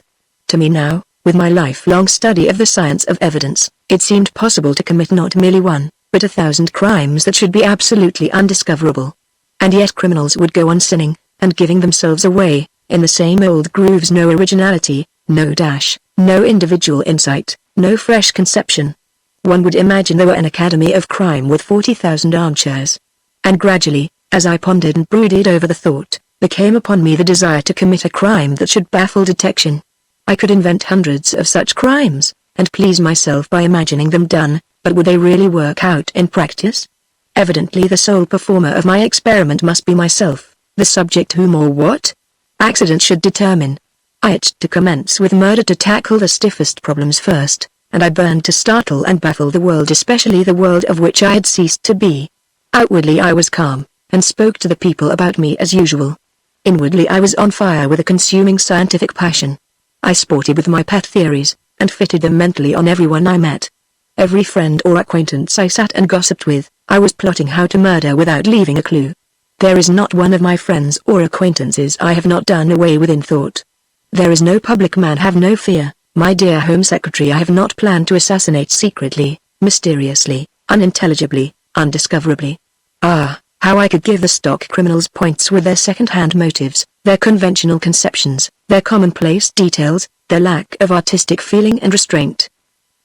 To me now, with my lifelong study of the science of evidence, it seemed possible to commit not merely one, but 1,000 crimes that should be absolutely undiscoverable. And yet criminals would go on sinning, and giving themselves away, in the same old grooves. No originality, no dash, no individual insight, no fresh conception. One would imagine there were an academy of crime with 40,000 armchairs. And gradually, as I pondered and brooded over the thought, there came upon me the desire to commit a crime that should baffle detection. I could invent hundreds of such crimes, and please myself by imagining them done, but would they really work out in practice? Evidently the sole performer of my experiment must be myself, the subject whom or what accident should determine. I itched to commence with murder, to tackle the stiffest problems first, and I burned to startle and baffle the world, especially the world of which I had ceased to be. Outwardly I was calm, and spoke to the people about me as usual. Inwardly I was on fire with a consuming scientific passion. I sported with my pet theories, and fitted them mentally on everyone I met. Every friend or acquaintance I sat and gossiped with, I was plotting how to murder without leaving a clue. There is not one of my friends or acquaintances I have not done away with in thought. There is no public man, have no fear, my dear Home Secretary, I have not planned to assassinate secretly, mysteriously, unintelligibly, undiscoverably. Ah, how I could give the stock criminals points with their second-hand motives, their conventional conceptions, their commonplace details, their lack of artistic feeling and restraint.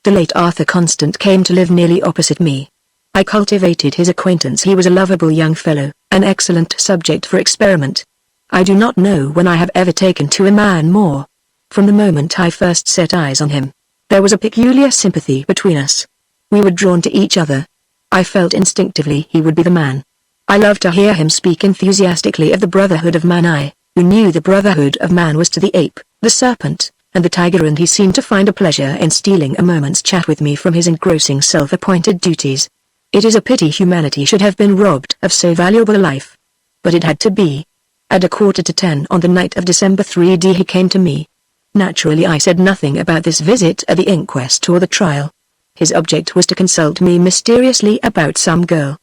The late Arthur Constant came to live nearly opposite me. I cultivated his acquaintance. He was a lovable young fellow, an excellent subject for experiment. I do not know when I have ever taken to a man more. From the moment I first set eyes on him, there was a peculiar sympathy between us. We were drawn to each other. I felt instinctively he would be the man. I loved to hear him speak enthusiastically of the brotherhood of man. I, who knew the brotherhood of man was to the ape, the serpent, and the tiger, and he seemed to find a pleasure in stealing a moment's chat with me from his engrossing self-appointed duties. It is a pity humanity should have been robbed of so valuable a life. But it had to be. At 9:45 on the night of December 3d he came to me. Naturally I said nothing about this visit at the inquest or the trial. His object was to consult me mysteriously about some girl.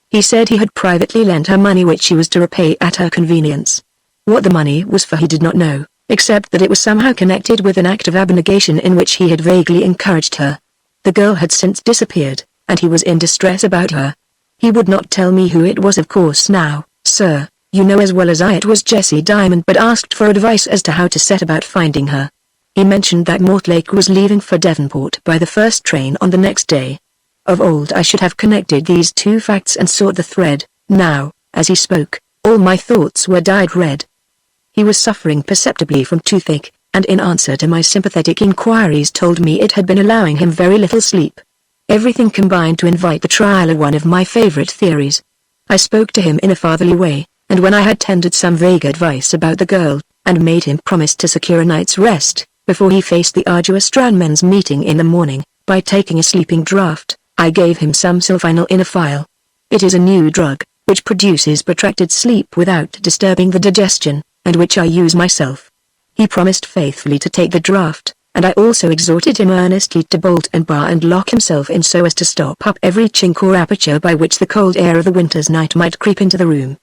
He said he had privately lent her money which she was to repay at her convenience. What the money was for he did not know, except that it was somehow connected with an act of abnegation in which he had vaguely encouraged her. The girl had since disappeared, and he was in distress about her. He would not tell me who it was. Of course now, sir, you know as well as I it was Jessie Diamond, but asked for advice as to how to set about finding her. He mentioned that Mortlake was leaving for Devonport by the first train on the next day. Of old I should have connected these two facts and sought the thread. Now, as he spoke, all my thoughts were dyed red. He was suffering perceptibly from toothache, and in answer to my sympathetic inquiries told me it had been allowing him very little sleep. Everything combined to invite the trial of one of my favorite theories. I spoke to him in a fatherly way, and when I had tendered some vague advice about the girl, and made him promise to secure a night's rest, before he faced the arduous Strandmen's meeting in the morning, by taking a sleeping draught, I gave him some sulfonyl in a phial. It is a new drug, which produces protracted sleep without disturbing the digestion, and which I use myself. He promised faithfully to take the draught, and I also exhorted him earnestly to bolt and bar and lock himself in so as to stop up every chink or aperture by which the cold air of the winter's night might creep into the room.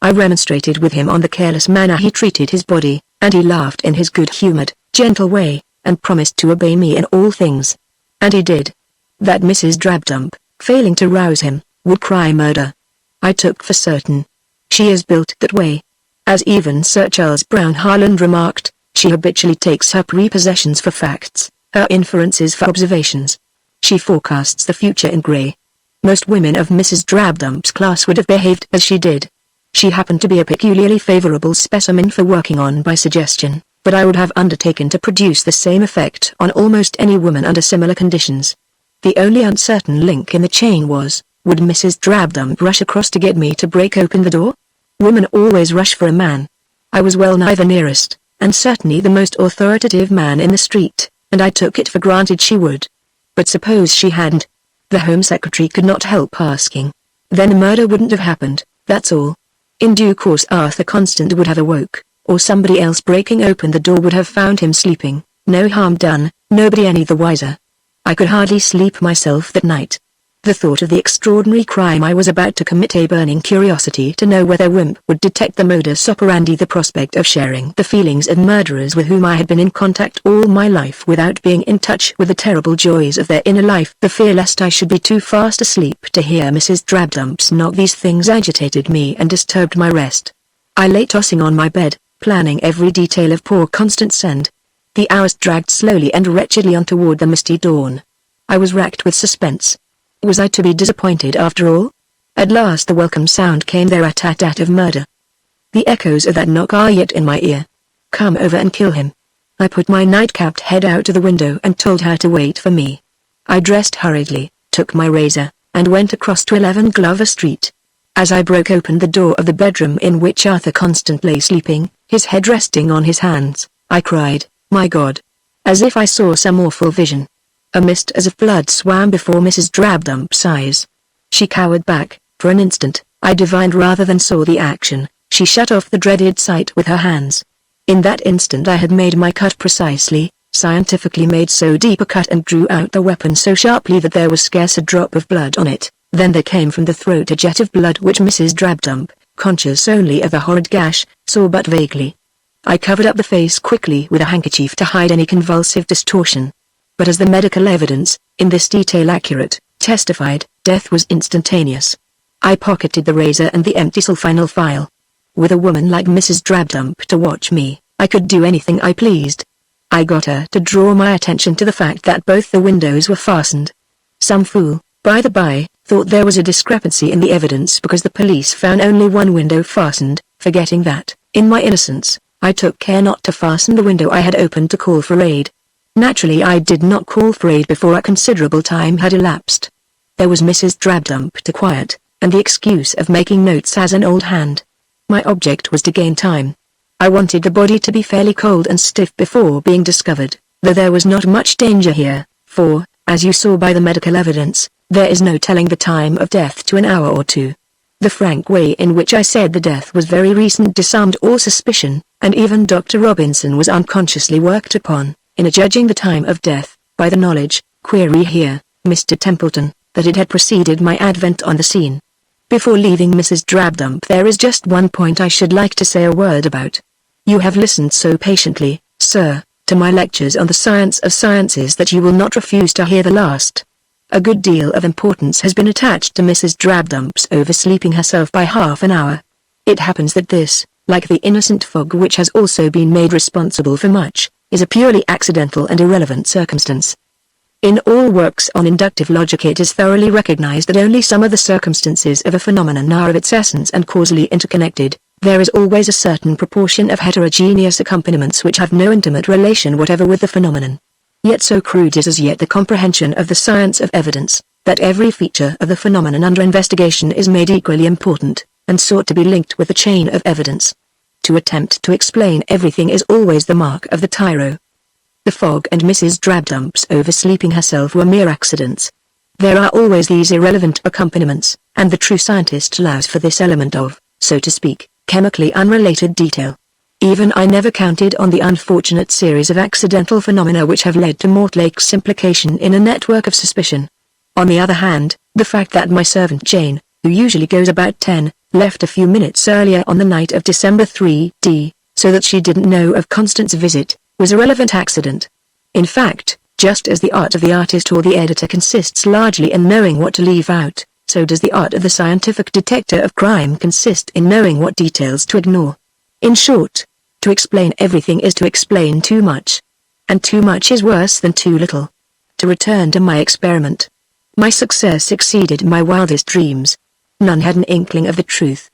I remonstrated with him on the careless manner he treated his body, and he laughed in his good-humored, gentle way, and promised to obey me in all things. And he did. That Mrs. Drabdump, failing to rouse him, would cry murder. I took for certain. She is built that way. As even Sir Charles Brown Harland remarked, she habitually takes her prepossessions for facts, her inferences for observations. She forecasts the future in grey. Most women of Mrs. Drabdump's class would have behaved as she did. She happened to be a peculiarly favourable specimen for working on by suggestion, but I would have undertaken to produce the same effect on almost any woman under similar conditions. The only uncertain link in the chain was, would Mrs. Drabdump rush across to get me to break open the door? Women always rush for a man. I was well nigh the nearest, and certainly the most authoritative man in the street, and I took it for granted she would. But suppose she hadn't? The Home Secretary could not help asking. Then the murder wouldn't have happened, that's all. In due course Arthur Constant would have awoke, or somebody else breaking open the door would have found him sleeping, no harm done, nobody any the wiser. I could hardly sleep myself that night. The thought of the extraordinary crime I was about to commit a burning curiosity to know whether Wimp would detect the modus operandi, the prospect of sharing the feelings of murderers with whom I had been in contact all my life without being in touch with the terrible joys of their inner life, the fear lest I should be too fast asleep to hear Mrs. Drabdump's knock. These things agitated me and disturbed my rest. I lay tossing on my bed, planning every detail of poor Constant's end. The hours dragged slowly and wretchedly on toward the misty dawn. I was racked with suspense. Was I to be disappointed after all? At last the welcome sound came, the rat-tat-tat of murder. The echoes of that knock are yet in my ear. Come over and kill him. I put my night-capped head out to the window and told her to wait for me. I dressed hurriedly, took my razor, and went across to 11 Glover Street. As I broke open the door of the bedroom in which Arthur Constant lay sleeping, his head resting on his hands, I cried, "My God!" as if I saw some awful vision. A mist as of blood swam before Mrs. Drabdump's eyes. She cowered back. For an instant, I divined rather than saw the action. She shut off the dreaded sight with her hands. In that instant I had made my cut precisely, scientifically made so deep a cut, and drew out the weapon so sharply that there was scarce a drop of blood on it. Then there came from the throat a jet of blood which Mrs. Drabdump, conscious only of the horrid gash, saw but vaguely. I covered up the face quickly with a handkerchief to hide any convulsive distortion. But as the medical evidence, in this detail accurate, testified, death was instantaneous. I pocketed the razor and the empty sulfonyl phial. With a woman like Mrs. Drabdump to watch me, I could do anything I pleased. I got her to draw my attention to the fact that both the windows were fastened. Some fool, by the by, thought there was a discrepancy in the evidence because the police found only one window fastened, forgetting that, in my innocence, I took care not to fasten the window I had opened to call for aid. Naturally I did not call for aid before a considerable time had elapsed. There was Mrs. Drabdump to quiet, and the excuse of making notes as an old hand. My object was to gain time. I wanted the body to be fairly cold and stiff before being discovered, though there was not much danger here, for, as you saw by the medical evidence, there is no telling the time of death to an hour or two. The frank way in which I said the death was very recent disarmed all suspicion, and even Dr. Robinson was unconsciously worked upon, in adjudging the time of death, by the knowledge, query here, Mr. Templeton, that it had preceded my advent on the scene. Before leaving Mrs. Drabdump, there is just one point I should like to say a word about. You have listened so patiently, sir, to my lectures on the science of sciences that you will not refuse to hear the last. A good deal of importance has been attached to Mrs. Drabdump's oversleeping herself by half an hour. It happens that this, like the innocent fog which has also been made responsible for much, is a purely accidental and irrelevant circumstance. In all works on inductive logic it is thoroughly recognized that only some of the circumstances of a phenomenon are of its essence and causally interconnected. There is always a certain proportion of heterogeneous accompaniments which have no intimate relation whatever with the phenomenon. Yet so crude is as yet the comprehension of the science of evidence, that every feature of the phenomenon under investigation is made equally important, and sought to be linked with the chain of evidence. To attempt to explain everything is always the mark of the tyro. The fog and Mrs. Drabdump's oversleeping herself were mere accidents. There are always these irrelevant accompaniments, and the true scientist allows for this element of, so to speak, chemically unrelated detail. Even I never counted on the unfortunate series of accidental phenomena which have led to Mortlake's implication in a network of suspicion. On the other hand, the fact that my servant Jane, who usually goes about 10, left a few minutes earlier on the night of December 3d, so that she didn't know of Constance's visit, was a relevant accident. In fact, just as the art of the artist or the editor consists largely in knowing what to leave out, so does the art of the scientific detector of crime consist in knowing what details to ignore. In short, to explain everything is to explain too much. And too much is worse than too little. To return to my experiment. My success exceeded my wildest dreams. None had an inkling of the truth.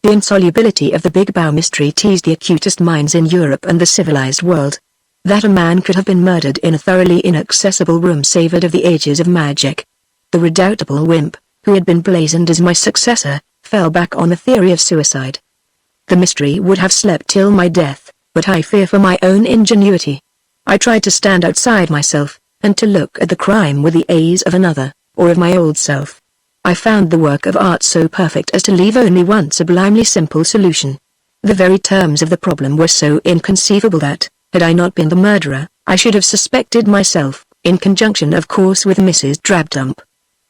The insolubility of the Big Bow mystery teased the acutest minds in Europe and the civilized world. That a man could have been murdered in a thoroughly inaccessible room savored of the ages of magic. The redoubtable Wimp, who had been blazoned as my successor, fell back on the theory of suicide. The mystery would have slept till my death, but I fear for my own ingenuity. I tried to stand outside myself, and to look at the crime with the eyes of another, or of my old self. I found the work of art so perfect as to leave only one sublimely simple solution. The very terms of the problem were so inconceivable that, had I not been the murderer, I should have suspected myself, in conjunction of course with Mrs. Drabdump.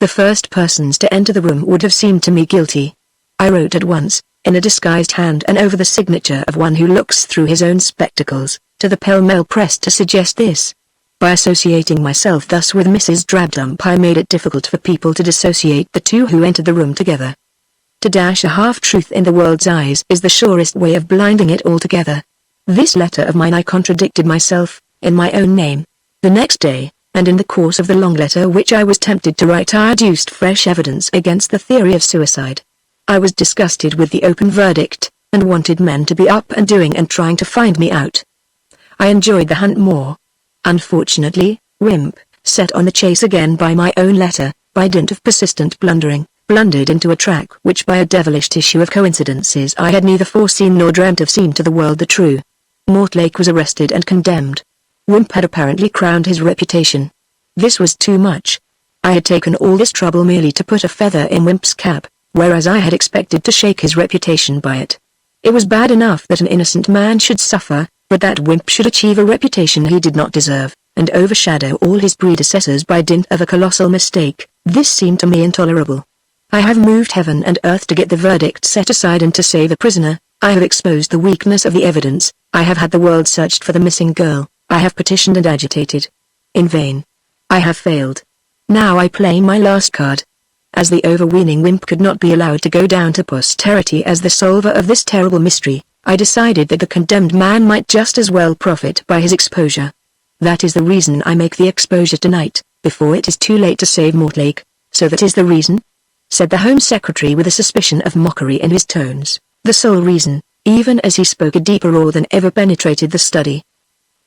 The first persons to enter the room would have seemed to me guilty. I wrote at once, in a disguised hand and over the signature of one who looks through his own spectacles, to the pell-mell press to suggest this. By associating myself thus with Mrs. Drabdump I made it difficult for people to dissociate the two who entered the room together. To dash a half-truth in the world's eyes is the surest way of blinding it altogether. This letter of mine I contradicted myself, in my own name. The next day, and in the course of the long letter which I was tempted to write I adduced fresh evidence against the theory of suicide. I was disgusted with the open verdict, and wanted men to be up and doing and trying to find me out. I enjoyed the hunt more. Unfortunately, Wimp, set on the chase again by my own letter, by dint of persistent blundering, blundered into a track which by a devilish tissue of coincidences I had neither foreseen nor dreamt of seemed to the world the true. Mortlake was arrested and condemned. Wimp had apparently crowned his reputation. This was too much. I had taken all this trouble merely to put a feather in Wimp's cap, whereas I had expected to shake his reputation by it. It was bad enough that an innocent man should suffer, but that Wimp should achieve a reputation he did not deserve, and overshadow all his predecessors by dint of a colossal mistake. This seemed to me intolerable. I have moved heaven and earth to get the verdict set aside and to save a prisoner. I have exposed the weakness of the evidence. I have had the world searched for the missing girl. I have petitioned and agitated. In vain. I have failed. Now I play my last card. As the overweening Wimp could not be allowed to go down to posterity as the solver of this terrible mystery, I decided that the condemned man might just as well profit by his exposure. That is the reason I make the exposure tonight, before it is too late to save Mortlake. So that is the reason? Said the Home Secretary with a suspicion of mockery in his tones. The sole reason, even as he spoke a deeper roar than ever penetrated the study.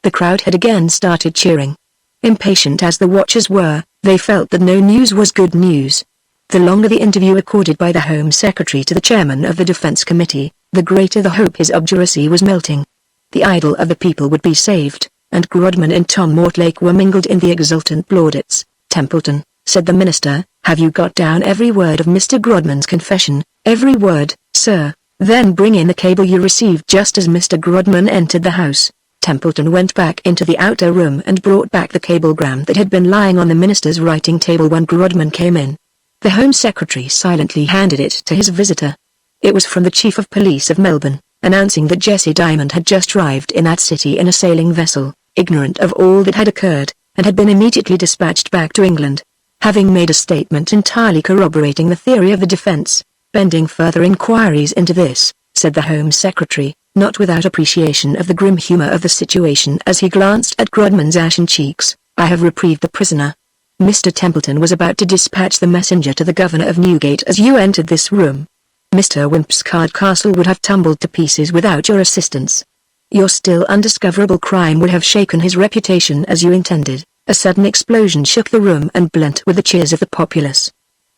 The crowd had again started cheering. Impatient as the watchers were, they felt that no news was good news. The longer the interview accorded by the Home Secretary to the chairman of the Defense Committee, the greater the hope his obduracy was melting. The idol of the people would be saved, and Grodman and Tom Mortlake were mingled in the exultant plaudits. Templeton, said the minister, have you got down every word of Mr. Grodman's confession? Every word, sir. Then bring in the cable you received just as Mr. Grodman entered the house. Templeton went back into the outer room and brought back the cablegram that had been lying on the minister's writing table when Grodman came in. The Home Secretary silently handed it to his visitor. It was from the Chief of Police of Melbourne, announcing that Jessie Diamond had just arrived in that city in a sailing vessel, ignorant of all that had occurred, and had been immediately dispatched back to England. Having made a statement entirely corroborating the theory of the defense, pending further inquiries into this, said the Home Secretary, not without appreciation of the grim humor of the situation as he glanced at Grodman's ashen cheeks. "I have reprieved the prisoner. Mr. Templeton was about to dispatch the messenger to the governor of Newgate as you entered this room. Mr. Wimp's card castle would have tumbled to pieces without your assistance. Your still undiscoverable crime would have shaken his reputation as you intended." A sudden explosion shook the room and blent with the cheers of the populace.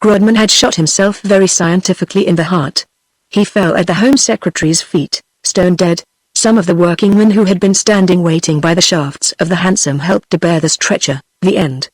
Grodman had shot himself very scientifically in the heart. He fell at the Home Secretary's feet, stone dead. Some of the workingmen who had been standing waiting by the shafts of the hansom helped to bear the stretcher. The end.